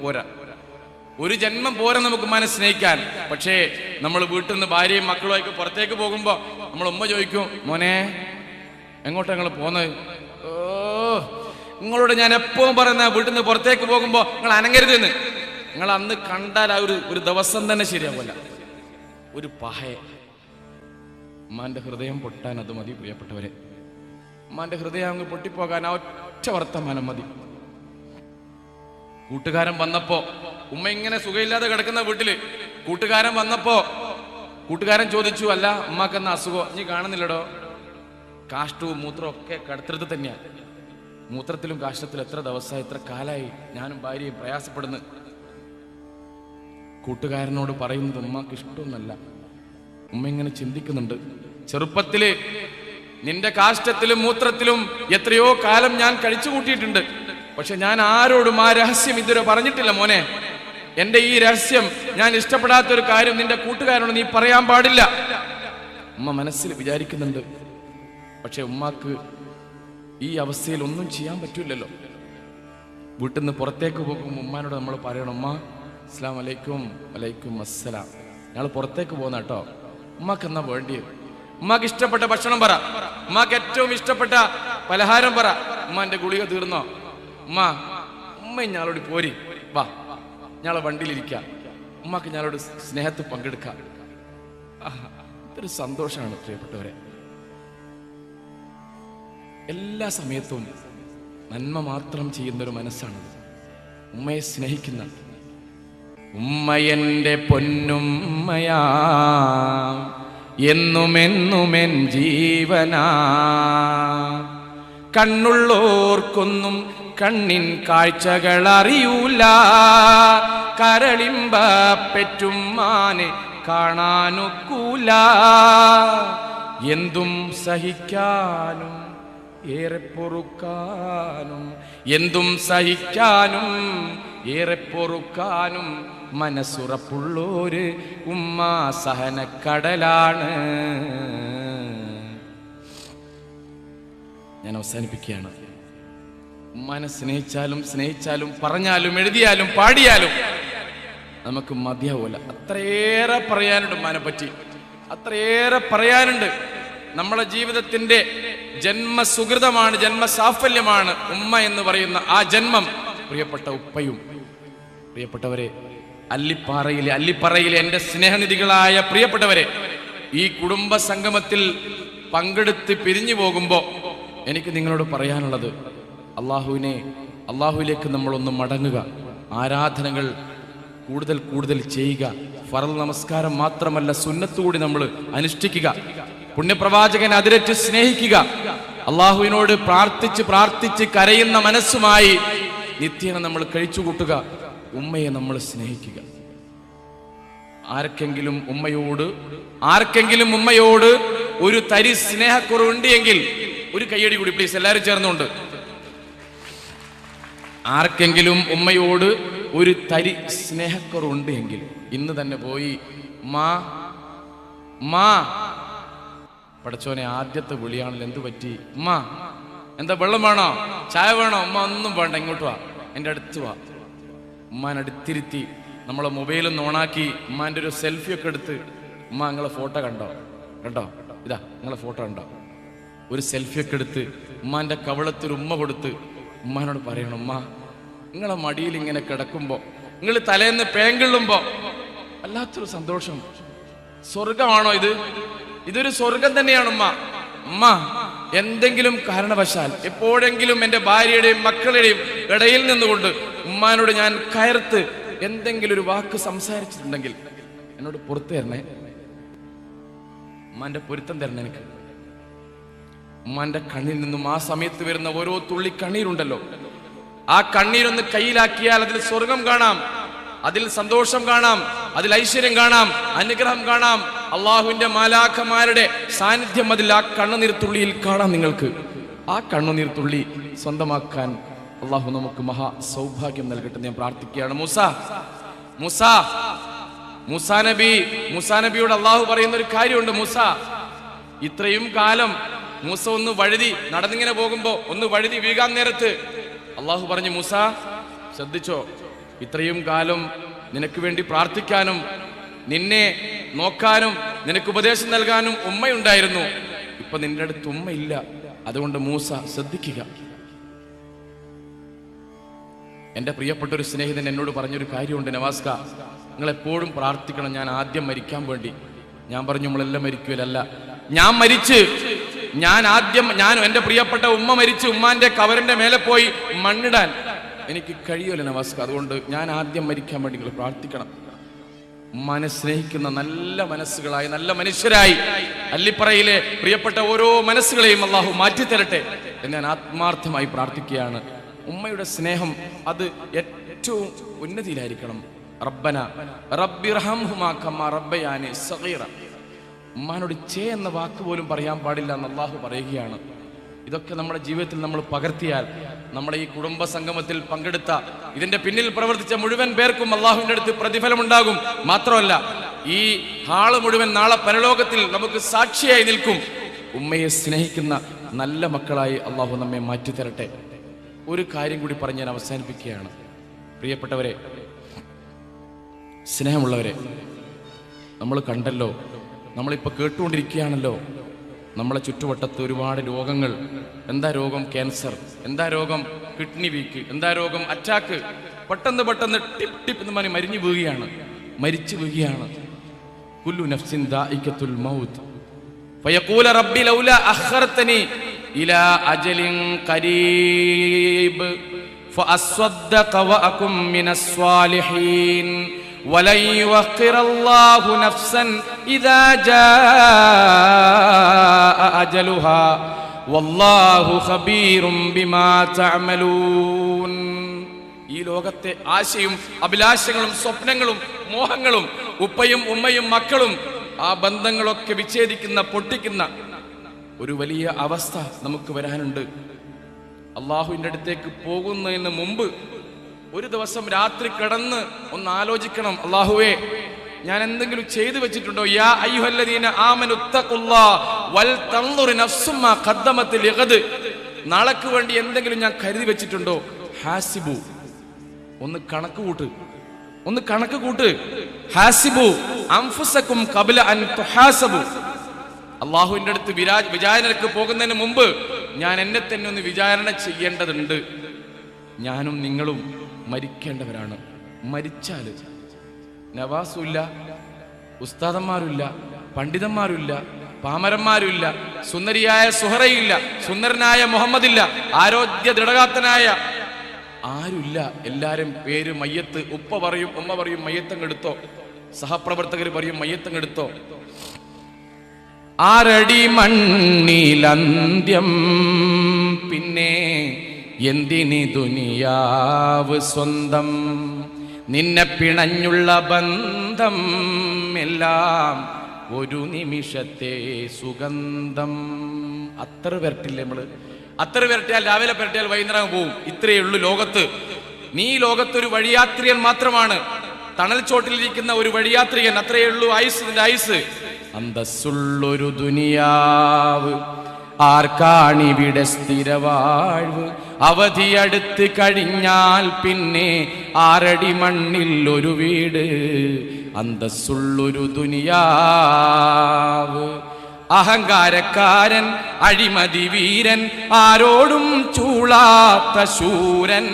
പോരാ നമുക്ക് ഉമ്മാനെ സ്നേഹിക്കാൻ. പക്ഷേ നമ്മൾ വീട്ടിൽ നിന്ന് ഭാര്യയും മക്കളുമൊക്കെ പുറത്തേക്ക് പോകുമ്പോ നമ്മൾ ഉമ്മ ചോദിക്കും, മോനെ എങ്ങോട്ടാ നിങ്ങൾ പോന്നത്? ഓ നിങ്ങളോട് ഞാൻ എപ്പോഴും പറയുന്ന വീട്ടിൽ നിന്ന് പുറത്തേക്ക് പോകുമ്പോ നിങ്ങൾ അനങ്ങരുതെന്ന്. നിങ്ങൾ അന്ന് കണ്ടാൽ ആ ഒരു ദിവസം തന്നെ ശരിയാവില്ല. ഒരു പഹയ ഉമ്മാന്റെ ഹൃദയം പൊട്ടാൻ അത് മതി പ്രിയപ്പെട്ടവരെ. ഉമ്മാന്റെ ഹൃദയം അങ്ങ് പൊട്ടിപ്പോകാൻ ആ ഒറ്റ വർത്തമാനം മതി. കൂട്ടുകാരൻ വന്നപ്പോ, ഉമ്മ ഇങ്ങനെ സുഖമില്ലാതെ കിടക്കുന്ന വീട്ടില് കൂട്ടുകാരൻ വന്നപ്പോ കൂട്ടുകാരൻ ചോദിച്ചു, അല്ല ഉമ്മാക്കെന്ന അസുഖം നീ കാണുന്നില്ലടോ? കാഷ്ടവും മൂത്രവും ഒക്കെ കടത്തിടത്ത് തന്നെയാണ്. മൂത്രത്തിലും കാഷ്ടത്തിലും എത്ര ദിവസമായി, എത്ര കാലായി ഞാനും ഭാര്യയും പ്രയാസപ്പെടുന്നു. കൂട്ടുകാരനോട് പറയുന്നത് ഉമ്മക്ക് ഇഷ്ടമൊന്നല്ല. ഉമ്മ ഇങ്ങനെ ചിന്തിക്കുന്നുണ്ട്, ചെറുപ്പത്തില് നിന്റെ കാഷ്ടത്തിലും മൂത്രത്തിലും എത്രയോ കാലം ഞാൻ കഴിച്ചു കൂട്ടിയിട്ടുണ്ട്. പക്ഷെ ഞാൻ ആരോടും ആ രഹസ്യം ഇതുവരെ പറഞ്ഞിട്ടില്ല മോനെ. എന്റെ ഈ രഹസ്യം, ഞാൻ ഇഷ്ടപ്പെടാത്തൊരു കാര്യം നിന്റെ കൂട്ടുകാരനോട് നീ പറയാൻ പാടില്ല. ഉമ്മ മനസ്സിൽ വിചാരിക്കുന്നുണ്ട്. പക്ഷെ ഉമ്മാക്ക് ഈ അവസ്ഥയിൽ ഒന്നും ചെയ്യാൻ പറ്റൂലല്ലോ. വീട്ടിൽ നിന്ന് പുറത്തേക്ക് പോകുമ്പോൾ ഉമ്മാനോട് നമ്മൾ പറയണം, ഉമ്മ അസ്സലാം വലൈക്കും. വലൈക്കും അസ്സലാം. ഞങ്ങൾ പുറത്തേക്ക് പോകുന്ന കേട്ടോ. ഉമ്മാക്ക് എന്നാ വേണ്ടിയത്? ഉമ്മാക്ക് ഇഷ്ടപ്പെട്ട ഭക്ഷണം പറ, ഉമ്മാക്ക് ഏറ്റവും ഇഷ്ടപ്പെട്ട പലഹാരം പറ. ഉമ്മാന്റെ ഗുളിക തീർന്നോ? ഉമ്മ ഞാളോട് പോരി, വാ ഞാളെ വണ്ടിയിലിരിക്കാം, ഉമ്മാക്ക് ഞാളോട് സ്നേഹത്തിൽ പങ്കെടുക്കാം. ഇതൊരു സന്തോഷമാണ് പ്രിയപ്പെട്ടവരെ. എല്ലാ സമയത്തും നന്മ മാത്രം ചെയ്യുന്നൊരു മനസ്സാണത്, ഉമ്മയെ സ്നേഹിക്കുന്ന. ഉമ്മയെന്റെ പൊന്നുമ്മയാ, എന്നുമെന്നുമെൻ ജീവനാ. കണ്ണുള്ളോർക്കൊന്നും കണ്ണിൻ കാഴ്ചകൾ അറിയൂല, കരളിമ്പ പെറ്റുമ്മാനെ കാണാനൊക്കൂല. എന്തും സഹിക്കാനും ഏറെ പൊറുക്കാനും, എന്തും സഹിക്കാനും ഏറെ പൊറുക്കാനും മനസ്സുറപ്പുള്ളോര് ഉമ്മ സഹനക്കടലാണ്. ഞാൻ അവസാനിപ്പിക്കുകയാണ്. ഉമ്മാനെ സ്നേഹിച്ചാലും പറഞ്ഞാലും എഴുതിയാലും പാടിയാലും നമുക്ക് മതിയാവൂല. അത്രയേറെ പറയാനുണ്ട് ഉമ്മാനെ പറ്റി. അത്രയേറെ പറയാനുണ്ട്. നമ്മുടെ ജീവിതത്തിന്റെ ജന്മസുകൃതമാണ്, ജന്മസാഫല്യമാണ് ഉമ്മ എന്ന് പറയുന്ന ആ ജന്മം. പ്രിയപ്പെട്ട ഉപ്പയും, പ്രിയപ്പെട്ടവരെ, അല്ലിപ്പറയിലെ എൻ്റെ സ്നേഹനിധികളായ പ്രിയപ്പെട്ടവരെ, ഈ കുടുംബ സംഗമത്തിൽ പങ്കെടുത്ത് പിരിഞ്ഞു പോകുമ്പോൾ എനിക്ക് നിങ്ങളോട് പറയാനുള്ളത്, അള്ളാഹുവിലേക്ക് നമ്മളൊന്ന് മടങ്ങുക, ആരാധനകൾ കൂടുതൽ കൂടുതൽ ചെയ്യുക. ഫർള് നമസ്കാരം മാത്രമല്ല, സുന്നത്ത് കൂടി നമ്മൾ അനുഷ്ഠിക്കുക. പുണ്യപ്രവാചകൻ അതിരറ്റ് സ്നേഹിക്കുക. അള്ളാഹുവിനോട് പ്രാർത്ഥിച്ച് പ്രാർത്ഥിച്ച് കരയുന്ന മനസ്സുമായി നിത്യേന നമ്മൾ കഴിച്ചുകൂട്ടുക. ഉമ്മയെ നമ്മൾ സ്നേഹിക്കുക. ആർക്കെങ്കിലും ഉമ്മയോട് ഒരു തരി സ്നേഹക്കുറവുണ്ട് എങ്കിൽ ഒരു കയ്യടി കൂടി പ്ലീസ്, എല്ലാവരും ചേർന്നുകൊണ്ട്. ആർക്കെങ്കിലും ഉമ്മയോട് ഒരു തരി സ്നേഹക്കുറവുണ്ട് എങ്കിൽ ഇന്ന് തന്നെ പോയി മാ പടച്ചോനെ, ആദ്യത്തെ വിളിയാണല്ലോ, എന്തു പറ്റി ഉമ്മ, എന്താ വെള്ളം വേണോ, ചായ വേണോ? ഉമ്മ ഒന്നും വേണ്ട, ഇങ്ങോട്ട് വാ, എൻ്റെ അടുത്ത് വാ. ഉമ്മാനടുത്തിരുത്തി നമ്മളെ മൊബൈലൊന്ന് ഓണാക്കി ഉമ്മാൻ്റെ ഒരു സെൽഫി ഒക്കെ എടുത്ത്, ഉമ്മ നിങ്ങളെ ഫോട്ടോ കണ്ടോ, ഇതാ നിങ്ങളെ ഫോട്ടോ കണ്ടോ, ഒരു സെൽഫി ഒക്കെ എടുത്ത് ഉമ്മാൻ്റെ കവളത്തിൽ ഉമ്മ കൊടുത്ത് ഉമ്മാനോട് പറയണം, ഉമ്മ നിങ്ങളെ മടിയിൽ ഇങ്ങനെ കിടക്കുമ്പോൾ, നിങ്ങൾ തലേന്ന് പേങ്കിള്ളുമ്പോൾ വല്ലാത്തൊരു സന്തോഷം. സ്വർഗമാണോ ഇത്? ഇതൊരു സ്വർഗം തന്നെയാണ് ഉമ്മ. ഉമ്മ എന്തെങ്കിലും കാരണവശാൽ എപ്പോഴെങ്കിലും എൻ്റെ ഭാര്യയുടെയും മക്കളുടെയും ഇടയിൽ നിന്നുകൊണ്ട് ഉമ്മാനോട് ഞാൻ കയർത്ത് എന്തെങ്കിലും ഒരു വാക്ക് സംസാരിച്ചിട്ടുണ്ടെങ്കിൽ എന്നോട് പുറത്തു തരണേ. ഉമ്മാന്റെ പൊരുത്തം തരണേ എനിക്ക്. ഉമ്മാന്റെ കണ്ണിൽ നിന്നും ആ സമയത്ത് വരുന്ന ഓരോ തുള്ളി കണ്ണീരുണ്ടല്ലോ, ആ കണ്ണീരൊന്ന് കയ്യിലാക്കിയാൽ അതിൽ സ്വർഗം കാണാം, അതിൽ സന്തോഷം കാണാം, അതിൽ ഐശ്വര്യം കാണാം, അനുഗ്രഹം കാണാം. അള്ളാഹുവിന്റെ മാലാഖമാരുടെ സാന്നിധ്യം അതിൽ ആ കണ്ണുനീർത്തുള്ളിയിൽ കാണാം നിങ്ങൾക്ക്. ആ കണ്ണുനീർത്തുള്ളി സ്വന്തമാക്കാൻ അള്ളാഹു നമുക്ക് മഹാ സൗഭാഗ്യം നൽകട്ടെ ഞാൻ പ്രാർത്ഥിക്കുകയാണ്. മൂസാ നബിയോട് അള്ളാഹു പറയുന്ന ഒരു കാര്യമുണ്ട്. ഇത്രയും കാലം മൂസ ഒന്ന് വഴുതി നടന്നിങ്ങനെ പോകുമ്പോ ഒന്ന് വഴുതി വീകാൻ നേരത്ത് അള്ളാഹു പറഞ്ഞു, മൂസ ശ്രദ്ധിച്ചോ, ഇത്രയും കാലം നിനക്ക് വേണ്ടി പ്രാർത്ഥിക്കാനും നിന്നെ നോക്കാനും നിനക്ക് ഉപദേശം നൽകാനും ഉമ്മയുണ്ടായിരുന്നു. ഇപ്പൊ നിന്റെ അടുത്ത് ഉമ്മയില്ല. അതുകൊണ്ട് മൂസ ശ്രദ്ധിക്കുക. എൻ്റെ പ്രിയപ്പെട്ട ഒരു സ്നേഹിതൻ എന്നോട് പറഞ്ഞൊരു കാര്യമുണ്ട്, നവാസ്ക, നിങ്ങൾ എപ്പോഴും പ്രാർത്ഥിക്കണം ഞാൻ ആദ്യം മരിക്കാൻ വേണ്ടി. ഞാൻ പറഞ്ഞു, നമ്മളെല്ലാം മരിക്കുകയല്ല, ഞാൻ മരിച്ച് ഞാൻ എൻ്റെ പ്രിയപ്പെട്ട ഉമ്മ മരിച്ച് ഉമ്മാന്റെ കവറിന്റെ മേലെ പോയി മണ്ണിടാൻ എനിക്ക് കഴിയുമല്ലോ നവാസ്ക. അതുകൊണ്ട് ഞാൻ ആദ്യം മരിക്കാൻ വേണ്ടി നിങ്ങൾ പ്രാർത്ഥിക്കണം. ഉമ്മാനെ സ്നേഹിക്കുന്ന നല്ല മനസ്സുകളായി, നല്ല മനുഷ്യരായി അല്ലിപ്പറയിലെ പ്രിയപ്പെട്ട ഓരോ മനസ്സുകളെയും അള്ളാഹു മാറ്റിത്തരട്ടെ എന്ന് ഞാൻ ആത്മാർത്ഥമായി പ്രാർത്ഥിക്കുകയാണ്. ഉമ്മയുടെ സ്നേഹം അത് ഏറ്റവും ഉന്നതിയിലായിരിക്കണം. റബ്ബിർഹംഹുമാ കമാ റബ്ബയാനി സഗീറ. ഉമ്മാനോട് ചേ എന്ന വാക്ക് പോലും പറയാൻ പാടില്ല എന്ന് അള്ളാഹു പറയുകയാണ്. ഇതൊക്കെ നമ്മുടെ ജീവിതത്തിൽ നമ്മൾ പകർത്തിയാൽ നമ്മുടെ ഈ കുടുംബ സംഗമത്തിൽ പങ്കെടുത്ത ഇതിന്റെ പിന്നിൽ പ്രവർത്തിച്ച മുഴുവൻ പേർക്കും അള്ളാഹുവിന്റെ അടുത്ത് പ്രതിഫലമുണ്ടാകും. മാത്രമല്ല ഈ ഹാള് മുഴുവൻ നാളെ പരലോകത്തിൽ നമുക്ക് സാക്ഷിയായി നിൽക്കും. ഉമ്മയെ സ്നേഹിക്കുന്ന നല്ല മക്കളായി അള്ളാഹു നമ്മെ മാറ്റിത്തരട്ടെ. ഒരു കാര്യം കൂടി പറഞ്ഞ് ഞാൻ അവസാനിപ്പിക്കുകയാണ്. പ്രിയപ്പെട്ടവരെ, സ്നേഹമുള്ളവരെ, നമ്മൾ കണ്ടല്ലോ, നമ്മളിപ്പോൾ കേട്ടുകൊണ്ടിരിക്കുകയാണല്ലോ, നമ്മളെ ചുറ്റുവട്ടത്ത് ഒരുപാട് രോഗങ്ങൾ. എന്താ രോഗം? ക്യാൻസർ. എന്താ രോഗം? Kidney weak. എന്താ രോഗം? അറ്റാക്ക്. പെട്ടെന്ന് ടിപ്പ് ടിപ്പ് എന്ന് പറഞ്ഞ് മരിച്ചു വീഴുകയാണ്. കുല്ലു നഫ്സിൻ ദാഇഖത്തുൽ മൗത്ത് ഫയഖൂല റബ്ബി ലൗല അഖർതനി ഇലാ അജലിൻ ഖരീബ് ഫഅസ്വദ്ദഖ വഅകും മിനസ് സ്വാലിഹീൻ വലൻ യുഅഖിറല്ലാഹു നഫ്സൻ ഇദാ ജാഅ അജലുഹാ വല്ലാഹു ഖബീറും ബിമാ തഅമലൂൻ. ഈ ലോകത്തെ ആശയും അഭിലാഷങ്ങളും സ്വപ്നങ്ങളും മോഹങ്ങളും ഉപ്പയും ഉമ്മയും മക്കളും ആ ബന്ധങ്ങളൊക്കെ വിച്ഛേദിക്കുന്ന, പൊട്ടിക്കുന്ന ഒരു വലിയ അവസ്ഥ നമുക്ക് വരാനുണ്ട്. അള്ളാഹുവിൻ്റെ അടുത്തേക്ക് പോകുന്നതിന് മുമ്പ് ഒരു ദിവസം രാത്രി കിടന്ന് ഒന്ന് ആലോചിക്കണം, അള്ളാഹുവേ ഞാൻ എന്തെങ്കിലും ചെയ്തു വെച്ചിട്ടുണ്ടോ? യാ അയ്യുഹല്ലദീന ആമനു തഖുല്ലാഹ വൽ തൻദുർ നഫ്സും മാ ഖദ്ദമത് ലിഗദ്. നാളേക്ക് വേണ്ടി എന്തെങ്കിലും ഞാൻ കരുതി വെച്ചിട്ടുണ്ടോ? ഹാസിബു, ഒന്ന് കണക്ക് കൂട്ട്. ഹാസിബു അൻഫുസകും ഖബ്ല അൻ തുഹാസബു. അല്ലാഹുവിന്റെ അടുത്ത് വിചാരണയ്ക്ക് പോകുന്നതിന് മുമ്പ് ഞാൻ എന്നെ തന്നെ ഒന്ന് വിചാരണ ചെയ്യേണ്ടതുണ്ട്. ഞാനും നിങ്ങളും മരിക്കേണ്ടവരാണ്. മരിച്ചാൽ നവാസുമില്ല, ഉസ്താദന്മാരുമില്ല, പണ്ഡിതന്മാരുമില്ല, പാമരന്മാരുമില്ല, സുന്ദരിയായ സുഹറയില്ല, സുന്ദരനായ മുഹമ്മദില്ല, ആരോഗ്യ ദൃഢഗാത്തനായ ആരുമില്ല. എല്ലാരും പേര് മയ്യത്ത്. ഉപ്പ പറയും, ഉമ്മ പറയും മയ്യത്തങ്ങെടുത്തോ, സഹപ്രവർത്തകർ പറയും മയ്യത്തങ്ങെടുത്തോ. 6 അടി മണ്ണിലന്ത്യം, പിന്നെ എന്തിനി ദുനിയാവ് സ്വന്തം, നിന്നെ പിണഞ്ഞുള്ള ബന്ധം എല്ലാം ഒരു നിമിഷത്തെ സുഗന്ധം. അത്ര വരട്ടില്ലേ നമ്മള്? അത്ര വരട്ടിയാൽ രാവിലെ വരട്ടിയാൽ വൈകുന്നേരം പോവും. ഇത്രയേ ഉള്ളൂ ലോകത്ത്. നീ ലോകത്തൊരു വഴിയാത്രികൻ മാത്രമാണ്, തണൽ ചോട്ടിലിരിക്കുന്ന ഒരു വഴിയാത്രികൻ. അത്രയേ ഉള്ളൂ ആയുസ്, നിന്റെ ആയുസ്. അന്തസ്സുള്ളൊരു ദുനിയാവ് ആർക്കാണിവിടെ സ്ഥിരവാഴ്വ്, അവധി അടുത്ത് കഴിഞ്ഞാൽ പിന്നെ 6 അടി മണ്ണിൽ ഒരു വീട്. അന്തസ്സുള്ളൊരു ദുനിയാവ്. അഹങ്കാരക്കാരൻ, അഴിമതി വീരൻ, ആരോടും ചൂളാത്ത ശൂരൻ,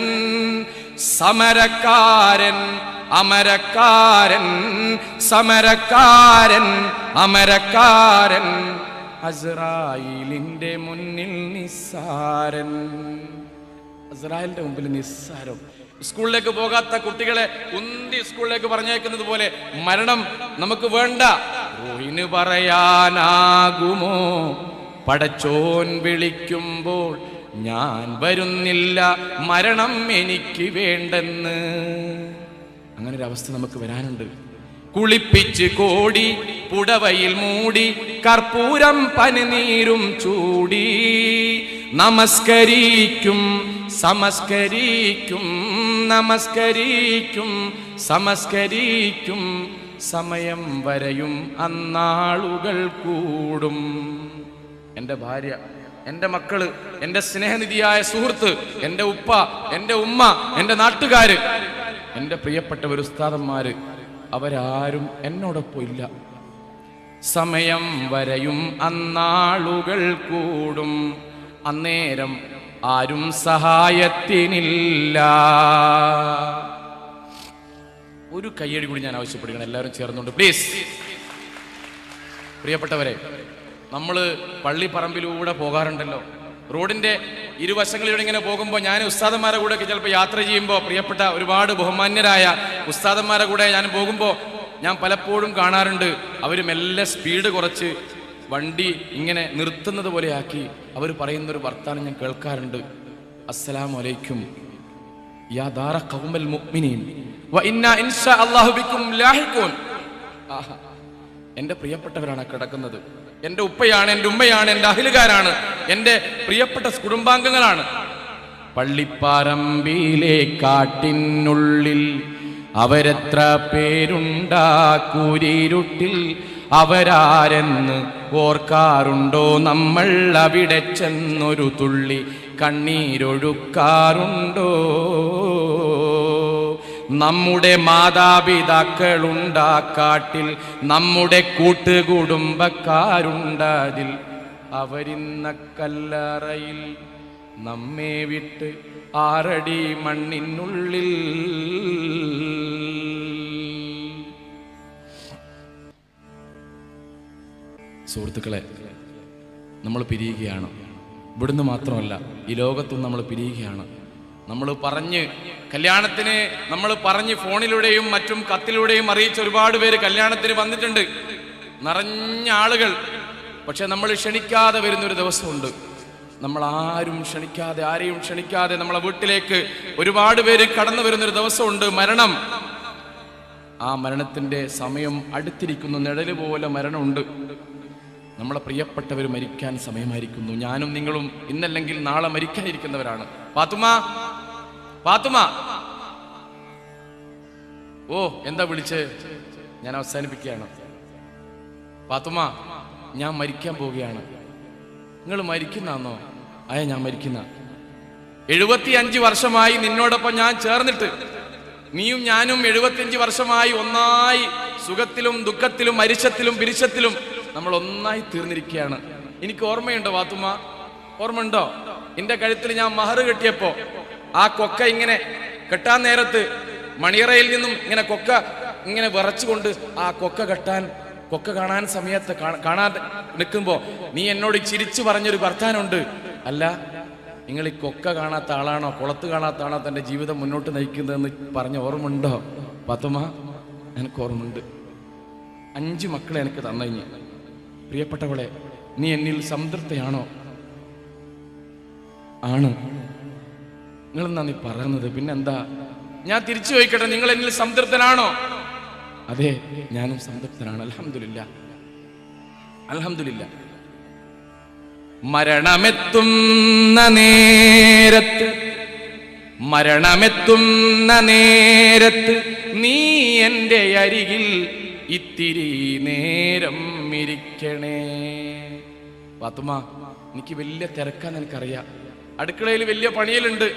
സമരക്കാരൻ അമരക്കാരൻ, സമരക്കാരൻ അമരക്കാരൻ, അസ്രായീലിന്റെ മുന്നിൽ നിസ്സാരൻ. അസ്രായേലിന്റെ മുമ്പിൽ നിസ്സാരം. സ്കൂളിലേക്ക് പോകാത്ത കുട്ടികളെ ഉന്തി സ്കൂളിലേക്ക് പറഞ്ഞേക്കുന്നത് പോലെ മരണം നമുക്ക് വേണ്ട. റൂഹിന് പറയാനാകുമോ പടച്ചോൻ വിളിക്കുമ്പോൾ ഞാൻ വരുന്നില്ല, മരണം എനിക്ക് വേണ്ടെന്ന്. അങ്ങനെ ഒരു അവസ്ഥ നമുക്ക് വരാനുണ്ട്. കുളിപ്പിച്ച് കോടി പുടവയിൽ മൂടി കർപ്പൂരം പനിനീരും ചൂടി നമസ്കരിക്കും സമസ്കരിക്കും നമസ്കരിക്കും സമസ്കരിക്കും, സമയം വരെയും അന്നാളുകൾ കൂടും. എൻ്റെ ഭാര്യ, എൻ്റെ മക്കള്, എൻ്റെ സ്നേഹനിധിയായ സുഹൃത്ത്, എൻ്റെ ഉപ്പ, എൻ്റെ ഉമ്മ, എൻ്റെ നാട്ടുകാര്, എൻ്റെ പ്രിയപ്പെട്ട ഉസ്താദന്മാര്, അവരാരും എന്നോടൊപ്പം ഇല്ല. സമയം വരെയും അന്നാളുകൾ കൂടും, അന്നേരം ആരും സഹായത്തിനില്ല. ഒരു കയ്യടി കൂടി ഞാൻ ആവശ്യപ്പെടുകയാണ്, എല്ലാവരും ചേർന്നുകൊണ്ട് പ്ലീസ്. പ്രിയപ്പെട്ടവരെ, നമ്മൾ പള്ളിപ്പറമ്പിലൂടെ പോകാറുണ്ടല്ലോ, റോഡിന്റെ ഇരുവശങ്ങളിലൂടെ ഇങ്ങനെ പോകുമ്പോൾ ഞാൻ ഉസ്താദന്മാരെ കൂടെ ചിലപ്പോൾ യാത്ര ചെയ്യുമ്പോൾ, പ്രിയപ്പെട്ട ഒരുപാട് ബഹുമാന്യരായ ഉസ്താദന്മാരെ കൂടെ ഞാൻ പോകുമ്പോൾ ഞാൻ പലപ്പോഴും കാണാറുണ്ട്, അവർ മെല്ലെ സ്പീഡ് കുറച്ച് വണ്ടി ഇങ്ങനെ നിർത്തുന്നത് പോലെ ആക്കി അവർ പറയുന്നൊരു വർത്താനം ഞാൻ കേൾക്കാറുണ്ട്. അസ്സലാമു അലൈക്കും യാ ദാറ ഖൗമൽ മുഅ്മിനീൻ വ ഇന്നാ ഇൻഷാ അല്ലാഹു ബിക്കും ലാഹിഖൂൻ. ആഹാ, എൻ്റെ പ്രിയപ്പെട്ടവരാണ് കിടക്കുന്നത്. എൻ്റെ ഉപ്പയാണ്, എൻ്റെ ഉമ്മയാണ്, എൻ്റെ അഹിലുകാരാണ്, എൻ്റെ പ്രിയപ്പെട്ട കുടുംബാംഗങ്ങളാണ്. പള്ളിപ്പറമ്പിലെ കാട്ടിനുള്ളിൽ അവരെത്ര പേരുണ്ടാക്കൂരിരുട്ടിൽ, അവരാരെന്ന് ഓർക്കാറുണ്ടോ നമ്മൾ? അവിടെ ചെന്നൊരു തുള്ളി കണ്ണീരൊഴുക്കാറുണ്ടോ? നമ്മുടെ മാതാപിതാക്കളുണ്ടാക്കാട്ടിൽ, നമ്മുടെ കൂട്ടുകുടുംബക്കാരുണ്ടതിൽ, അവരിന്ന കല്ലറയിൽ നമ്മെ വിട്ട് 6 അടി മണ്ണിനുള്ളിൽ. സുഹൃത്തുക്കളെ, നമ്മൾ പിരിയുകയാണ്. ഇവിടുന്ന് മാത്രമല്ല, ഈ ലോകത്തും നമ്മൾ പിരിയുകയാണ്. നമ്മൾ പറഞ്ഞ് കല്യാണത്തിന് നമ്മൾ പറഞ്ഞ് ഫോണിലൂടെയും മറ്റും കത്തിലൂടെയും അറിയിച്ച ഒരുപാട് പേര് കല്യാണത്തിന് വന്നിട്ടുണ്ട്, നിറഞ്ഞ ആളുകൾ. പക്ഷെ നമ്മൾ ക്ഷണിക്കാതെ വരുന്നൊരു ദിവസമുണ്ട്. നമ്മൾ ആരും ക്ഷണിക്കാതെ, ആരെയും ക്ഷണിക്കാതെ നമ്മളെ വീട്ടിലേക്ക് ഒരുപാട് പേര് കടന്നു വരുന്നൊരു ദിവസമുണ്ട്, മരണം. ആ മരണത്തിന്റെ സമയം അടുത്തിരിക്കുന്നു, നിഴല് പോലെ മരണമുണ്ട്. നമ്മളെ പ്രിയപ്പെട്ടവർ മരിക്കാൻ സമയമായിരിക്കുന്നു. ഞാനും നിങ്ങളും ഇന്നല്ലെങ്കിൽ നാളെ മരിക്കാനിരിക്കുന്നവരാണ്. പാത്തുമ, പാത്തുമ, ഓ എന്താ വിളിച്ച്? ഞാൻ അവസാനിപ്പിക്കുകയാണ്. പാത്തുമ, ഞാൻ മരിക്കാൻ പോവുകയാണ്. നിങ്ങൾ മരിക്കുന്നാന്നോ? ഞാൻ മരിക്കുന്ന. 75 വർഷമായി നിന്നോടൊപ്പം ഞാൻ ചേർന്നിട്ട് നീയും ഞാനും 75 വർഷമായി ഒന്നായി സുഖത്തിലും ദുഃഖത്തിലും അരിശത്തിലും പിരിശത്തിലും നമ്മൾ ഒന്നായി തീർന്നിരിക്കുകയാണ്. എനിക്ക് ഓർമ്മയുണ്ടോ വാത്തുമ്മ? ഓർമ്മയുണ്ടോ? എന്റെ കഴുത്തിൽ ഞാൻ മഹർ കെട്ടിയപ്പോ ആ കൊക്ക ഇങ്ങനെ കെട്ടാൻ നേരത്ത് മണിയറയിൽ നിന്നും ഇങ്ങനെ കൊക്ക ഇങ്ങനെ വിറച്ചുകൊണ്ട് ആ കൊക്ക കാണാൻ സമയത്ത് കാണാതെ നിൽക്കുമ്പോ നീ എന്നോട് ചിരിച്ചു പറഞ്ഞൊരു വർത്താനുണ്ട്, അല്ല നിങ്ങൾ ഈ കൊക്ക കാണാത്ത ആളാണോ, കുളത്ത് കാണാത്ത ആളോ തൻ്റെ ജീവിതം മുന്നോട്ട് നയിക്കുന്നതെന്ന് പറഞ്ഞ ഓർമ്മയുണ്ടോ പാത്തുമ്മ? എനിക്ക് ഓർമ്മയുണ്ട്. 5 മക്കളെ എനിക്ക് തന്നഞ്ഞ്. പ്രിയപ്പെട്ടവളെ, നീ എന്നിൽ സംതൃപ്തയാണോ? ആണ്. നിങ്ങളെന്നാ നീ പറയുന്നത്? പിന്നെന്താ? ഞാൻ തിരിച്ചു ചോദിക്കട്ടെ, നിങ്ങൾ എന്നിൽ സംതൃപ്തനാണോ? അതെ, ഞാനും സംതൃപ്തനാണ്. അൽഹംദുലില്ലാ, അൽഹംദുലില്ലാ. മരണമെത്തുന്ന നേരത്ത് നീ എൻ്റെ അരികിൽ ഇത്തിരി നേരം ഇരിക്കണേ. പാത്തുമ്മ, എനിക്ക് വലിയ തിരക്കാന്ന് എനിക്കറിയാം. അടുക്കളയിൽ വലിയ പണിയിലുണ്ട്,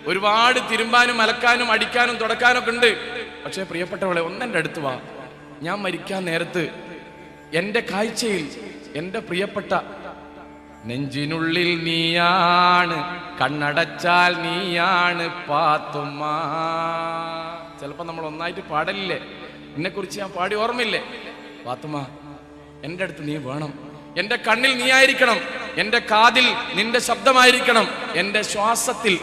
ഒരുപാട് തിരുമ്പാനും അലക്കാനും അടിക്കാനും തുടക്കാനും ഒക്കെ ഉണ്ട്. പക്ഷെ പ്രിയപ്പെട്ടവളെ, ഒന്നെൻ്റെ അടുത്ത് വാ. ഞാൻ മരിക്കാൻ നേരത്ത് എൻ്റെ കാഴ്ചയിൽ എൻ്റെ പ്രിയപ്പെട്ട നെഞ്ചിനുള്ളിൽ നീയാണ്, കണ്ണടച്ചാൽ നീയാണ് പാത്തുമ്മ. ചിലപ്പോ നമ്മൾ ഒന്നായിട്ട് പാടലില്ലേ, എന്നെക്കുറിച്ച് ഞാൻ പാടി ഓർമ്മയില്ലേ? പാത്തുമ്മ, എൻ്റെ അടുത്ത് നീ വേണം. എൻ്റെ കണ്ണിൽ നീ ആയിരിക്കണം, എൻ്റെ കാതിൽ നിന്റെ ശബ്ദമായിരിക്കണം, എൻ്റെ ശ്വാസത്തിൽ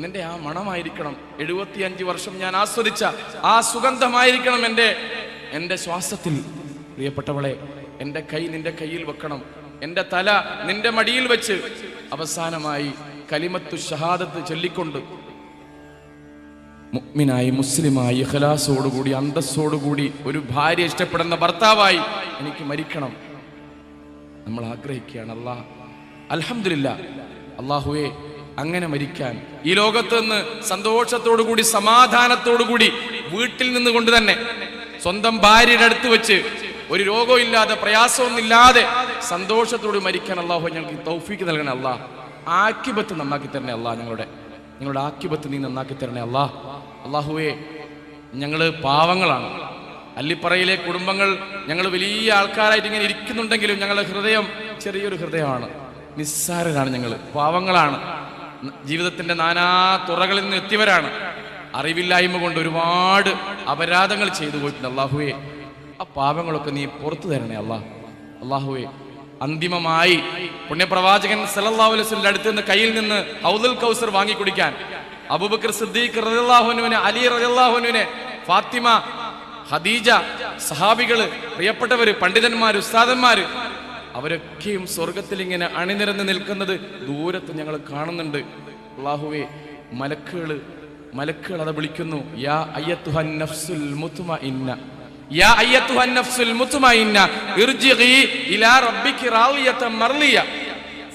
നിന്റെ ആ മണമായിരിക്കണം. 75 വർഷം ഞാൻ ആസ്വദിച്ച ആ സുഗന്ധമായിരിക്കണം എൻ്റെ ശ്വാസത്തിൽ. പ്രിയപ്പെട്ടവളെ, എൻ്റെ കൈ നിന്റെ കയ്യിൽ വെക്കണം, എൻ്റെ തല നിന്റെ മടിയിൽ വെച്ച് അവസാനമായി കലിമത്തു ഷഹാദത്ത് ചൊല്ലിക്കൊണ്ട് മുഅ്മിനായി മുസ്ലിമായി ഇഖ്ലാസോടുകൂടി അന്തസ്സോടുകൂടി ഒരു ഭാര്യ ഇഷ്ടപ്പെടുന്ന ഭർത്താവായി എനിക്ക് മരിക്കണം നമ്മൾ ആഗ്രഹിക്കുകയാണ്. അൽഹംദുലില്ലാ. അല്ലാഹുവേ, അങ്ങനെ മരിക്കാൻ, ഈ ലോകത്ത് നിന്ന് സന്തോഷത്തോടുകൂടി സമാധാനത്തോടുകൂടി വീട്ടിൽ നിന്നുകൊണ്ട് തന്നെ സ്വന്തം ഭാര്യയുടെ അടുത്ത് വെച്ച് ഒരു രോഗവും ഇല്ലാതെ പ്രയാസമൊന്നുമില്ലാതെ സന്തോഷത്തോട് മരിക്കാൻ അല്ലാഹു ഞങ്ങൾക്ക് തൗഫീക്ക് നൽകണേ. ആക്കിബത്ത് നന്നാക്കി തരണേ. ഞങ്ങളുടെ ആക്കിബത്ത് നീ നന്നാക്കി തരണേ. അല്ലാഹുവേ, ഞങ്ങൾ പാവങ്ങളാണ്. അല്ലിപ്പറയിലെ കുടുംബങ്ങൾ ഞങ്ങൾ വലിയ ആൾക്കാരായിട്ട് ഇങ്ങനെ ഇരിക്കുന്നുണ്ടെങ്കിലും ഞങ്ങളുടെ ഹൃദയം ചെറിയൊരു ഹൃദയമാണ്, നിസ്സാരരാണ്, ഞങ്ങൾ പാവങ്ങളാണ്, ജീവിതത്തിന്റെ നാനാ തുറകളിൽ നിന്ന് എത്തിയവരാണ്. അറിവില്ലായ്മ കൊണ്ട് ഒരുപാട് അപരാധങ്ങൾ ചെയ്തു പോയിട്ടുണ്ട്. അല്ലാഹുവേ, ആ പാപങ്ങളൊക്കെ നീ പുറത്തു തരണേ. അല്ലാഹുവേ, അന്തിമമായി പുണ്യപ്രവാചകൻ സല്ലല്ലാഹു അലൈഹി വസല്ലം അടുത്ത് നിന്ന് കയ്യിൽ നിന്ന് ഹൗദുൽ കൗസർ വാങ്ങി കുടിക്കാൻ അബൂബക്കർ സിദ്ദീഖ് റളിയല്ലാഹു അൻഹുവിനെ, അലി റളിയല്ലാഹു അൻഹുവിനെ, ഫാത്തിമ, ഖദീജ, സഹാബികള്, പ്രിയപ്പെട്ടവര്, പണ്ഡിതന്മാര്, ഉസ്താദന്മാര്, അവരൊക്കെയും സ്വർഗത്തിൽ ഇങ്ങനെ അണിനിരന്ന് നിൽക്കുന്നത് ദൂരത്ത് ഞങ്ങൾ കാണുന്നുണ്ട്. അല്ലാഹുവേ, മലക്കുകൾ അത് വിളിക്കുന്നു. യാ അയ്യത്തുഹൻ നഫ്സുൽ മുത്മഇന്ന, യാ അയ്യത്തുഹൻ നഫ്സുൽ മുത്മഇന്ന ഇർജിഇ ഇലാ റബ്ബികി റാളിയതൻ മർളിയ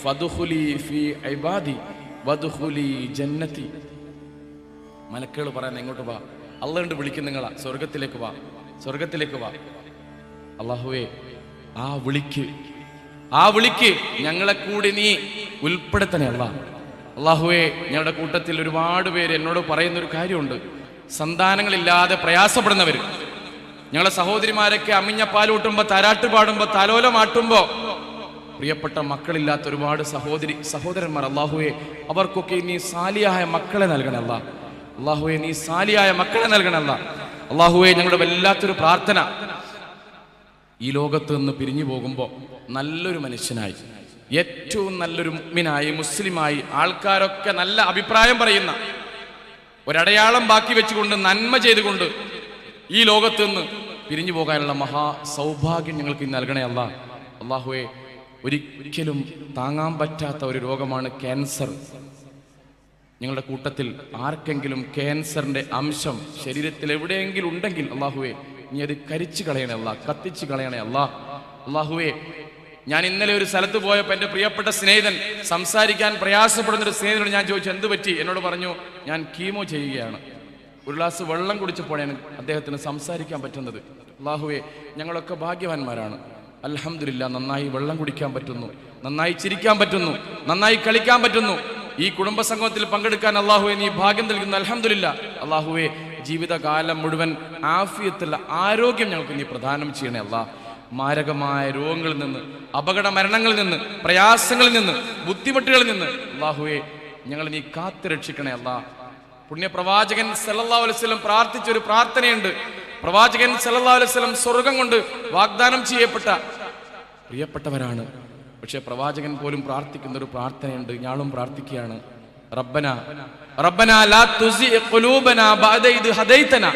ഫദ്ഖുലി ഫീ ഇബാദി വദ്ഖുലി ജന്നതി. മലക്കുകൾ പറയാൻ എങ്ങോട്ട് വാ? അല്ലാഹു കൊണ്ട് വിളിക്കും നിങ്ങളാ, സ്വർഗത്തിലേക്ക് വാ. അല്ലാഹുവേ, ആ വിളിക്ക് ഞങ്ങളെ കൂടി നീ ഉൾപ്പെടുത്തണേ. അല്ലാഹുവേ, ഞങ്ങളുടെ കൂട്ടത്തിൽ ഒരുപാട് പേര് എന്നോട് പറയുന്നൊരു കാര്യമുണ്ട്. സന്താനങ്ങളില്ലാതെ പ്രയാസപ്പെടുന്നവര്, ഞങ്ങളെ സഹോദരിമാരൊക്കെ അമ്മിഞ്ഞ പാലൂട്ടുമ്പോ, താരാട്ട് പാടുമ്പോ, താലോലമാട്ടുമ്പോ പ്രിയപ്പെട്ട മക്കളില്ലാത്ത ഒരുപാട് സഹോദരന്മാർ, അല്ലാഹുവേ, അവർക്കൊക്കെ നീ സാലിയായ മക്കളെ നൽകണേ. അല്ലാഹുവേ, നീ സാലിയായ മക്കളെ നൽകണേ. അല്ലാഹുവേ, ഞങ്ങളുടെ വല്ലാത്തൊരു പ്രാർത്ഥന, ഈ ലോകത്ത് നിന്ന് പിരിഞ്ഞു പോകുമ്പോൾ നല്ലൊരു മനുഷ്യനായി, ഏറ്റവും നല്ലൊരു മുഅ്മിനായി, മുസ്ലിമായി, ആൾക്കാരൊക്കെ നല്ല അഭിപ്രായം പറയുന്ന ഒരടയാളം ബാക്കി വെച്ചുകൊണ്ട് നന്മ ചെയ്തുകൊണ്ട് ഈ ലോകത്ത് നിന്ന് പിരിഞ്ഞു പോകാനുള്ള മഹാ സൗഭാഗ്യം ഞങ്ങൾക്ക് നൽകണേ. അല്ലാഹുവേ, ഒരിക്കലും താങ്ങാൻ പറ്റാത്ത ഒരു രോഗമാണ് ക്യാൻസർ. ഞങ്ങളുടെ കൂട്ടത്തിൽ ആർക്കെങ്കിലും ക്യാൻസറിന്റെ അംശം ശരീരത്തിൽ എവിടെയെങ്കിലും ഉണ്ടെങ്കിൽ അല്ലാഹുവേ, നീ അത് കരിച്ചു കളയണേ, കത്തിച്ചു കളയണേ. അല്ലാഹുവേ, ഞാൻ ഇന്നലെ ഒരു സ്ഥലത്ത് പോയപ്പോൾ എൻ്റെ പ്രിയപ്പെട്ട സ്നേഹിതൻ, സംസാരിക്കാൻ പ്രയാസപ്പെടുന്നൊരു സ്നേഹിതനോട് ഞാൻ ചോദിച്ചു, എന്ത് പറ്റി? എന്നോട് പറഞ്ഞു, ഞാൻ കീമോ ചെയ്യുകയാണ്. ഒരു ഗ്ലാസ് വെള്ളം കുടിച്ചപ്പോഴാണ് അദ്ദേഹത്തിന് സംസാരിക്കാൻ പറ്റുന്നത്. അല്ലാഹുവേ, ഞങ്ങളൊക്കെ ഭാഗ്യവാന്മാരാണ്. അൽഹംദുലില്ലാ, നന്നായി വെള്ളം കുടിക്കാൻ പറ്റുന്നു, നന്നായി ചിരിക്കാൻ പറ്റുന്നു, നന്നായി കളിക്കാൻ പറ്റുന്നു. ഈ കുടുംബ സംഗമത്തിൽ പങ്കെടുക്കാൻ അല്ലാഹുവേ നീ ഭാഗ്യം നൽകുന്നു. അൽഹംദുലില്ലാ. അല്ലാഹുവേ, ജീവിതകാലം മുഴുവൻ ആഫിയത്തുള്ള ആരോഗ്യം ഞങ്ങൾക്ക് നീ പ്രദാനം ചെയ്യണേ അല്ലാ. മാരകമായ രോഗങ്ങളിൽ നിന്ന്, അപകട മരണങ്ങളിൽ നിന്ന്, പ്രയാസങ്ങളിൽ നിന്ന്, ബുദ്ധിമുട്ടുകളിൽ നിന്ന് അല്ലാഹുവേ ഞങ്ങളെ നീ കാത്തു രക്ഷിക്കണേ അല്ലാ. പുണ്യപ്രവാചകൻ സല്ലല്ലാഹു അലൈഹി വസല്ലം പ്രാർത്ഥിച്ചൊരു പ്രാർത്ഥനയുണ്ട്. പ്രവാചകൻ സല്ലല്ലാഹു അലൈഹി വസല്ലം സ്വർഗം കൊണ്ട് വാഗ്ദാനം ചെയ്യപ്പെട്ട പ്രിയപ്പെട്ടവരാണ്. പക്ഷെ പ്രവാചകൻ പോലും പ്രാർത്ഥിക്കുന്ന ഒരു പ്രാർത്ഥനയുണ്ട്, ഞാനും പ്രാർത്ഥിക്കുകയാണ്. റബ്ബന ലാ തുസിഇ ഖുലൂബനാ ബഅദ ഇദ് ഹദൈതനാ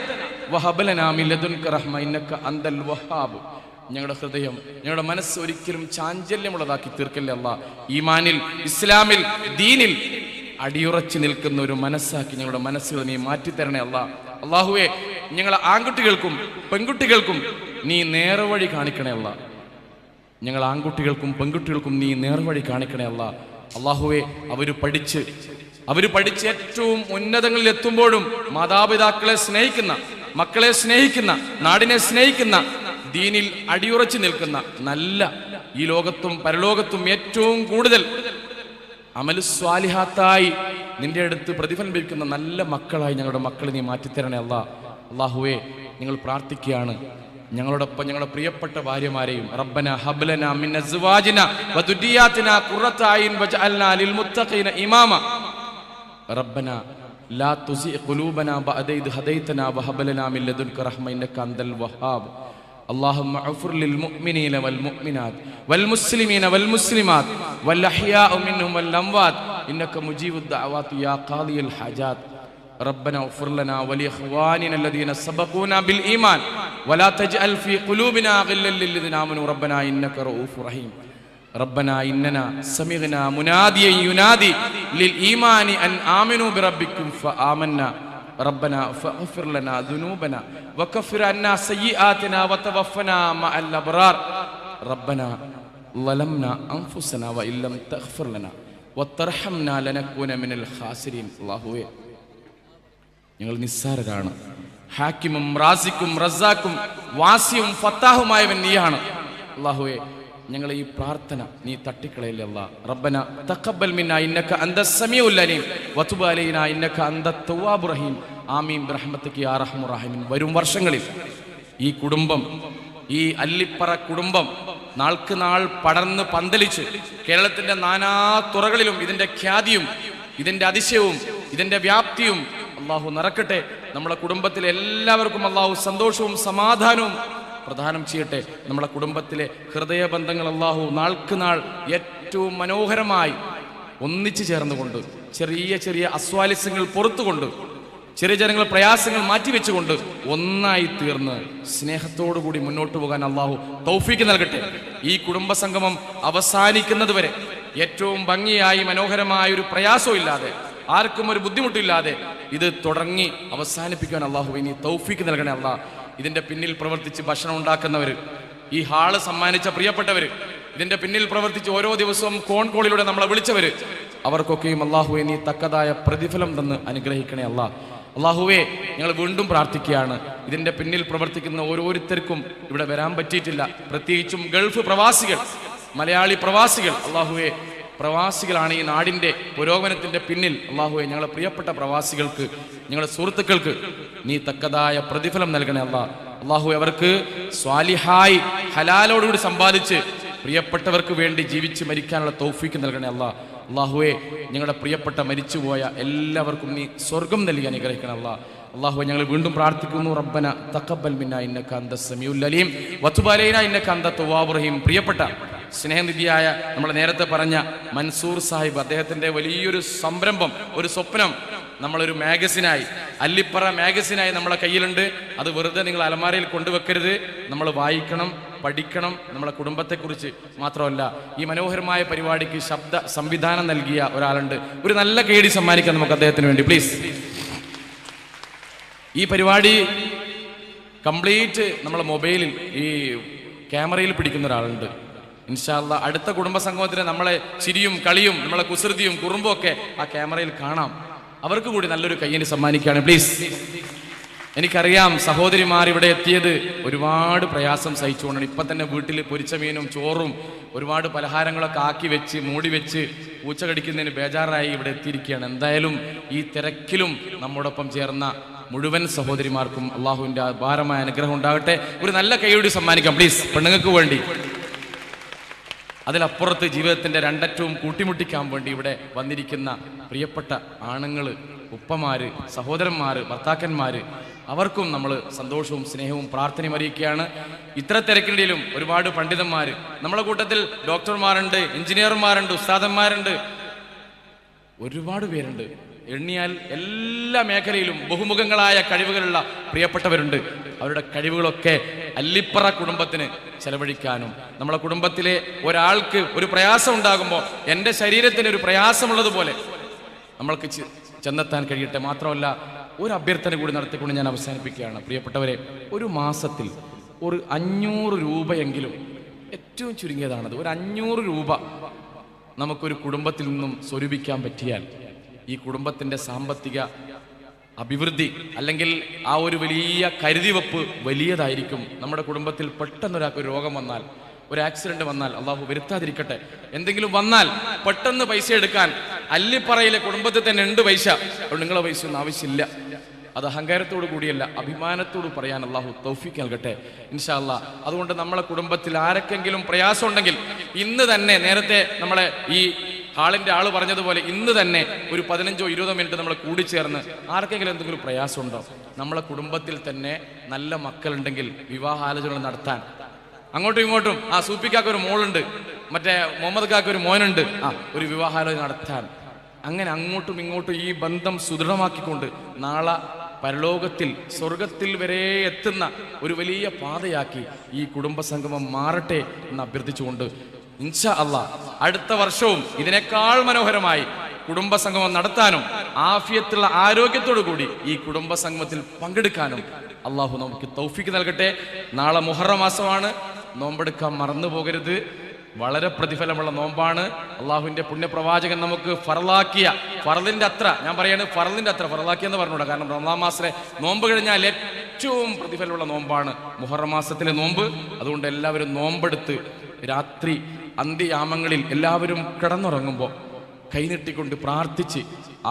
വഹബ് ലനാ മിൻ ലദുൻക റഹ്മ ഇന്നക അൻതൽ വഹാബ്. ഞങ്ങളുടെ ഹൃദയം, ഞങ്ങളുടെ മനസ്സ് ഒരിക്കലും ചാഞ്ചല്യമുള്ളതാക്കി തീർക്കല്ലേ അല്ലാ. ഈമാനിൽ, ഇസ്ലാമിൽ, ദീനിൽ അടിയുറച്ചു നിൽക്കുന്ന ഒരു മനസ്സാക്കി ഞങ്ങളുടെ മനസ്സുകൾ നീ മാറ്റിത്തരണേ അല്ലാ. അല്ലാഹുവേ ഞങ്ങളെ ആൺകുട്ടികൾക്കും പെൺകുട്ടികൾക്കും നീ നേർവഴി കാണിക്കണേ അല്ലാ. ഞങ്ങൾ ആൺകുട്ടികൾക്കും പെൺകുട്ടികൾക്കും നീ നേർവഴി കാണിക്കണേ അല്ലാ. അല്ലാഹുവേ അവര് പഠിച്ച് ഏറ്റവും ഉന്നതങ്ങളിൽ എത്തുമ്പോഴും മാതാപിതാക്കളെ സ്നേഹിക്കുന്ന, മക്കളെ സ്നേഹിക്കുന്ന, നാടിനെ സ്നേഹിക്കുന്ന, ദീനിൽ അടിയുറച്ചു നിൽക്കുന്ന, നല്ല ഈ ലോകത്തും പരലോകത്തും ഏറ്റവും കൂടുതൽ അമലുസ്വാലിഹാത്തായി നിന്റെ അടുത്ത് പ്രതിഫലം ലഭിക്കുന്ന നല്ല മക്കളായി ഞങ്ങളുടെ മക്കളെ നീ മാറ്റിത്തരണേ അല്ലാ. അല്ലാഹുവേ ഞങ്ങൾ പ്രാർത്ഥിക്കുകയാണ് ഞങ്ങളോടൊപ്പം ഞങ്ങളുടെ പ്രിയപ്പെട്ട ഭാര്യമാരെയും. റബ്ബന ഹബ്ലന മിൻ അസ്വാജിന വദുരിയാതിന ഖുറത അയ്ൻ വജഅൽനാ ലിൽ മുത്തഖീന ഇമാമ. റബ്ബന ലാ തുസിഇ ഖുലൂബനാ ബഅദ ഇദ് ഹദൈതനാ വഹബ് ലനാ മിൻ ലദുൻക റഹ്മ ഇന്നക അൻതൽ വഹാബ്. اللهم اغفر للمؤمنين والمؤمنات والمسلمين والمسلمات والأحياء منهم والأموات إنك مجيب الدعوات يا قاضي الحاجات. ربنا اغفر لنا ولإخواننا الذين سبقونا بالإيمان ولا تجعل في قلوبنا غلا للذين آمنوا ربنا إنك رؤوف رحيم. ربنا إننا سمعنا مناديا ينادي للإيمان أن آمنوا بربكم فآمنا ربنا فاغفر لنا ذنوبنا وكفر عنا سيئاتنا وتوفنا مع الأبرار. ربنا ظلمنا أنفسنا وإن لم تغفر لنا وترحمنا لنكون من الخاسرين. അല്ലാഹുവേ ഞങ്ങൾ നിസ്സാരരാണ്. ഹാക്കിമും റാസിക്കും റസാക്കും വാസിയും ഫത്താഹുമായവൻ നീയാണ്. അല്ലാഹുവേ ഞങ്ങളെ ഈ പ്രാർത്ഥന നീ തട്ടിക്കളയില്ലേ അല്ലാ. റബ്ബന തഖബ്ബൽ മിന്നാ ഇന്നക അൻതസ് സമീഉൽ അലീം വതുബ് അലൈനാ ഇന്നക അൻതത് തവ്വാബുർ റഹീം. ആമീൻ ബിറഹ്മതിക യാ അർഹമർ റഹീമീൻ. വരും വർഷങ്ങളിൽ ഈ കുടുംബം, ഈ അല്ലിപ്പറ കുടുംബം നാൾക്ക് നാൾ പടർന്ന് പന്തലിച്ച് കേരളത്തിന്റെ നാനാ തുറകളിലും ഇതിന്റെ ഖ്യാതിയും ഇതിന്റെ അതിശയവും ഇതിന്റെ വ്യാപ്തിയും അല്ലാഹു നിറക്കട്ടെ. നമ്മുടെ കുടുംബത്തിലെ എല്ലാവർക്കും അല്ലാഹു സന്തോഷവും സമാധാനവും പ്രദാനം ചെയ്യട്ടെ. നമ്മുടെ കുടുംബത്തിലെ ഹൃദയബന്ധങ്ങൾ അല്ലാഹു നാൾക്ക് നാൾ ഏറ്റവും മനോഹരമായി ഒന്നിച്ചു ചേർന്നുകൊണ്ട്, ചെറിയ ചെറിയ അസ്വാലിസ്യങ്ങൾ പുറത്തുകൊണ്ട്, ചെറിയ ചെറിയ പ്രയാസങ്ങൾ മാറ്റിവെച്ചുകൊണ്ട് ഒന്നായി തീർന്ന് സ്നേഹത്തോടുകൂടി മുന്നോട്ട് പോകാൻ അല്ലാഹു തൗഫീക്ക് നൽകട്ടെ. ഈ കുടുംബ സംഗമം അവസാനിക്കുന്നത് വരെ ഏറ്റവും ഭംഗിയായി മനോഹരമായ ഒരു പ്രയാസവും ഇല്ലാതെ, ആർക്കും ഒരു ബുദ്ധിമുട്ടില്ലാതെ ഇത് തുടങ്ങി അവസാനിപ്പിക്കാൻ അല്ലാഹു ഇനി തൗഫീക്ക് നൽകണേ അല്ലാ. ഇതിന്റെ പിന്നിൽ പ്രവർത്തിച്ച് ഭക്ഷണം ഉണ്ടാക്കുന്നവർ, ഈ ഹാള് സമ്മാനിച്ച പ്രിയപ്പെട്ടവർ, ഇതിന്റെ പിന്നിൽ പ്രവർത്തിച്ച് ഓരോ ദിവസവും ഫോൺ കോളിലൂടെ നമ്മളെ വിളിച്ചവർ, അവർക്കൊക്കെയും അല്ലാഹുവേ നീ തക്കതായ പ്രതിഫലം തന്ന് അനുഗ്രഹിക്കണേ അല്ലാ. അല്ലാഹുവേ ഞങ്ങൾ വീണ്ടും പ്രാർത്ഥിക്കുകയാണ്, ഇതിന്റെ പിന്നിൽ പ്രവർത്തിക്കുന്ന ഓരോരുത്തർക്കും ഇവിടെ വരാൻ പറ്റിയിട്ടില്ല, പ്രത്യേകിച്ചും ഗൾഫ് പ്രവാസികൾ, മലയാളി പ്രവാസികൾ. അല്ലാഹുവേ പ്രവാസികളാണ് ഈ നാടിന്റെ പുരോഗമനത്തിന്റെ പിന്നിൽ. അല്ലാഹുവേ ഞങ്ങളെ പ്രിയപ്പെട്ട പ്രവാസികൾക്ക്, ഞങ്ങളുടെ സുഹൃത്തുക്കൾക്ക് നീ തക്കതായ പ്രതിഫലം നൽകണേ അല്ലാ. അല്ലാഹുവേ അവർക്ക് സ്വാലിഹായി ഹലാലോടുകൂടി സമ്പാദിച്ച് പ്രിയപ്പെട്ടവർക്ക് വേണ്ടി ജീവിച്ച് മരിക്കാനുള്ള തൗഫീക്ക് നൽകണേ അല്ലാ. അല്ലാഹുവേ ഞങ്ങളുടെ പ്രിയപ്പെട്ട മരിച്ചുപോയ എല്ലാവർക്കും നീ സ്വർഗം നൽകി അനുഗ്രഹിക്കണം അല്ലാ. അല്ലാഹുവേ ഞങ്ങൾ വീണ്ടും പ്രാർത്ഥിക്കുന്നു. റബ്ബന തഖബ്ബൽ മിന്നാ ഇന്നക അൻതസ് സമീഉൽ അലീം വതുബ് അലൈനാ ഇന്നക അൻതത് തവ്വാബുർ റഹീം. പ്രിയപ്പെട്ട സ്നേഹനിധിയായ നമ്മൾ നേരത്തെ പറഞ്ഞ മൻസൂർ സാഹിബ്, അദ്ദേഹത്തിന്റെ വലിയൊരു സംരംഭം, ഒരു സ്വപ്നം നമ്മളൊരു മാഗസിനായി, അല്ലിപ്പറ മാഗസിനായി നമ്മളെ കയ്യിലുണ്ട്. അത് വെറുതെ നിങ്ങൾ അലമാരയിൽ കൊണ്ടുവെക്കരുത്. നമ്മൾ വായിക്കണം, പഠിക്കണം. നമ്മളെ കുടുംബത്തെക്കുറിച്ച് മാത്രമല്ല, ഈ മനോഹരമായ പരിപാടിക്ക് ശബ്ദ സംവിധാനം നൽകിയ ഒരാളുണ്ട്. ഒരു നല്ല കേടി സമ്മാനിക്കാം നമുക്ക് അദ്ദേഹത്തിന് വേണ്ടി, പ്ലീസ്. ഈ പരിപാടി കംപ്ലീറ്റ് നമ്മളെ മൊബൈലിൽ, ഈ ക്യാമറയിൽ പിടിക്കുന്ന ഒരാളുണ്ട്. ഇൻഷാ അല്ലാ അടുത്ത കുടുംബ സംഗമത്തിന് നമ്മളെ ചിരിയും കളിയും നമ്മളെ കുസൃതിയും കുറുമ്പും ഒക്കെ ആ ക്യാമറയിൽ കാണാം. അവർക്ക് കൂടി നല്ലൊരു കയ്യന് സമ്മാനിക്കുകയാണ്, പ്ലീസ്. എനിക്കറിയാം സഹോദരിമാർ ഇവിടെ എത്തിയത് ഒരുപാട് പ്രയാസം സഹിച്ചുകൊണ്ടാണ്. ഇപ്പം തന്നെ വീട്ടിൽ പൊരിച്ച മീനും ചോറും ഒരുപാട് പലഹാരങ്ങളൊക്കെ ആക്കി വെച്ച് മൂടി വെച്ച് പൂച്ച കടിക്കുന്നതിന് ബേജാറായി ഇവിടെ എത്തിയിരിക്കുകയാണ്. എന്തായാലും ഈ തിരക്കിലും നമ്മോടൊപ്പം ചേർന്ന മുഴുവൻ സഹോദരിമാർക്കും അള്ളാഹുവിൻ്റെ അപാരമായ അനുഗ്രഹം ഉണ്ടാകട്ടെ. ഒരു നല്ല കൈയോടി സമ്മാനിക്കാം പ്ലീസ്, പെണ്ണുങ്ങൾക്ക് വേണ്ടി. അതിലപ്പുറത്ത് ജീവിതത്തിൻ്റെ രണ്ടറ്റവും കൂട്ടിമുട്ടിക്കാൻ വേണ്ടി ഇവിടെ വന്നിരിക്കുന്ന പ്രിയപ്പെട്ട ആണുങ്ങൾ, ഉപ്പമാര്, സഹോദരന്മാർ, ഭർത്താക്കന്മാർ, അവർക്കും നമ്മൾ സന്തോഷവും സ്നേഹവും പ്രാർത്ഥനയും അറിയിക്കുകയാണ്. ഇത്ര തിരക്കിനിടയിലും ഒരുപാട് പണ്ഡിതന്മാർ നമ്മളെ കൂട്ടത്തിൽ, ഡോക്ടർമാരുണ്ട്, എഞ്ചിനീയർമാരുണ്ട്, ഉസ്താദന്മാരുണ്ട്, ഒരുപാട് പേരുണ്ട്. എണ്ണിയാൽ എല്ലാ മേഖലയിലും ബഹുമുഖങ്ങളായ കഴിവുകളുള്ള പ്രിയപ്പെട്ടവരുണ്ട്. അവരുടെ കഴിവുകളൊക്കെ അല്ലിപ്പറ കുടുംബത്തിന് ചെലവഴിക്കാനും, നമ്മളെ കുടുംബത്തിലെ ഒരാൾക്ക് ഒരു പ്രയാസം ഉണ്ടാകുമ്പോൾ എൻ്റെ ശരീരത്തിന് ഒരു പ്രയാസമുള്ളതുപോലെ നമ്മൾക്ക് ചെന്നെത്താൻ കഴിയട്ടെ. മാത്രമല്ല, ഒരു അഭ്യർത്ഥന കൂടി നടത്തിക്കൊണ്ട് ഞാൻ അവസാനിപ്പിക്കുകയാണ്. പ്രിയപ്പെട്ടവരെ, ഒരു മാസത്തിൽ ഒരു 500 രൂപയെങ്കിലും, ഏറ്റവും ചുരുങ്ങിയതാണത്, ഒരു 500 രൂപ നമുക്കൊരു കുടുംബത്തിൽ നിന്നും സ്വരൂപിക്കാൻ പറ്റിയാൽ ഈ കുടുംബത്തിൻ്റെ സാമ്പത്തിക അഭിവൃദ്ധി അല്ലെങ്കിൽ ആ ഒരു വലിയ കരുതിവെപ്പ് വലിയതായിരിക്കും. നമ്മുടെ കുടുംബത്തിൽ പെട്ടെന്നൊരാൾക്ക് ഒരു രോഗം വന്നാൽ, ഒരു ആക്സിഡന്റ് വന്നാൽ, അള്ളാഹു വരുത്താതിരിക്കട്ടെ, എന്തെങ്കിലും വന്നാൽ പെട്ടെന്ന് പൈസ എടുക്കാൻ അല്ലിപ്പറയിലെ കുടുംബത്തിൽ തന്നെ ഉണ്ട് പൈസ. നിങ്ങളെ പൈസ ഒന്നും ആവശ്യമില്ല. അത് അഹങ്കാരത്തോടു കൂടിയല്ല, അഭിമാനത്തോട് പറയാൻ അള്ളാഹു തൗഫീഖ് നൽകട്ടെ ഇൻഷാ അല്ലാഹ്. അതുകൊണ്ട് നമ്മളെ കുടുംബത്തിൽ ആർക്കെങ്കിലും പ്രയാസം ഉണ്ടെങ്കിൽ ഇന്ന് തന്നെ, നേരത്തെ നമ്മളെ ഈ ഹാളിൻ്റെ ആള് പറഞ്ഞതുപോലെ ഇന്ന് തന്നെ ഒരു 15-20 മിനിറ്റ് നമ്മൾ കൂടിച്ചേർന്ന് ആർക്കെങ്കിലും എന്തെങ്കിലും പ്രയാസമുണ്ടോ, നമ്മളെ കുടുംബത്തിൽ തന്നെ നല്ല മക്കളുണ്ടെങ്കിൽ വിവാഹാലോചന നടത്താൻ, അങ്ങോട്ടും ഇങ്ങോട്ടും, ആ സൂപ്പിക്കാക്ക് ഒരു മോളുണ്ട്, മറ്റേ മുഹമ്മദ് കാക്ക് ഒരു മോനുണ്ട്, ഒരു വിവാഹാലോചന നടത്താൻ, അങ്ങനെ അങ്ങോട്ടും ഇങ്ങോട്ടും ഈ ബന്ധം സുദൃഢമാക്കിക്കൊണ്ട് നാളെ പരലോകത്തിൽ സ്വർഗത്തിൽ വരെ എത്തുന്ന ഒരു വലിയ പാതയാക്കി ഈ കുടുംബസംഗമം മാറട്ടെ എന്ന് അഭ്യർത്ഥിച്ചുകൊണ്ട് ഇൻഷാ അല്ലാഹ് അടുത്ത വർഷവും ഇതിനേക്കാൾ മനോഹരമായി കുടുംബസംഗമം നടത്താനും ആഫിയത്തുള്ള ആരോഗ്യത്തോടു കൂടി ഈ കുടുംബസംഗമത്തിൽ പങ്കെടുക്കാനും അള്ളാഹു നമുക്ക് തൗഫീഖ് നൽകട്ടെ. നാളെ മുഹറം മാസമാണ്, നോമ്പെടുക്കാൻ മറന്നു പോകരുത്. വളരെ പ്രതിഫലമുള്ള നോമ്പാണ്. അള്ളാഹുവിൻ്റെ പുണ്യപ്രവാചകൻ നമുക്ക് ഫറലാക്കിയ ഫറലിൻ്റെ അത്ര, ഞാൻ പറയാണ് ഫറലിൻ്റെ അത്ര, ഫറലാക്കിയെന്ന് പറഞ്ഞുകൂടാ, കാരണം റമളാൻ മാസത്തിലെ നോമ്പ് കഴിഞ്ഞാൽ ഏറ്റവും പ്രതിഫലമുള്ള നോമ്പാണ് മുഹറം മാസത്തിലെ നോമ്പ്. അതുകൊണ്ട് എല്ലാവരും നോമ്പെടുത്ത് രാത്രി അന്ത്യയാമങ്ങളിൽ എല്ലാവരും കിടന്നുറങ്ങുമ്പോൾ കൈനീട്ടിക്കൊണ്ട് പ്രാർത്ഥിച്ച്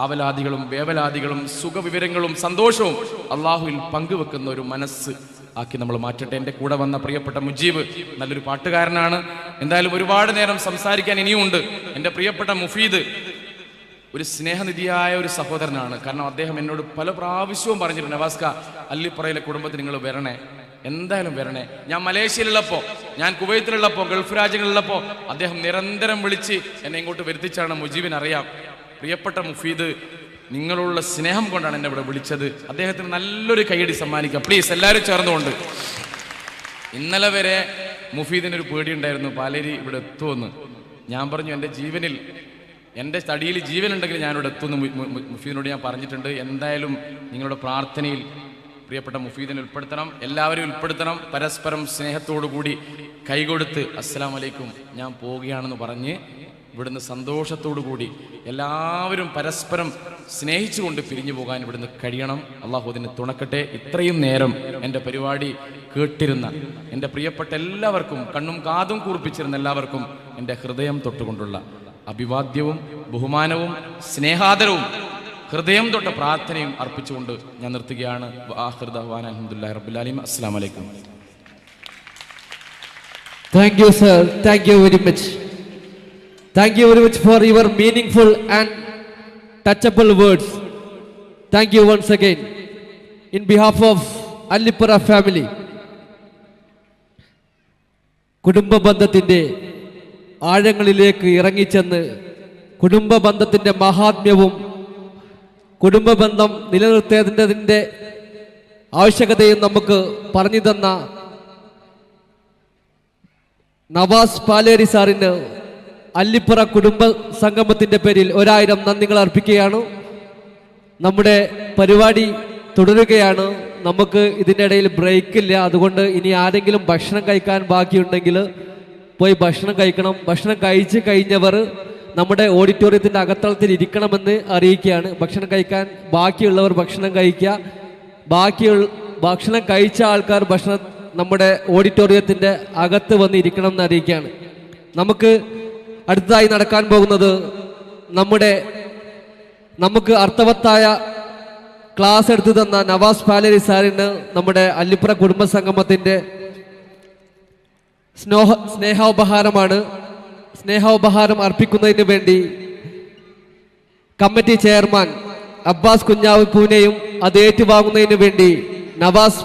ആവലാദികളും വേവലാദികളും സുഖവിവരങ്ങളും സന്തോഷവും അള്ളാഹുവിൽ പങ്കുവെക്കുന്ന ഒരു മനസ്സ് ആക്കി നമ്മൾ മാറ്റട്ടെ. എൻ്റെ കൂടെ വന്ന പ്രിയപ്പെട്ട മുജീബ് നല്ലൊരു പാട്ടുകാരനാണ്. എന്തായാലും ഒരുപാട് നേരം സംസാരിക്കാൻ ഇനിയുമുണ്ട്. എൻ്റെ പ്രിയപ്പെട്ട മുഫീദ് ഒരു സ്നേഹനിധിയായ ഒരു സഹോദരനാണ്. കാരണം അദ്ദേഹം എന്നോട് പല പ്രാവശ്യവും പറഞ്ഞിട്ടുണ്ട്, നവാസ്ക അല്ലിപ്പറയിലെ കുടുംബത്തിൽ നിങ്ങൾ വരണേ, എന്തായാലും വരണേ. ഞാൻ മലേഷ്യയിലുള്ളപ്പോൾ, ഞാൻ കുവൈത്തിലുള്ളപ്പോൾ, ഗൾഫ് രാജ്യങ്ങളിലുള്ളപ്പോൾ അദ്ദേഹം നിരന്തരം വിളിച്ച് എന്നെ ഇങ്ങോട്ട് വരുത്തിച്ചാണ്. മുജീബിനറിയാം. പ്രിയപ്പെട്ട മുഫീദ്, നിങ്ങളുള്ള സ്നേഹം കൊണ്ടാണ് എന്നെ ഇവിടെ വിളിച്ചത്. അദ്ദേഹത്തിന് നല്ലൊരു കൈയടി സമ്മാനിക്കാം പ്ലീസ്, എല്ലാവരും ചേർന്നുകൊണ്ട്. ഇന്നലെ വരെ മുഫീദിനൊരു പേടിയുണ്ടായിരുന്നു, പാലേരി ഇവിടെ എത്തുമെന്ന്. ഞാൻ പറഞ്ഞു, എൻ്റെ ജീവനിൽ, എൻ്റെ തടിയിൽ ജീവനുണ്ടെങ്കിൽ ഞാനിവിടെ എത്തുമെന്ന് മുഫീദിനോട് ഞാൻ പറഞ്ഞിട്ടുണ്ട്. എന്തായാലും നിങ്ങളുടെ പ്രാർത്ഥനയിൽ പ്രിയപ്പെട്ട മുഫീദിനെ ഉൾപ്പെടുത്തണം, എല്ലാവരും ഉൾപ്പെടുത്തണം. പരസ്പരം സ്നേഹത്തോടു കൂടി കൈകൊടുത്ത് അസ്സലാമു അലൈക്കും ഞാൻ പോവുകയാണെന്ന് പറഞ്ഞ് ഇവിടുന്ന് സന്തോഷത്തോടു കൂടി എല്ലാവരും പരസ്പരം സ്നേഹിച്ചുകൊണ്ട് പിരിഞ്ഞു പോകാൻ ഇവിടുന്ന് കഴിയണം. അള്ളാഹു അതിന് തുണക്കട്ടെ. ഇത്രയും നേരം എൻ്റെ പരിപാടി കേട്ടിരുന്ന എൻ്റെ പ്രിയപ്പെട്ട എല്ലാവർക്കും, കണ്ണും കാതും കൂർപ്പിച്ചിരുന്ന എല്ലാവർക്കും എൻ്റെ ഹൃദയം തൊട്ടുകൊണ്ടുള്ള അഭിവാദ്യവും ബഹുമാനവും സ്നേഹാദരവും ഹൃദയം തൊട്ട പ്രാർത്ഥനയും അർപ്പിച്ചുകൊണ്ട് ഞാൻ നിർത്തുകയാണ്. അൽഹംദുലില്ലാഹി റബ്ബിൽ ആലമീൻ. അസ്സലാമു അലൈക്കും. Thank you, sir. Thank you very much. Thank you very much for your meaningful and touchable words. Thank you once again. In behalf of Allipura family, കുടുംബ ബന്ധത്തിൻ്റെ ആഴങ്ങളിലേക്ക് ഇറങ്ങിച്ചെന്ന് കുടുംബ ബന്ധത്തിൻ്റെ മഹാത്മ്യവും കുടുംബ ബന്ധം നിലനിർത്തേണ്ടതിൻ്റെ ആവശ്യകതയും നമുക്ക് പറഞ്ഞു തന്ന നവാസ് പാലേരി സാറിന് അല്ലിപ്പുറ കുടുംബ സംഗമത്തിൻ്റെ പേരിൽ 1000 നന്ദികൾ അർപ്പിക്കുകയാണ്. നമ്മുടെ പരിപാടി തുടരുകയാണ്. നമുക്ക് ഇതിൻ്റെ ഇടയിൽ ബ്രേക്കില്ല. അതുകൊണ്ട് ഇനി ആരെങ്കിലും ഭക്ഷണം കഴിക്കാൻ ബാക്കിയുണ്ടെങ്കിൽ പോയി ഭക്ഷണം കഴിക്കണം. ഭക്ഷണം കഴിച്ച് കഴിഞ്ഞവർ നമ്മുടെ ഓഡിറ്റോറിയത്തിൻ്റെ അകത്തളത്തിൽ ഇരിക്കണമെന്ന് അറിയിക്കുകയാണ്. ഭക്ഷണം കഴിക്കാൻ ബാക്കിയുള്ളവർ ഭക്ഷണം കഴിക്കുക. ഭക്ഷണം കഴിച്ച ആൾക്കാർ നമ്മുടെ ഓഡിറ്റോറിയത്തിൻ്റെ അകത്ത് വന്ന് ഇരിക്കണം എന്ന് അറിയിക്കുകയാണ്. നമുക്ക് അടുത്തതായി നടക്കാൻ പോകുന്നത് നമുക്ക് അർത്ഥവത്തായ ക്ലാസ് എടുത്തു തന്ന നവാസ് പാലരി സാറിന് നമ്മുടെ അല്ലിപ്പുറ കുടുംബ സംഗമത്തിന്റെ സ്നേഹോപഹാരം അർപ്പിക്കുന്നതിന് വേണ്ടി കമ്മിറ്റി ചെയർമാൻ അബ്ബാസ് കുഞ്ഞാവ് പൂനെയും അത് ഏറ്റുവാങ്ങുന്നതിന് വേണ്ടി നവാസ്